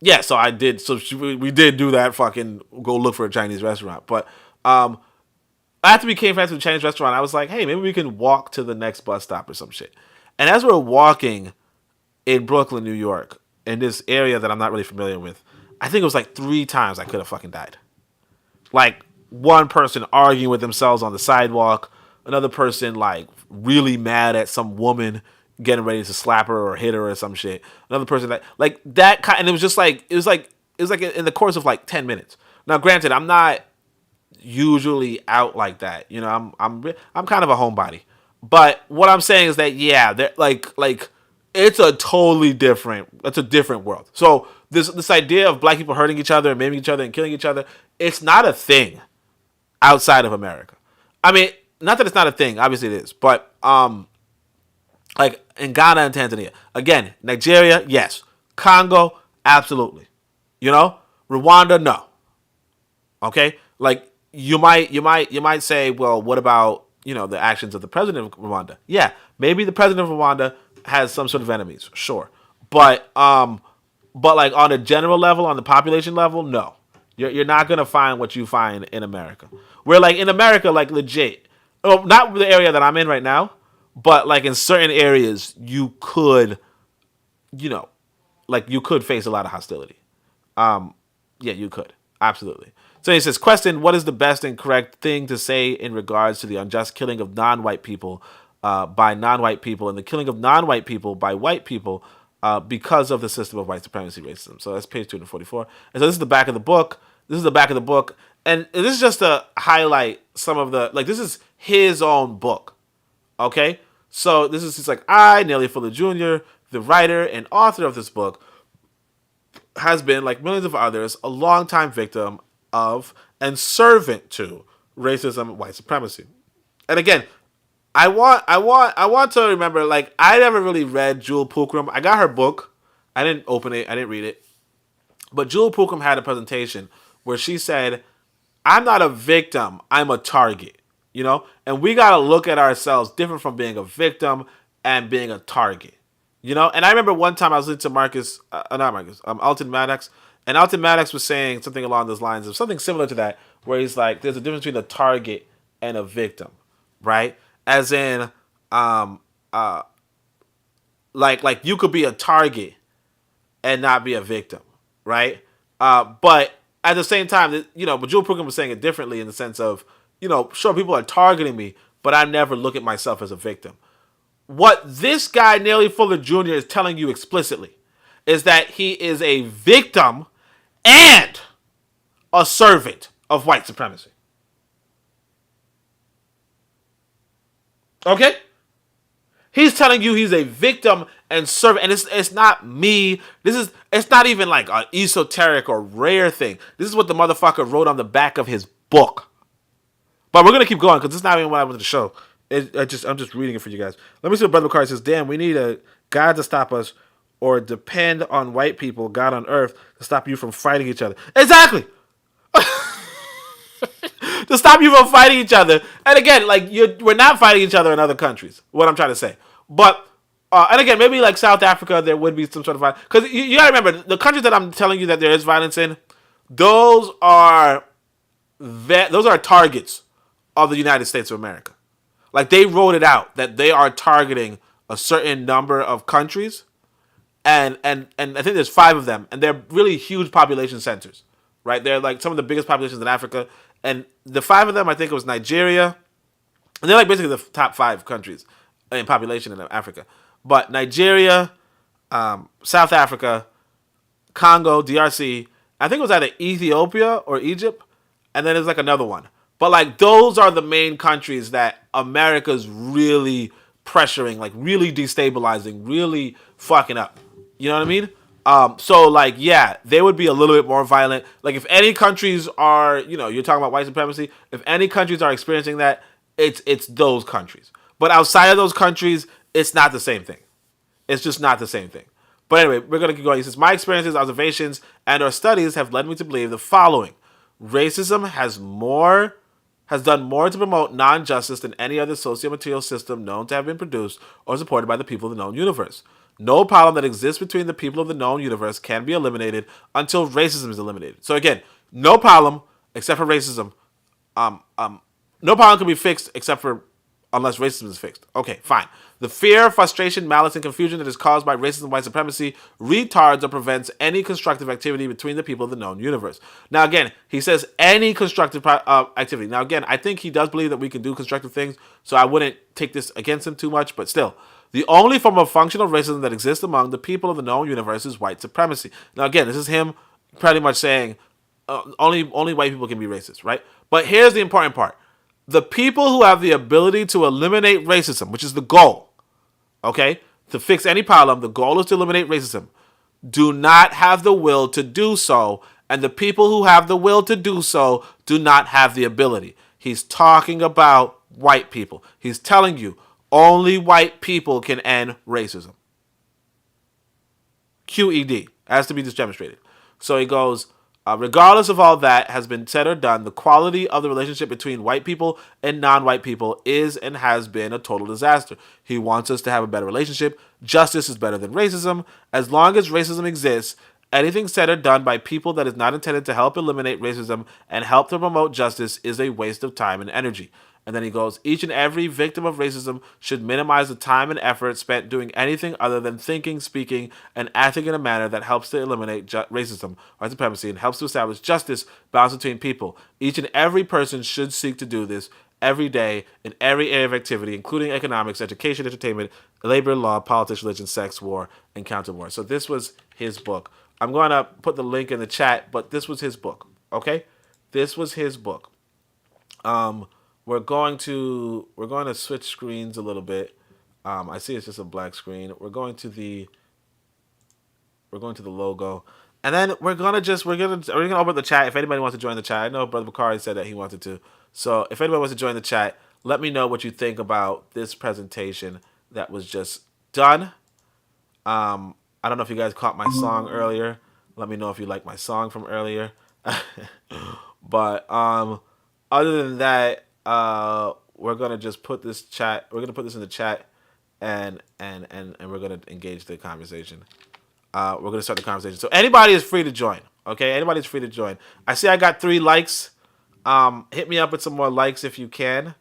yeah, so I did. So we did do that. Fucking go look for a Chinese restaurant. But after we came friends with a Chinese restaurant, I was like, "Hey, maybe we can walk to the next bus stop or some shit." And as we're walking in Brooklyn, New York, in this area that I'm not really familiar with, I think it was like 3 times I could have fucking died. Like one person arguing with themselves on the sidewalk, another person like really mad at some woman getting ready to slap her or hit her or some shit. Another person that kind, and it was like in the course of like 10 minutes. Now, granted, I'm not usually out like that. You know, I'm kind of a homebody. But what I'm saying is that yeah, they're like it's a totally different. It's a different world. So this idea of black people hurting each other and maiming each other and killing each other, it's not a thing outside of America. I mean, not that it's not a thing. Obviously, it is. But like in Ghana and Tanzania, again, Nigeria, yes. Congo, absolutely. You know, Rwanda, no. Okay, like you might say, well, what about the actions of the president of Rwanda? Yeah, maybe the president of Rwanda has some sort of enemies, sure, but like on a general level, on the population level, no, you're not gonna find what you find in America. Where like in America, like legit, not the area that I'm in right now, but like in certain areas, you could, like you could face a lot of hostility. Yeah, you could absolutely. So he says, question, what is the best and correct thing to say in regards to the unjust killing of non-white people by non-white people and the killing of non-white people by white people because of the system of white supremacy racism? So that's page 244. And so this is the back of the book. And this is just to highlight some of the, like, this is his own book. Okay? So this is just like, Neely Fuller Jr., the writer and author of this book, has been, like millions of others, a longtime victim of and servant to racism and white supremacy. And again, I want to remember, like, I never really read Jewel Pookrum. I got her book. I didn't open it. I didn't read it. But Jewel Pookrum had a presentation where she said, I'm not a victim. I'm a target. And we got to look at ourselves different from being a victim and being a target, And I remember one time I was listening to Alton Maddox, and Alton Maddox was saying something along those lines of something similar to that, where he's like, there's a difference between a target and a victim, right? As in, like you could be a target and not be a victim, right? But at the same time, but Jewel Program was saying it differently in the sense of, sure, people are targeting me, but I never look at myself as a victim. What this guy, Neely Fuller Jr., is telling you explicitly is that he is a victim and a servant of white supremacy. Okay? He's telling you he's a victim and servant, and it's not me. It's not even like an esoteric or rare thing. This is what the motherfucker wrote on the back of his book. But we're gonna keep going because it's not even what I wanted to show. I'm just reading it for you guys. Let me see what Brother McCarty says. Damn, we need a God to stop us, or depend on white people, God on earth, to stop you from fighting each other. Exactly. To stop you from fighting each other. And again, like we're not fighting each other in other countries. What I'm trying to say. But and again, maybe like South Africa, there would be some sort of violence. Because you gotta remember, the countries that I'm telling you that there is violence in, those are targets of the United States of America. Like they wrote it out that they are targeting a certain number of countries, and I think there's 5 of them, and they're really huge population centers, right? They're like some of the biggest populations in Africa, and the 5 of them, I think it was Nigeria, and they're like basically the top 5 countries in population in Africa. But Nigeria, South Africa, Congo, DRC, I think it was either Ethiopia or Egypt, and then there's like another one. But like those are the main countries that America's really pressuring, like really destabilizing, really fucking up. You know what I mean? So like, yeah, they would be a little bit more violent. Like if any countries are, you're talking about white supremacy, if any countries are experiencing that, it's those countries. But outside of those countries, it's not the same thing. It's just not the same thing. But anyway, we're going to keep going. He says, my experiences, observations, and our studies have led me to believe the following. Racism has done more to promote non-justice than any other socio-material system known to have been produced or supported by the people of the known universe. No problem that exists between the people of the known universe can be eliminated until racism is eliminated. So again, no problem except for racism. No problem can be fixed unless racism is fixed. Okay, fine. The fear, frustration, malice, and confusion that is caused by racism and white supremacy retards or prevents any constructive activity between the people of the known universe. Now, again, he says any constructive activity. Now, again, I think he does believe that we can do constructive things, so I wouldn't take this against him too much, but still. The only form of functional racism that exists among the people of the known universe is white supremacy. Now, again, this is him pretty much saying only white people can be racist, right? But here's the important part. The people who have the ability to eliminate racism, which is the goal, okay, to fix any problem, the goal is to eliminate racism, do not have the will to do so, and the people who have the will to do so do not have the ability. He's talking about white people. He's telling you only white people can end racism. QED, has to be demonstrated. So he goes, regardless of all that has been said or done, the quality of the relationship between white people and non-white people is and has been a total disaster. He wants us to have a better relationship. Justice is better than racism. As long as racism exists, anything said or done by people that is not intended to help eliminate racism and help to promote justice is a waste of time and energy. And then he goes, each and every victim of racism should minimize the time and effort spent doing anything other than thinking, speaking, and acting in a manner that helps to eliminate racism or supremacy and helps to establish justice, balance between people. Each and every person should seek to do this every day in every area of activity, including economics, education, entertainment, labor, law, politics, religion, sex, war, and counter war. So this was his book. I'm going to put the link in the chat, but this was his book, okay? This was his book. We're going to switch screens a little bit. I see it's just a black screen. We're going to the logo, and then we're gonna open the chat. If anybody wants to join the chat, I know Brother Bakari said that he wanted to. So if anybody wants to join the chat, let me know what you think about this presentation that was just done. I don't know if you guys caught my song earlier. Let me know if you like my song from earlier. But other than that. we're gonna just put this chat. We're gonna put this in the chat, and we're gonna engage the conversation. We're gonna start the conversation. So anybody is free to join. Okay, anybody's free to join. I see I got 3 likes. Hit me up with some more likes if you can.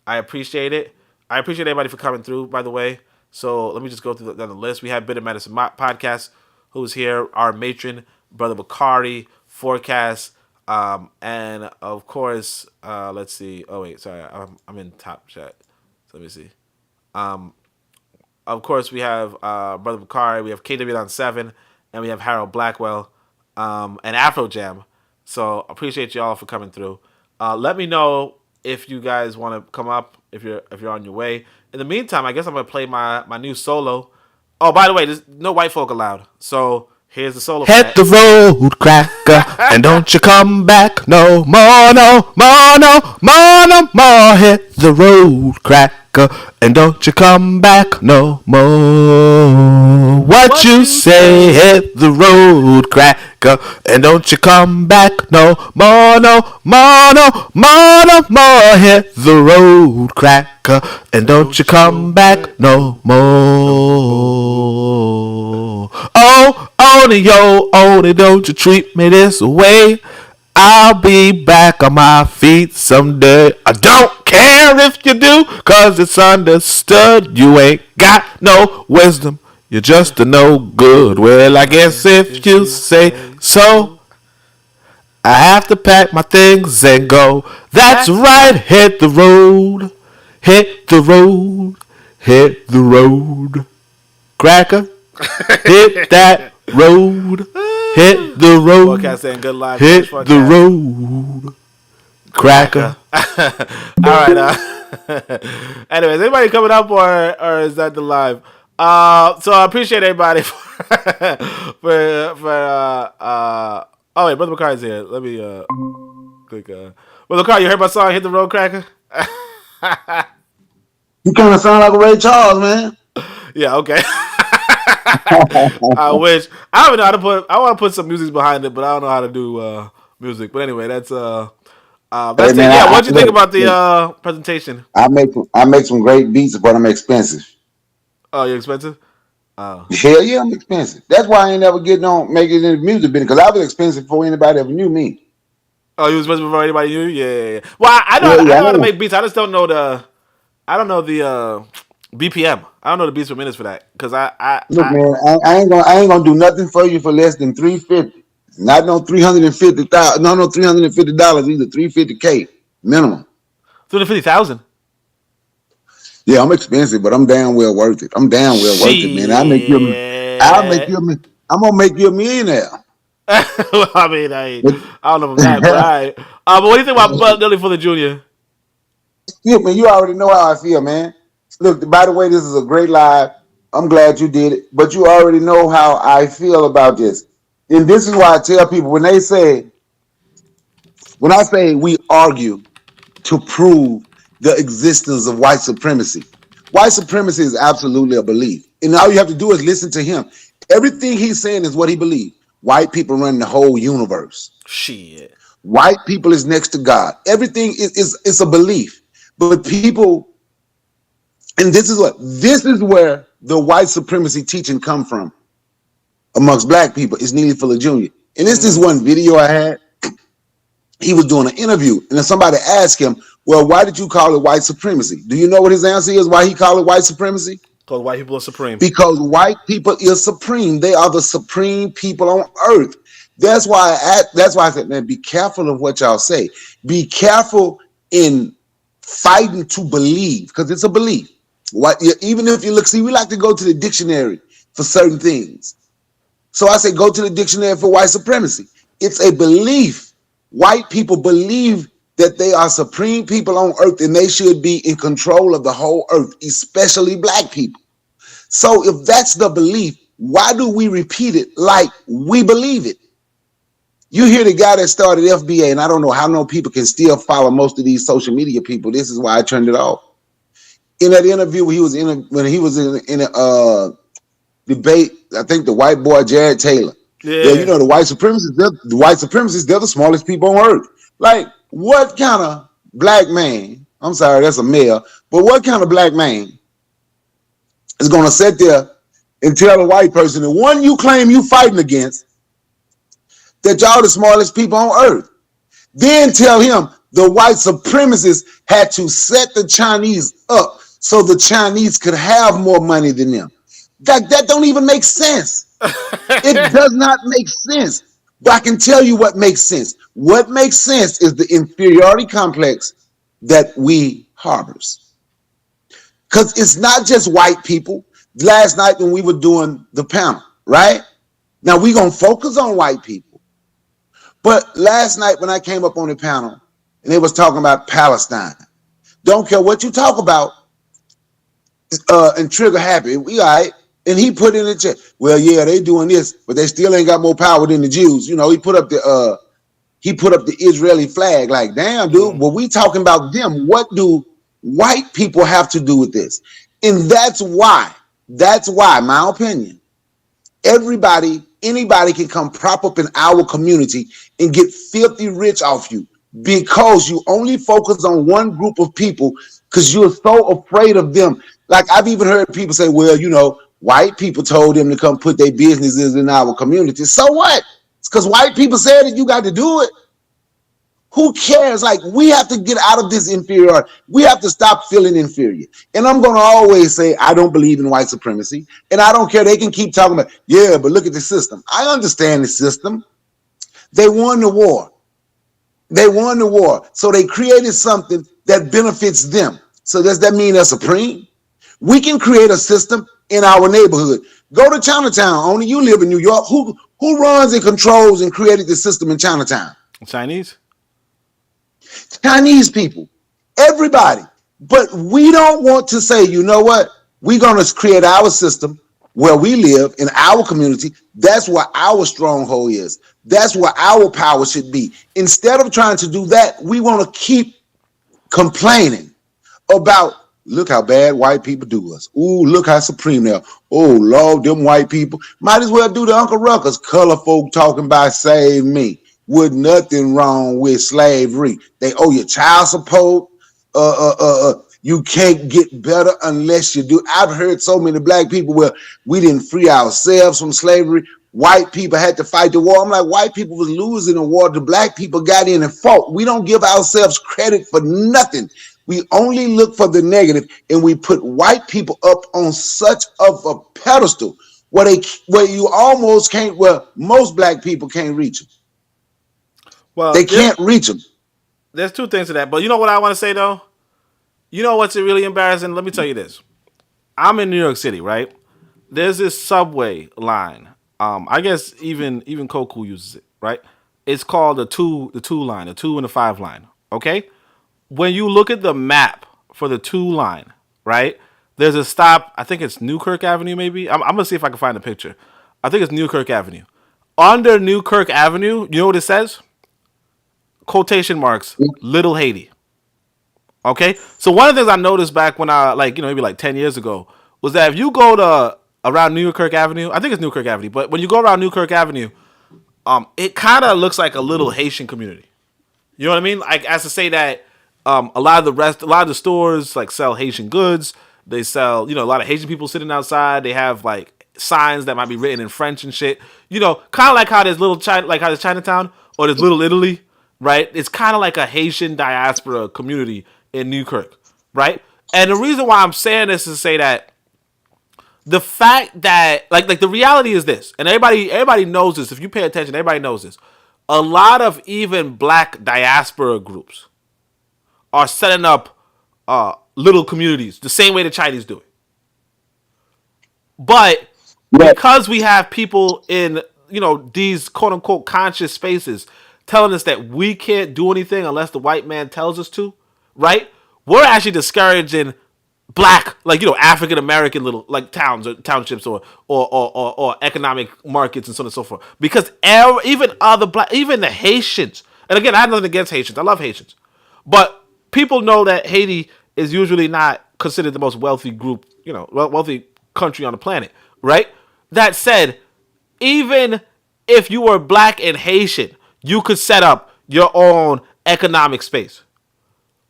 I appreciate it. I appreciate everybody for coming through, by the way. So let me just go through the list. We have Bitter Medicine Podcast, who's here, our matron, Brother Bakari, Forecast, and of course, let's see. Oh wait, sorry, I'm in top chat. So let me see. Of course, we have Brother Bakari, we have KW7, and we have Harold Blackwell, and Afro Jam. So appreciate y'all for coming through. Let me know if you guys want to come up, if you're on your way. In the meantime, I guess I'm gonna play my new solo. Oh, by the way, there's no white folk allowed. So here's the solo. Hit the road, cracker, and don't you come back no more, no more, no more, no more. Hit the road, cracker, and don't you come back no more. What you say? Hit the road, cracker, and don't you come back no more, no more, no more, no more. Hit the road, cracker, and don't you come back no more. Oh, Oni, yo, Oni, don't you treat me this way. I'll be back on my feet someday. I don't care if you do, cause it's understood. You ain't got no wisdom, you're just a no good. Well, I guess if you say so, I have to pack my things and go. That's right, hit the road, hit the road, hit the road. Cracker, hit that road, hit the road, Forecast saying good live. hit the road. Cracker. All right. Anyways, anybody coming up or is that the live? So I appreciate everybody for oh wait, Brother Bakari's here. Let me click. Brother Bakari, you heard my song "Hit the Road, Cracker"? You kind of sound like a Ray Charles, man. Yeah. Okay. I wish. I don't know how to put. I want to put some music behind it, but I don't know how to do music. But anyway, that's Hey, man, man, what'd you think look, about the presentation? I make some great beats, but I'm expensive. Oh, you're expensive. Oh, Hell yeah, I'm expensive. That's why I ain't never getting on making it in the music business, because I was expensive before anybody ever knew me. oh, you was expensive before anybody knew? Yeah. Well, I know. Yeah, I yeah, know how to make beats. I just don't know the. I don't know the BPM. I don't know the beats per minutes for that because Look, man, I ain't gonna do nothing for you for less than $350. Not no $350,000. No $350. Either $350K minimum. 250,000. Yeah, I'm expensive, but I'm damn well worth it. I'm damn well worth it, man. I'm gonna make you a millionaire. Well, I mean, I don't know about that, but all right. But what do you think about Neely Fuller Jr.? Yeah, man, you already know how I feel, man. Look, by the way, this is a great live. I'm glad you did it, but you already know how I feel about this. And this is why I tell people when I say we argue to prove the existence of white supremacy. White supremacy is absolutely a belief. And all you have to do is listen to him. Everything he's saying is what he believes. White people run the whole universe. Shit. White people is next to God. Everything is a belief. But people, and this is where the white supremacy teaching come from amongst black people. It's Neely Fuller Jr. And this is one video I had. He was doing an interview, and then somebody asked him, well, why did you call it white supremacy? Do you know what his answer is, why he called it white supremacy? Because white people are supreme. Because white people is supreme. They are the supreme people on earth. That's why I said, man, be careful of what y'all say. Be careful in fighting to believe, because it's a belief. Even if you look, see, we like to go to the dictionary for certain things. So I say, go to the dictionary for white supremacy. It's a belief. White people believe that they are supreme people on earth and they should be in control of the whole earth, especially black people. So if that's the belief, why do we repeat it like we believe it? You hear the guy that started FBA, and I don't know how no people can still follow most of these social media people. This is why I turned it off. In that interview, when he was in a debate, I think the white boy Jared Taylor. Yeah, you know the white supremacists. They're the smallest people on earth. Like, what kind of black man I'm sorry, that's a male. But what kind of black man is going to sit there and tell a white person, the one you claim you fighting against, that y'all the smartest people on earth? Then tell him the white supremacists had to set the Chinese up so the Chinese could have more money than them. That don't even make sense. It does not make sense. But I can tell you what makes sense. What makes sense is the inferiority complex that we harbors. Because it's not just white people. Last night when we were doing the panel, right? Now we're going to focus on white people. But last night when I came up on the panel and they was talking about Palestine, don't care what you talk about, and Trigger Happy, we all right. And he put in the chat, well, yeah, they doing this, but they still ain't got more power than the Jews. You know, he put up the Israeli flag. Like, damn, dude, well, we talking about them. What do white people have to do with this? And that's why, my opinion, anybody can come prop up in our community and get filthy rich off you because you only focus on one group of people because you're so afraid of them. Like, I've even heard people say, well, you know, white people told them to come put their businesses in our community. So what? It's because white people said that you got to do it. Who cares? Like, we have to get out of this inferiority. We have to stop feeling inferior. And I'm going to always say, I don't believe in white supremacy. And I don't care. They can keep talking about, yeah, but look at the system. I understand the system. They won the war. So they created something that benefits them. So does that mean they're supreme? We can create a system in our neighborhood. Go to Chinatown. Only you live in New York. Who runs and controls and created the system in Chinatown? Chinese people. Everybody. But we don't want to say, you know what? We're going to create our system where we live in our community. That's where our stronghold is. That's where our power should be. Instead of trying to do that, we want to keep complaining about, look how bad white people do us. Ooh, look how supreme they are. Oh, Lord, them white people. Might as well do the Uncle Ruckus. Color folk talking about save me. With nothing wrong with slavery. They owe you child support. You can't get better unless you do. I've heard so many black people where we didn't free ourselves from slavery. White people had to fight the war. I'm like, white people was losing the war. The black people got in and fought. We don't give ourselves credit for nothing. We only look for the negative, and we put white people up on such of a pedestal where you almost can't. Well, most black people can't reach them. Well, they can't reach them. There's two things to that, but you know what I want to say though. You know what's really embarrassing? Let me tell you this. I'm in New York City, right? There's this subway line. I guess even Koku uses it, right? It's called the two line, the 2 and the 5 line. Okay. When you look at the map for the 2 line, right? There's a stop. I think it's Newkirk Avenue, maybe. I'm gonna see if I can find a picture. I think it's Newkirk Avenue. Under Newkirk Avenue, you know what it says? Quotation marks, Little Haiti. Okay? So one of the things I noticed back when I, maybe like 10 years ago, was that if you go to around Newkirk Avenue, I think it's Newkirk Avenue, but when you go around Newkirk Avenue, it kind of looks like a little Haitian community. You know what I mean? Like, as to say that a lot of the stores like sell Haitian goods. They sell, a lot of Haitian people sitting outside. They have like signs that might be written in French and shit. Kind of like how there's how there's Chinatown or there's Little Italy, right? It's kind of like a Haitian diaspora community in Newkirk, right? And the reason why I'm saying this is to say that the fact that like the reality is this, and everybody knows this. If you pay attention, everybody knows this. A lot of even black diaspora groups are setting up little communities the same way the Chinese do it. But because we have people in these quote unquote conscious spaces telling us that we can't do anything unless the white man tells us to, right? We're actually discouraging black, African American little towns or townships or economic markets and so on and so forth. Because even the Haitians, and again, I have nothing against Haitians. I love Haitians, but people know that Haiti is usually not considered the most wealthy group, wealthy country on the planet, right? That said, even if you were black and Haitian, you could set up your own economic space.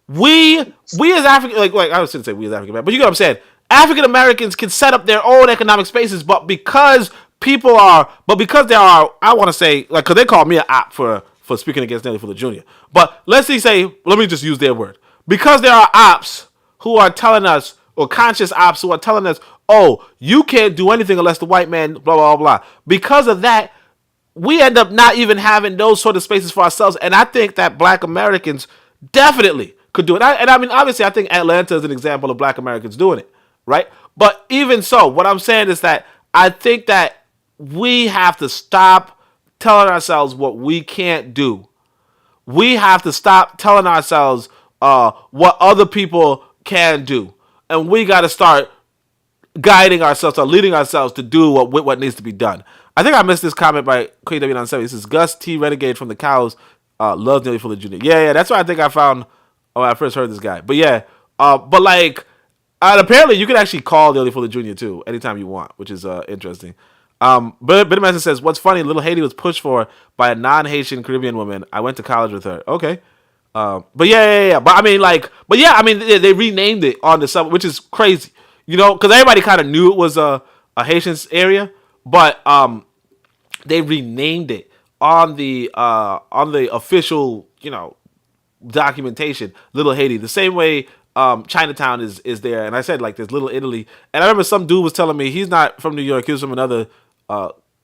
we as African, like I was going to say we as African Americans, but you get what I'm saying. African Americans can set up their own economic spaces, but because there are, I want to say, like, because they call me an op for speaking against Neely Fuller Jr. But let me just use their word. Because there are ops who are telling us, or conscious ops who are telling us, oh, you can't do anything unless the white man, blah, blah, blah. Because of that, we end up not even having those sort of spaces for ourselves. And I think that black Americans definitely could do it. And I mean, obviously, I think Atlanta is an example of black Americans doing it, right? But even so, what I'm saying is that I think that we have to stop telling ourselves what we can't do. We have to stop telling ourselves what other people can do. And we got to start guiding ourselves or leading ourselves to do what needs to be done. I think I missed this comment by KW97. This is Gus T. Renegade from the Cows. Loves Neely Fuller Jr. Yeah, that's what I think I found when I first heard this guy. But yeah, but like, apparently you can actually call Neely Fuller Jr. too anytime you want, which is interesting. But Bittermaster says, what's funny, Little Haiti was pushed for by a non-Haitian Caribbean woman. I went to college with her. Okay. But yeah. But I mean, they renamed it on the sub, which is crazy, you know, because everybody kind of knew it was a Haitian area, but they renamed it on the official, you know, documentation, Little Haiti, the same way Chinatown is there. And I said, like, there's Little Italy, and I remember some dude was telling me he's not from New York, he was from another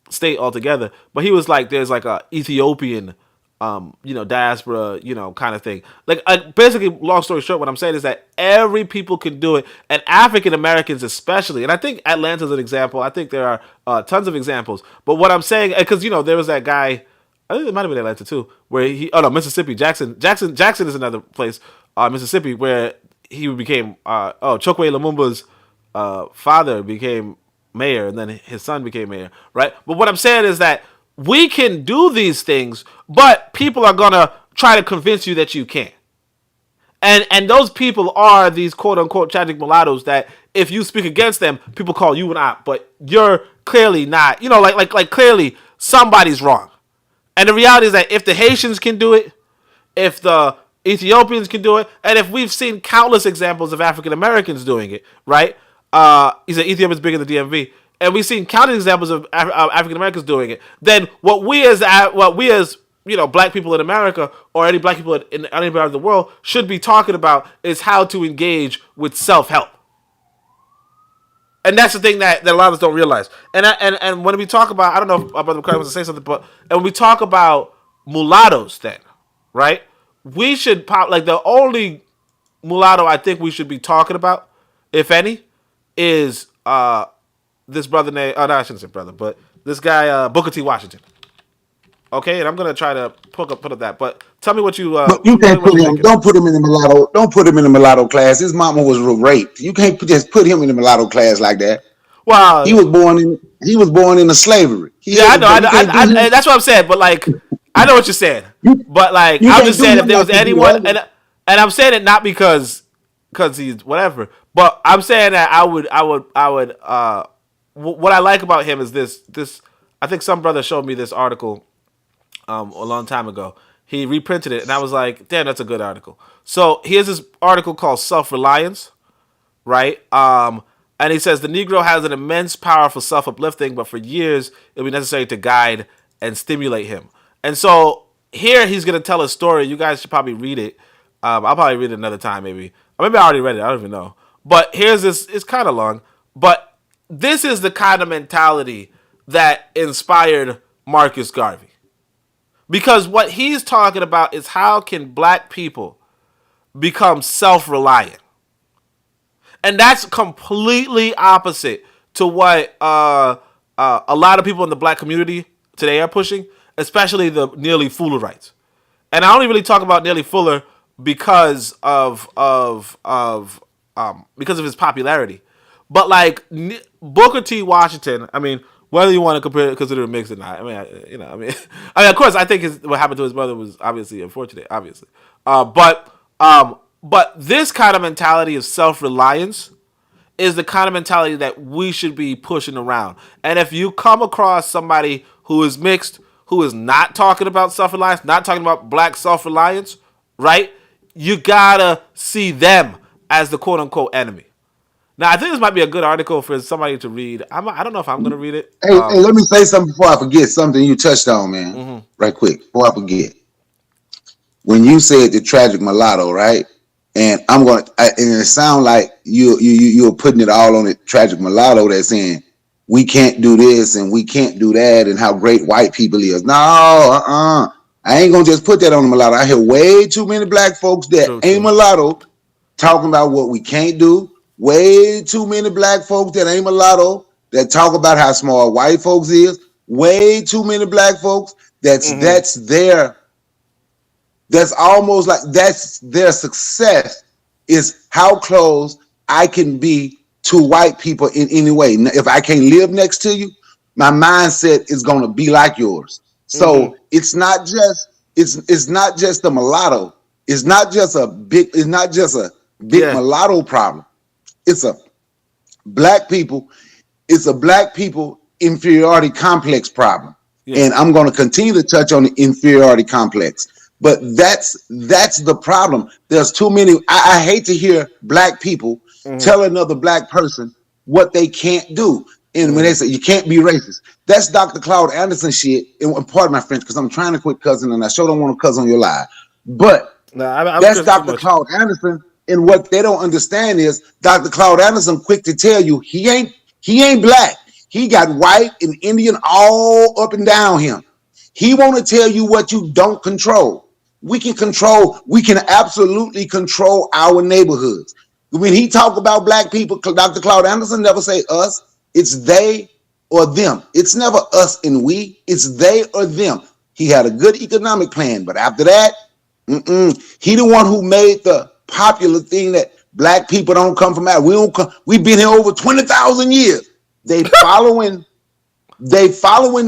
state altogether, but he was like, there's like a Ethiopian diaspora, kind of thing. Like, basically, long story short, what I'm saying is that every people can do it, and African Americans especially. And I think Atlanta's an example. I think there are tons of examples. But what I'm saying, because there was that guy, I think it might have been Atlanta too, where Mississippi, Jackson is another place, Mississippi, where he became Chokwe Lumumba's father became mayor, and then his son became mayor, right? But what I'm saying is that we can do these things, but people are gonna try to convince you that you can't. And those people are these quote unquote tragic mulattoes that if you speak against them, people call you an op, but you're clearly not. Like clearly somebody's wrong. And the reality is that if the Haitians can do it, if the Ethiopians can do it, and if we've seen countless examples of African Americans doing it, right? He said Ethiopia's bigger than the DMV. And we've seen countless examples of African Americans doing it. Then what we as black people in America, or any black people in any part of the world, should be talking about is how to engage with self-help. And that's the thing that a lot of us don't realize. And when we talk about, I don't know if my brother McCarthy wants to say something, but and when we talk about mulattoes, then right, we should like the only mulatto I think we should be talking about, if any, is this brother named, no, I shouldn't say brother, but this guy, Booker T. Washington. Okay, and I'm gonna try to put up that, but tell me what you. You can't put him. Don't put him in the mulatto. Don't put him in the mulatto class. His mama was raped. You can't just put him in the mulatto class like that. Wow. He was born into slavery. I know. That's what I'm saying. But like, I know what you're saying. But like, I'm just saying if there was anyone, and I'm saying it not because he's whatever, but I'm saying that I would. What I like about him is this. I think some brother showed me this article a long time ago. He reprinted it, and I was like, damn, that's a good article. So here's this article called Self-Reliance, right? And he says, the Negro has an immense power for self-uplifting, but for years, it'll be necessary to guide and stimulate him. And so here he's going to tell a story. You guys should probably read it. I'll probably read it another time, maybe. Or maybe I already read it. I don't even know. But here's this. It's kind of long. But this is the kind of mentality that inspired Marcus Garvey. Because what he's talking about is how can black people become self-reliant. And that's completely opposite to what a lot of people in the black community today are pushing, especially the Neely Fullerites. And I only really talk about Neely Fuller because of his popularity. But like Booker T. Washington, I mean, whether you want to consider him mixed or not, I mean, of course, I think what happened to his brother was obviously unfortunate, obviously. But this kind of mentality of self-reliance is the kind of mentality that we should be pushing around. And if you come across somebody who is mixed, who is not talking about self-reliance, not talking about black self-reliance, right? you gotta see them as the quote unquote enemy. Now, I think this might be a good article for somebody to read. I don't know if I'm gonna read it. Hey, let me say something before I forget. Something you touched on, man. Right quick, before I forget. When you said the tragic mulatto, right? And and it sounds like you're putting it all on the tragic mulatto. That's saying we can't do this and we can't do that, and how great white people is. No, I ain't gonna just put that on the mulatto. I hear way too many black folks that ain't mulatto talking about what we can't do. Way too many black folks that ain't mulatto that talk about how small white folks is. Way too many black folks that's almost like that's their success is how close I can be to white people in any way. If I can't live next to you, my mindset is going to be like yours. So it's not just the mulatto. It's not just a big mulatto problem. It's a black people inferiority complex problem. Yeah. And I'm going to continue to touch on the inferiority complex. But that's the problem. There's too many. I hate to hear black people tell another black person what they can't do. And when they say you can't be racist, that's Dr. Claude Anderson shit. And pardon my French, because I'm trying to quit cussing and I sure don't want to cuss on your live. But that's Dr. Claude Anderson. And what they don't understand is Dr. Claude Anderson quick to tell you he ain't black. He got white and Indian all up and down him. He want to tell you what you don't control. We can absolutely control our neighborhoods. When he talk about black people, Dr. Claude Anderson never say us. It's they or them. It's never us and we. It's they or them. He had a good economic plan, but after that, he the one who made the popular thing that black people don't come from out. We've been here over 20,000 years. They following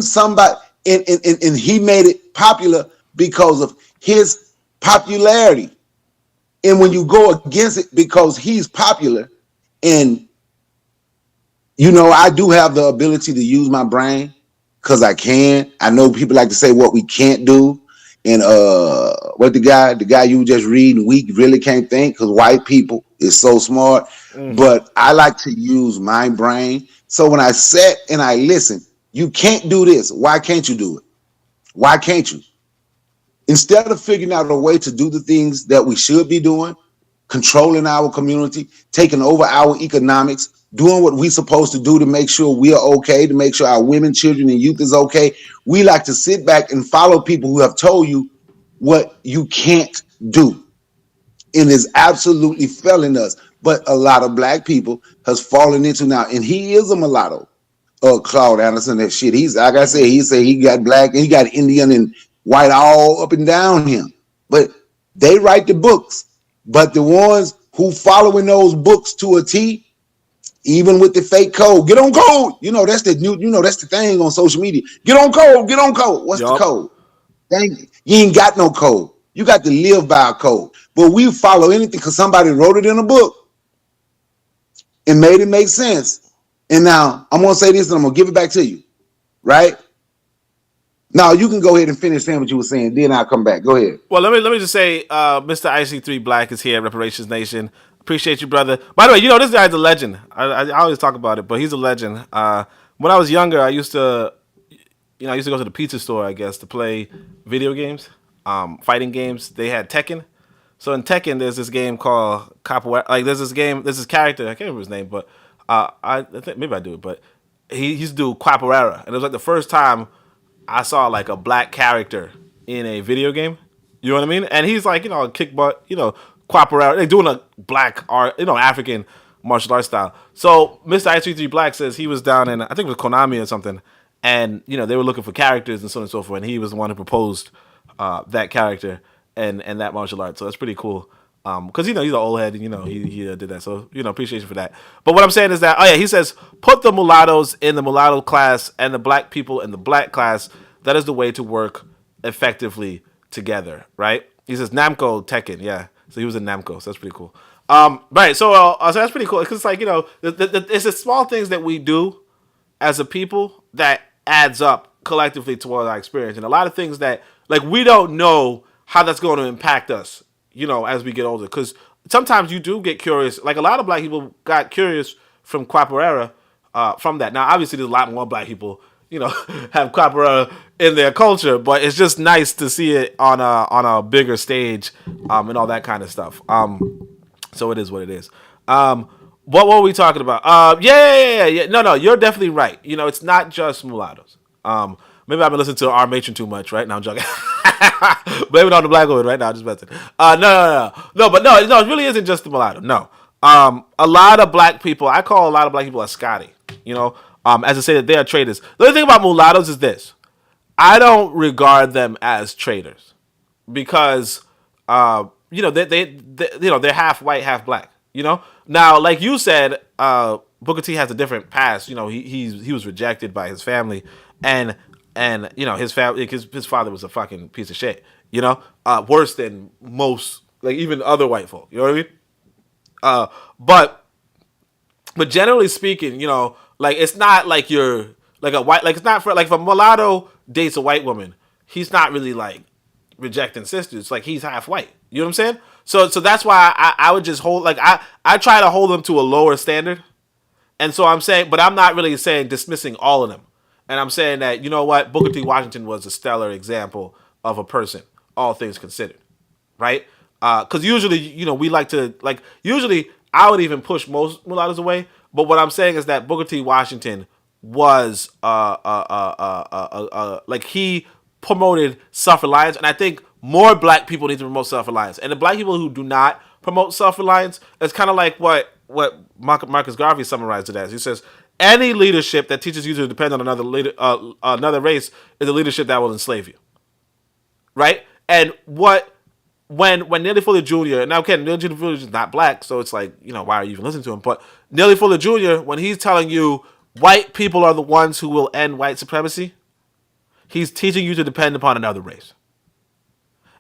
somebody, and he made it popular because of his popularity. And when you go against it because he's popular, and I do have the ability to use my brain because I can. I know people like to say what we can't do, and what the guy you just reading, we really can't think because white people is so smart. But I like to use my brain. So when I sit and I listen, you can't do this. Why can't you do it? Why can't you? Instead of figuring out a way to do the things that we should be doing, controlling our community, taking over our economics, doing what we're supposed to do to make sure we are okay, to make sure our women, children, and youth is okay, we like to sit back and follow people who have told you what you can't do. And is absolutely failing us. But a lot of black people has fallen into now, and he is a mulatto. Claude Anderson, that shit. He's like I said, he got black and he got Indian and white all up and down him. But they write the books. But the ones who following those books to a T, even with the fake code, get on code. That's the thing on social media. Get on code, get on code. What's the code? You ain't got no code. You got to live by a code. But we follow anything because somebody wrote it in a book and made it make sense. And now I'm going to say this and I'm going to give it back to you. Right? Now you can go ahead and finish saying what you were saying. Then I'll come back. Go ahead. Well, let me just say, Mr. IC3 Black is here at Reparations Nation. Appreciate you, brother. By the way, this guy's a legend. I always talk about it, but he's a legend. When I was younger, I used to go to the pizza store, I guess, to play video games, fighting games. They had Tekken. So in Tekken, there's this game called Capoeira. Like there's this character. I can't remember his name, but I think maybe I do it. But he used to do Capoeira, and it was like the first time I saw like a black character in a video game. You know what I mean? And he's like, kick butt, Capoeira. They're doing a black art, African martial arts style. So Mr. I33 Black says he was down in, I think it was Konami or something, and they were looking for characters and so on and so forth, and he was the one who proposed that character and that martial art. So that's pretty cool. Because he's an old head, and he did that. So appreciation for that. But what I'm saying is that he says put the mulattoes in the mulatto class and the black people in the black class. That is the way to work effectively together, right? He says Namco Tekken, yeah. So he was in Namco, so that's pretty cool. Right, so that's pretty cool because it's like it's the small things that we do as a people that adds up collectively toward our experience, and a lot of things that like we don't know how that's going to impact us. as we get older. Because sometimes you do get curious. Like a lot of black people got curious from Capoeira, from that. Now, obviously, there's a lot more black people, have Capoeira in their culture, but it's just nice to see it on a bigger stage, and all that kind of stuff. So it is what it is. What were we talking about? Yeah. No, you're definitely right. It's not just mulattoes. Maybe I've been listening to our matron too much, right? Now I'm joking. Blaming on the black woman right now. Just messing. No, but no, it really isn't just the mulatto. No. A lot of black people, I call a lot of black people a Scotty, as I say that they are traitors. The other thing about mulattoes is this. I don't regard them as traitors because, they're half white, half black, Now, like you said, Booker T has a different past. He was rejected by his family, and his family, his father was a fucking piece of shit. Worse than most, like even other white folk. You know what I mean? But generally speaking, like it's not like you're like a white, like it's not for like if a mulatto dates a white woman, he's not really like rejecting sisters. Like he's half white. You know what I'm saying? So that's why I would just hold, like I try to hold them to a lower standard. And so I'm saying, but I'm not really saying dismissing all of them. And I'm saying that, Booker T. Washington was a stellar example of a person, all things considered, right? Because usually, we like to, like, usually I would even push most mulattoes away. But what I'm saying is that Booker T. Washington was, like, he promoted self-reliance. And I think more black people need to promote self-reliance. And the black people who do not promote self-reliance, it's kind of like what Marcus Garvey summarized it as. He says, any leadership that teaches you to depend on another race is a leadership that will enslave you. Right? And when Neely Fuller Jr., now again, Neely Fuller is not black, so it's like, why are you even listening to him? But Neely Fuller Jr., when he's telling you white people are the ones who will end white supremacy, he's teaching you to depend upon another race.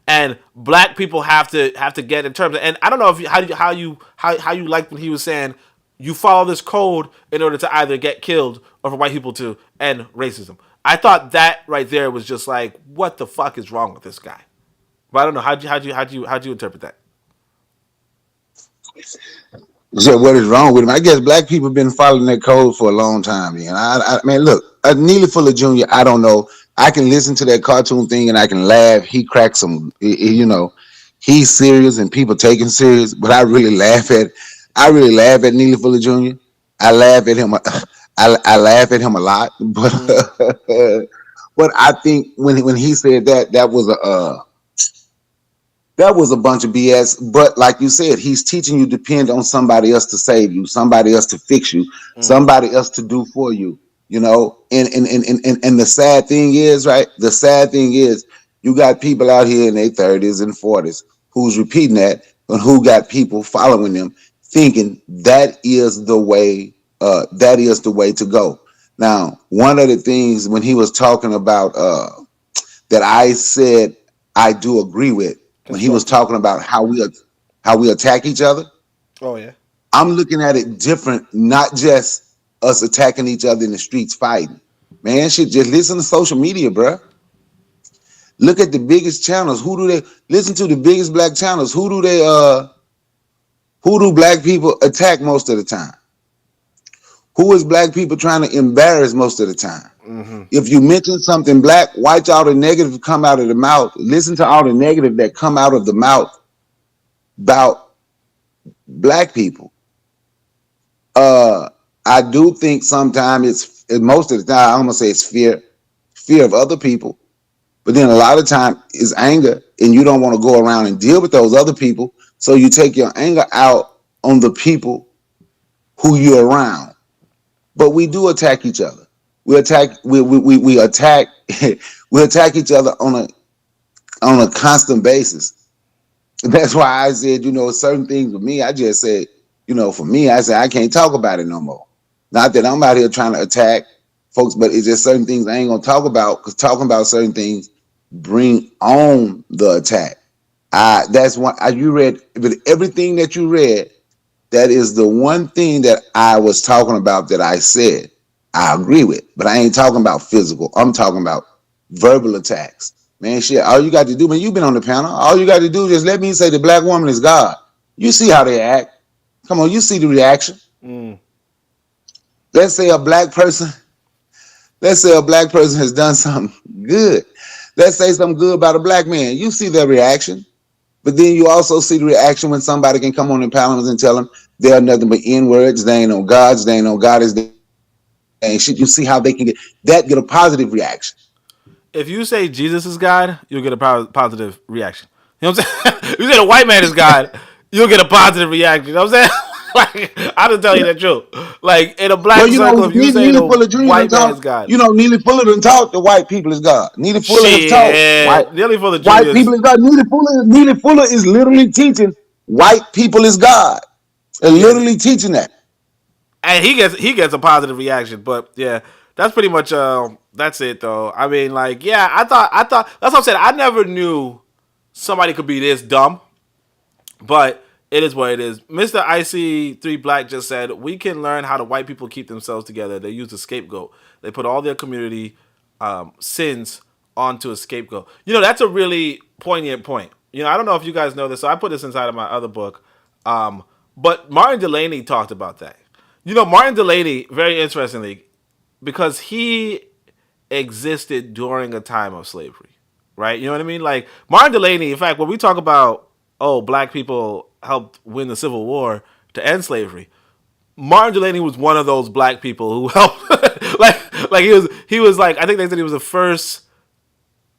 And black people have to get in terms of, and I don't know if how you like when he was saying you follow this code in order to either get killed or for white people to end racism. I thought that right there was just like, what the fuck is wrong with this guy? But I don't know, how'd you interpret that? So what is wrong with him? I guess black people have been following that code for a long time. And I mean, look, Neely Fuller Jr., I don't know. I can listen to that cartoon thing and I can laugh. He cracks some, he's serious and people take him serious. But I really laugh at Neely Fuller Jr. I laugh at him. I laugh at him a lot. But but I think when he said that was a bunch of BS. But like you said, he's teaching you to depend on somebody else to save you, somebody else to fix you, somebody else to do for you. And the sad thing is, right? The sad thing is you got people out here in their 30s and 40s who's repeating that, and who got people following them thinking that is the way to go. Now, one of the things when he was talking about that I said I do agree with, when he was talking about how we attack each other. Oh yeah. I'm looking at it different, not just us attacking each other in the streets fighting. Man, shit, just listen to social media, bruh. Look at the biggest channels. Who do they listen to? The biggest black channels. Who do black people attack most of the time? Who is black people trying to embarrass most of the time? Mm-hmm. If you mention something black, watch all the negative come out of the mouth. Listen to all the negative that come out of the mouth about black people. I do think sometimes most of the time, I'm gonna say it's fear of other people, but then a lot of time it's anger, and you don't want to go around and deal with those other people, so you take your anger out on the people who you're around. But we do attack each other. We attack we attack each other on a constant basis. That's why I said, certain things with me, I just said, for me, I said I can't talk about it no more. Not that I'm out here trying to attack folks, but it's just certain things I ain't gonna talk about, because talking about certain things bring on the attack. That's what you read, but everything that you read, that is the one thing that I was talking about that I said I agree with, but I ain't talking about physical. I'm talking about verbal attacks. Man, shit, all you got to do, man, you've been on the panel. All you got to do is just let me say the black woman is God. You see how they act. Come on, you see the reaction. Let's say a black person has done something good. Let's say something good about a black man. You see their reaction. But then you also see the reaction when somebody can come on in parliaments and tell them they are nothing but N-words, they ain't no gods, they ain't no goddess, they ain't shit. You see how they can get a positive reaction. If you say Jesus is God, you'll get a positive reaction. You know what I'm saying? If you say the white man is God, you'll get a positive reaction. You know what I'm saying? Like, I just tell you the truth. Like, in a black circle, if you say Neely the Fuller Jr. white man is God. Neely Fuller done taught the white people is God. Neely Fuller has taught Neely Fuller Jr. white people is God. Neely Fuller is literally teaching white people is God. They're literally teaching that. And he gets a positive reaction. But yeah, that's pretty much that's it though. I mean, like, yeah, I thought that's what I'm saying. I never knew somebody could be this dumb. But it is what it is. Mr. IC3 Black just said, we can learn how the white people keep themselves together. They use a scapegoat. They put all their community sins onto a scapegoat. You know, that's a really poignant point. You know, I don't know if you guys know this, so I put this inside of my other book. But Martin Delaney talked about that. You know, Martin Delaney, very interestingly, because he existed during a time of slavery, right? You know what I mean? Like, Martin Delaney, in fact, when we talk about, black people helped win the Civil War to end slavery, Martin Delaney was one of those black people who helped. like he was like, I think they said he was the first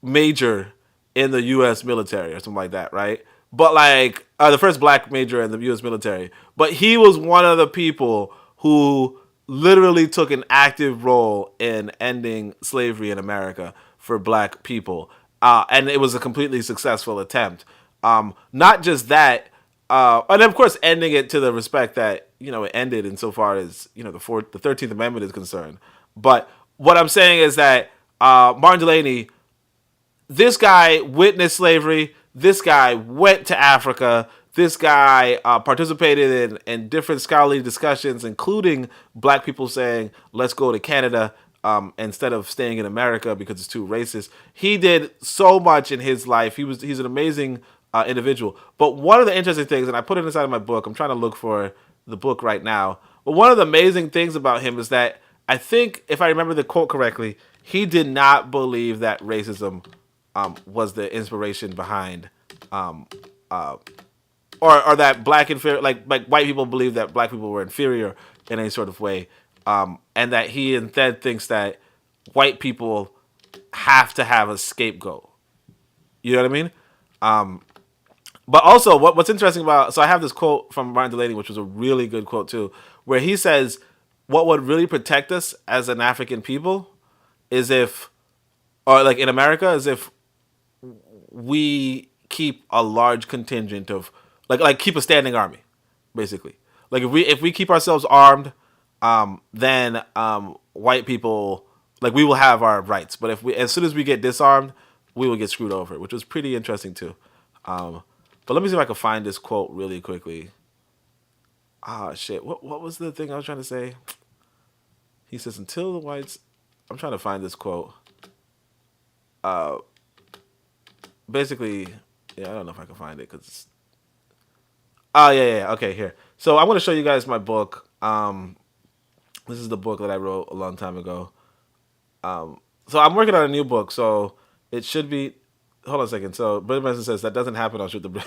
major in the U.S. military or something like that, right? But like the first black major in the U.S. military. But he was one of the people who literally took an active role in ending slavery in America for black people, and it was a completely successful attempt. Not just that, and of course, ending it to the respect that, you know, it ended insofar as, you know, the 13th Amendment is concerned. But what I'm saying is that Martin Delaney, this guy witnessed slavery. This guy went to Africa. This guy participated in different scholarly discussions, including black people saying, let's go to Canada instead of staying in America because it's too racist. He did so much in his life. He's an amazing individual. But one of the interesting things, and I put it inside of my book, I'm trying to look for the book right now, but one of the amazing things about him is that I think, if I remember the quote correctly, he did not believe that racism was the inspiration behind, or that black inferior, like white people believe that black people were inferior in any sort of way, and that he instead thinks that white people have to have a scapegoat. You know what I mean? But also, what's interesting about, so I have this quote from Martin Delaney, which was a really good quote too, where he says, what would really protect us as an African people is if, or like in America, is if we keep a large contingent of, like keep a standing army, basically. Like if we keep ourselves armed, then white people, like, we will have our rights. But as soon as we get disarmed, we will get screwed over, which was pretty interesting too. But let me see if I can find this quote really quickly. Shit. What was the thing I was trying to say? He says, until the whites... I'm trying to find this quote. Basically... Yeah, I don't know if I can find it, because... yeah. Okay, here. So I'm going to show you guys my book. This is the book that I wrote a long time ago. So I'm working on a new book, so it should be... Hold on a second. So, Brother Medicine says, that doesn't happen, I'll shoot the breeze.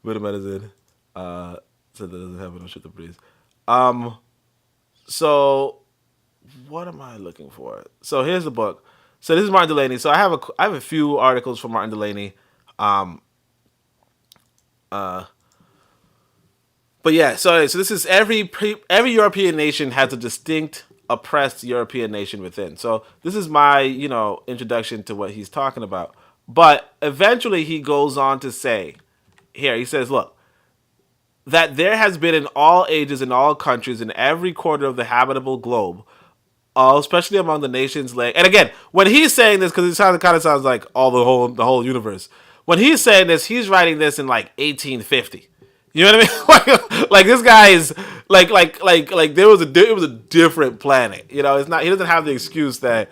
Brother Medicine said that doesn't happen, I'll shoot the breeze. So, what am I looking for? So, here's the book. So, this is Martin Delaney. So, I have a few articles from Martin Delaney. But yeah, so this is every European nation has a distinct oppressed European nation within. So, this is my, introduction to what he's talking about. But eventually he goes on to say, here, he says, look, that there has been in all ages, in all countries, in every quarter of the habitable globe, especially among the nations, and again, when he's saying this, because it kind of sounds like the whole universe. When he's saying this, he's writing this in like 1850. You know what I mean? like this guy is like it was a different planet. You know, it's not. He doesn't have the excuse that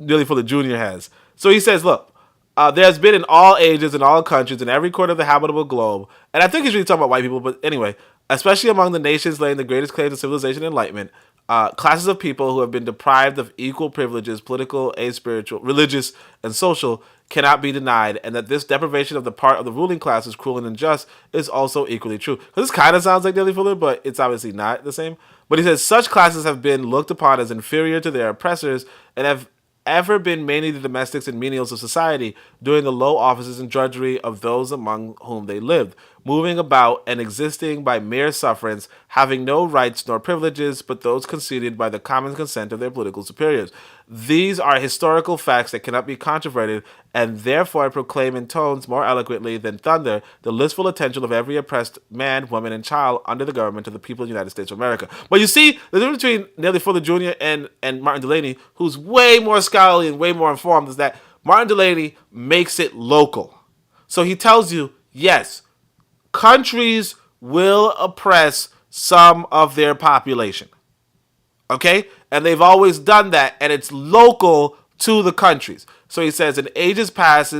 Neely Fuller Jr. has. So he says, look, there has been in all ages, in all countries, in every corner of the habitable globe, and I think he's really talking about white people, but anyway, especially among the nations laying the greatest claims to civilization and enlightenment, classes of people who have been deprived of equal privileges, political, spiritual, religious, and social, cannot be denied, and that this deprivation of the part of the ruling class is cruel and unjust is also equally true. This kind of sounds like Neely Fuller, but it's obviously not the same. But he says such classes have been looked upon as inferior to their oppressors and have ever been mainly the domestics and menials of society, doing the low offices and drudgery of those among whom they lived, moving about and existing by mere sufferance, having no rights nor privileges but those conceded by the common consent of their political superiors. These are historical facts that cannot be controverted, and therefore I proclaim in tones more eloquently than thunder the listful attention of every oppressed man, woman, and child under the government of the people of the United States of America. But you see, the difference between Neely Fuller Jr. and Martin Delany, who's way more scholarly and way more informed, is that Martin Delany makes it local. So he tells you, yes, countries will oppress some of their population. Okay? And they've always done that, and it's local to the countries. So he says, in past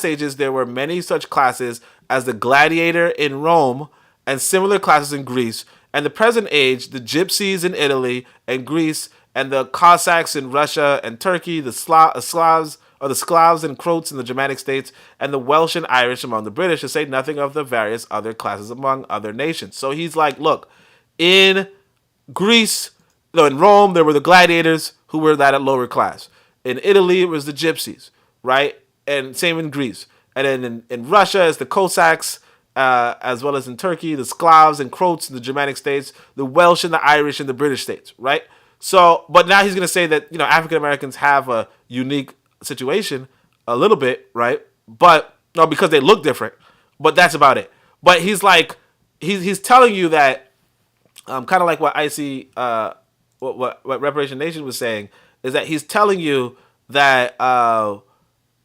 ages, there were many such classes as the gladiator in Rome and similar classes in Greece. And the present age, the gypsies in Italy and Greece, and the Cossacks in Russia and Turkey, the Slavs and Croats in the Germanic states, and the Welsh and Irish among the British, to say nothing of the various other classes among other nations. So he's like, look, in Greece, in Rome, there were the gladiators who were that at lower class. In Italy, it was the gypsies, right? And same in Greece. And then in Russia, it's the Cossacks, as well as in Turkey, the Slavs and Croats in the Germanic states, the Welsh and the Irish in the British states, right? So, but now he's going to say that, African Americans have a unique situation a little bit, right? But, no, because they look different, but that's about it. But he's like, he's telling you that, kind of like what I see, what Reparation Nation was saying, is that he's telling you that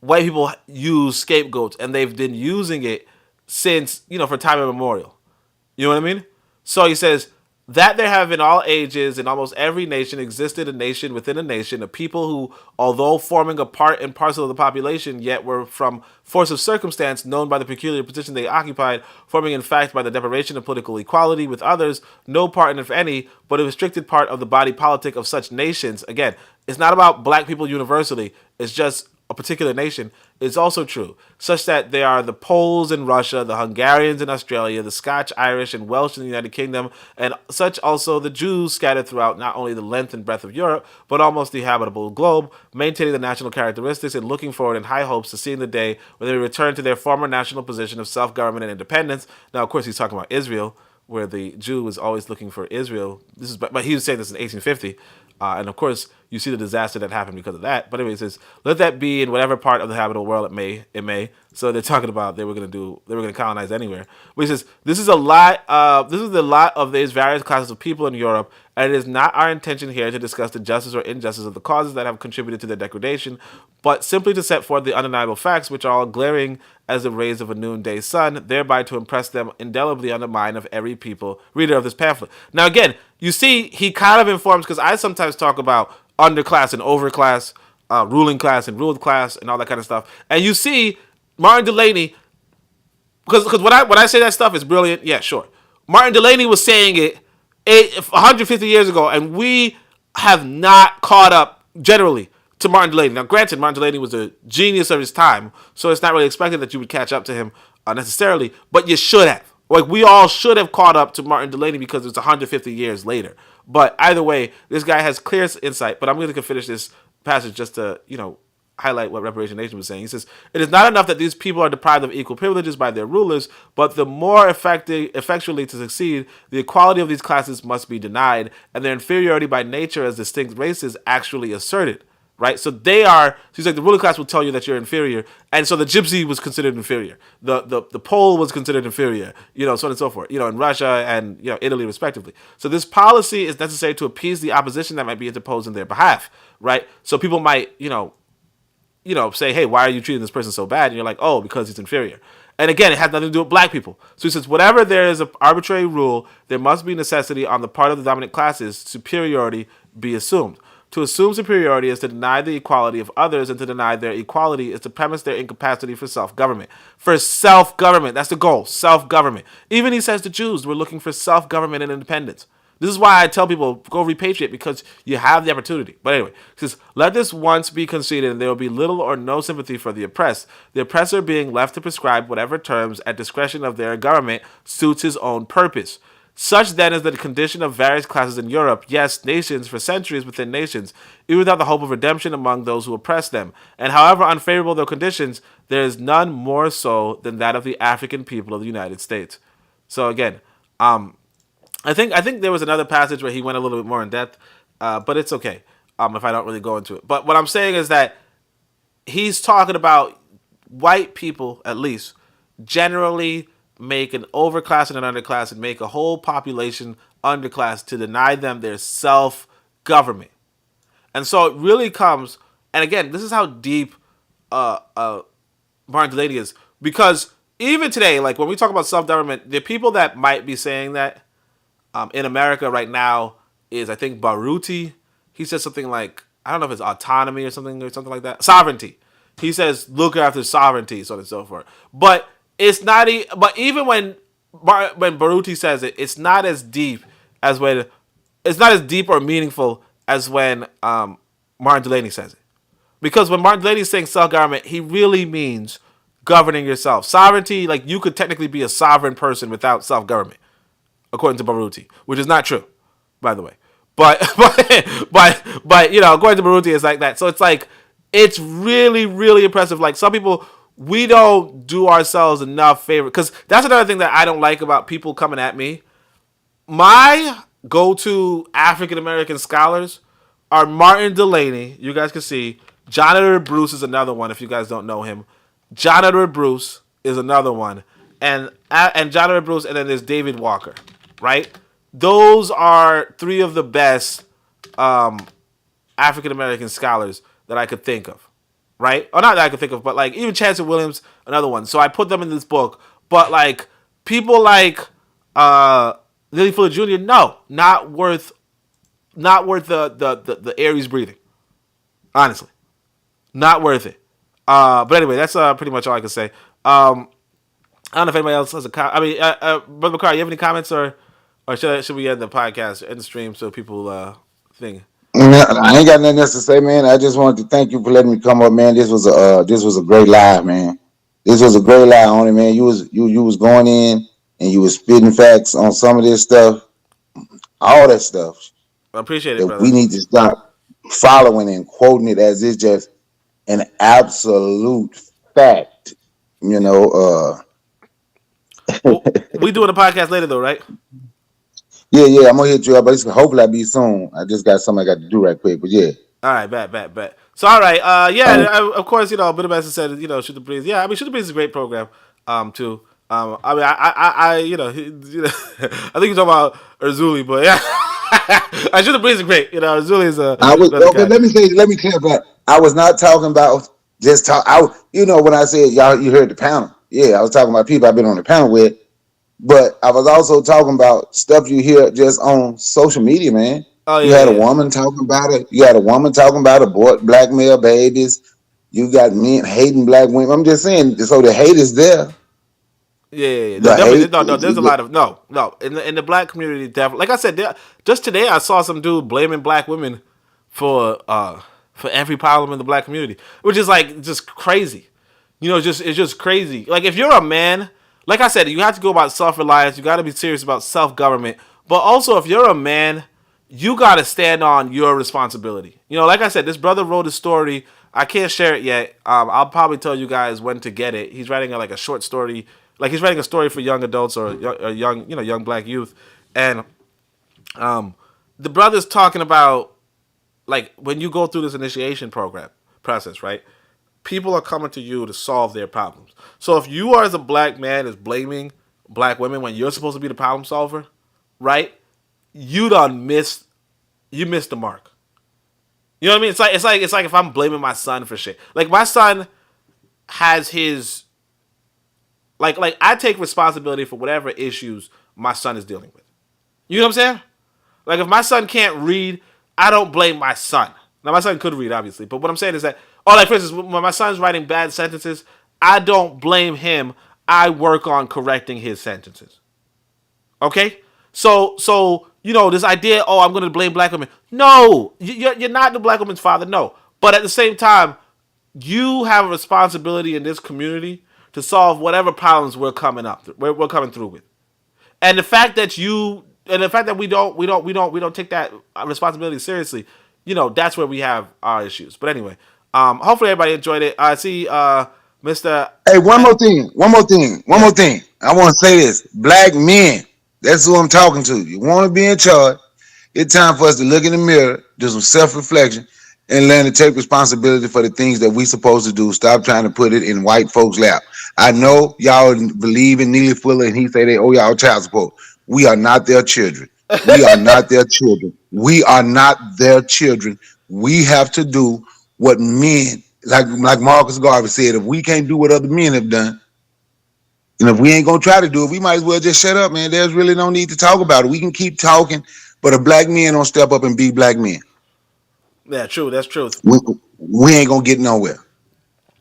white people use scapegoats, and they've been using it since, for time immemorial. You know what I mean? So he says that there have in all ages in almost every nation existed a nation within a nation, a people who, although forming a part and parcel of the population, yet were from force of circumstance known by the peculiar position they occupied, forming in fact by the deprivation of political equality with others, no part, if any, but a restricted part of the body politic of such nations. Again, it's not about black people universally, it's just a particular nation, is also true, such that they are the Poles in Russia, the Hungarians in Australia, the Scotch, Irish, and Welsh in the United Kingdom, and such also the Jews scattered throughout not only the length and breadth of Europe, but almost the habitable globe, maintaining the national characteristics and looking forward in high hopes to seeing the day when they return to their former national position of self-government and independence. Now, of course, he's talking about Israel, where the Jew was always looking for Israel. But he was saying this in 1850. And of course, you see the disaster that happened because of that. But anyway, it says, let that be in whatever part of the habitable world it may. So they're talking about they were going to colonize anywhere. But he says, this is the lot of these various classes of people in Europe, and it is not our intention here to discuss the justice or injustice of the causes that have contributed to their degradation, but simply to set forth the undeniable facts which are all glaring as the rays of a noonday sun, thereby to impress them indelibly on the mind of every reader of this pamphlet. Now again, you see, he kind of informs, because I sometimes talk about underclass and overclass, ruling class and ruled class, and all that kind of stuff. And you see, Martin Delany, because when I say that stuff is brilliant, yeah, sure. Martin Delany was saying it 150 years ago, and we have not caught up generally to Martin Delany. Now, granted, Martin Delany was a genius of his time, so it's not really expected that you would catch up to him necessarily, but you should have. Like, we all should have caught up to Martin Delany because it's 150 years later. But either way, this guy has clear insight. But I'm going to finish this passage just to, highlight what Reparation Nation was saying. He says, it is not enough that these people are deprived of equal privileges by their rulers, but the more effectually to succeed, the equality of these classes must be denied, and their inferiority by nature as distinct races actually asserted. Right, so he's like, the ruling class will tell you that you're inferior, and so the gypsy was considered inferior, the Pole was considered inferior, so on and so forth, in Russia and Italy respectively. So this policy is necessary to appease the opposition that might be interposed in their behalf, right? So people might say, hey, why are you treating this person so bad? And you're like, oh, because he's inferior. And again, it has nothing to do with black people. So he says, whatever there is an arbitrary rule, there must be necessity on the part of the dominant classes, superiority be assumed. To assume superiority is to deny the equality of others, and to deny their equality is to premise their incapacity for self-government. For self-government, that's the goal, self-government. Even he says to Jews, we're looking for self-government and independence. This is why I tell people, go repatriate, because you have the opportunity. But anyway, it says, let this once be conceded, and there will be little or no sympathy for the oppressed, the oppressor being left to prescribe whatever terms at discretion of their government suits his own purpose. Such then is the condition of various classes in Europe, yes, nations for centuries within nations, even without the hope of redemption among those who oppress them. And however unfavorable their conditions, there is none more so than that of the African people of the United States. So again, I think there was another passage where he went a little bit more in depth, but it's okay if I don't really go into it. But what I'm saying is that he's talking about white people, at least, generally make an overclass and an underclass and make a whole population underclass to deny them their self-government. And so it really comes, and again, this is how deep Martin Delaney is, because even today, like when we talk about self-government, the people that might be saying that in America right now is, I think, Baruti. He says something like, I don't know if it's autonomy or something like that. Sovereignty. He says, look after sovereignty, so on and so forth. But it's not. But even when Baruti says it, it's not as deep as when. It's not as deep or meaningful as when Martin Delaney says it. Because when Martin Delaney is saying self-government, he really means governing yourself. Sovereignty, like you could technically be a sovereign person without self-government, according to Baruti, which is not true, by the way. But you know, according to Baruti, it's like that. So it's like, it's really, really impressive. Like some people, we don't do ourselves enough favor, because that's another thing that I don't like about people coming at me. My go-to African American scholars are Martin Delaney. You guys can see. John Edward Bruce is another one. If you guys don't know him, John Edward Bruce is another one, and John Edward Bruce, and then there's David Walker. Right? Those are three of the best African American scholars that I could think of. Right? Or not that I could think of, but like even Chancellor Williams, another one. So I put them in this book. But like people like Neely Fuller Jr., no, not worth the air he's breathing. Honestly, not worth it. But anyway, that's pretty much all I can say. I don't know if anybody else has a comment. I mean, Brother McCarr, you have any comments, or should we end the podcast, end the stream, so people think? I ain't got nothing else to say, man. I just wanted to thank you for letting me come up, man. This was a great live, man. This was a great live on it, man. You was going in and you was spitting facts on some of this stuff, all that stuff. I appreciate it, brother. We need to stop following and quoting it as it's just an absolute fact. You know. Well, we doing a podcast later, though, right? Yeah, I'm gonna hit you up, but hopefully I'll be soon. I just got something I got to do right quick, but yeah. All right, bet. So, all right, of course, you know, Bit of Master said, you know, Shoot the Breeze. Yeah, I mean, Shoot the Breeze is a great program, too. I mean, I you know, I think you're talking about Erzuli, but yeah, Shoot the Breeze is great. You know, Erzuli is a. Let me clarify. I was not talking about just talk. You know, when I said y'all, you heard the panel. Yeah, I was talking about people I've been on the panel with. But I was also talking about stuff you hear just on social media, man. Oh, yeah, you had a woman talking about it. You had a woman talking about abort black male babies. You got men hating black women. I'm just saying, so the hate is there. Yeah. No, there's a lot of no. In the black community, definitely. Like I said, just today I saw some dude blaming black women for every problem in the black community, which is like just crazy. You know, it's just crazy. Like if you're a man. Like I said, you have to go about self-reliance. You got to be serious about self-government. But also, if you're a man, you got to stand on your responsibility. You know, like I said, this brother wrote a story. I can't share it yet. I'll probably tell you guys when to get it. He's writing a short story. Like he's writing a story for young adults or young black youth. And the brother's talking about, like, when you go through this initiation process, right? People are coming to you to solve their problems. So if you are, as a black man, is blaming black women when you're supposed to be the problem solver, right? You missed the mark. You know what I mean? It's like if I'm blaming my son for shit. Like my son has his like I take responsibility for whatever issues my son is dealing with. You know what I'm saying? Like if my son can't read, I don't blame my son. Now, my son could read, obviously, but what I'm saying is that, like, for instance, when my son's writing bad sentences, I don't blame him. I work on correcting his sentences. Okay? So this idea, I'm going to blame black women. No, you're not the black woman's father, no. But at the same time, you have a responsibility in this community to solve whatever problems we're coming through with. And the fact that we don't take that responsibility seriously, that's where we have our issues. But anyway, hopefully everybody enjoyed it. I see Mr. Hey, one more thing. I want to say this. Black men, that's who I'm talking to. You want to be in charge. It's time for us to look in the mirror, do some self-reflection, and learn to take responsibility for the things that we supposed to do. Stop trying to put it in white folks' lap. I know y'all believe in Neely Fuller, and he say they owe y'all child support. We are not their children. We are not their children. We are not their children. We have to do what men, like Marcus Garvey said, if we can't do what other men have done, and if we ain't gonna try to do it, we might as well just shut up, man. There's really no need to talk about it. We can keep talking, but if black men don't step up and be black men, yeah, true, that's truth. we ain't gonna get nowhere.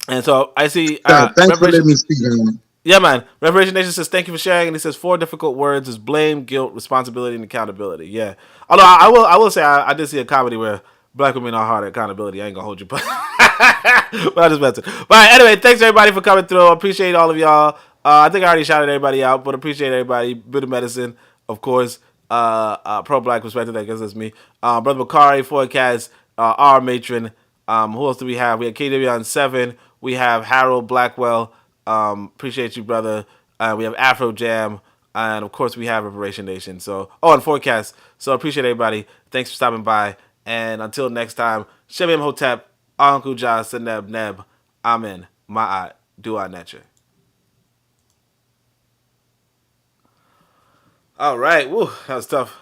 And so I see Thanks for letting me speak, man. Yeah, man. Revelation Nation says, thank you for sharing. And he says, 4 difficult words is blame, guilt, responsibility, and accountability. Yeah. Although I will say I did see a comedy where black women are hard at accountability. I ain't gonna hold you, but I just meant to. But anyway, thanks everybody for coming through. I appreciate all of y'all. I think I already shouted everybody out, but appreciate everybody. Bit of medicine, of course. Pro Black Perspective, I guess that's me. Brother Bakari, Forecast, our matron. Who else do we have? We have KW on 7. We have Harold Blackwell. Appreciate you, brother. We have Afro Jam. And of course, we have Reparation Nation. So, and Forecast. So, appreciate everybody. Thanks for stopping by. And until next time, Shem Hotep, Uncle Jah, Seneb Neb, Amen, Ma'at, Dua Neche. All right. Woo, that was tough.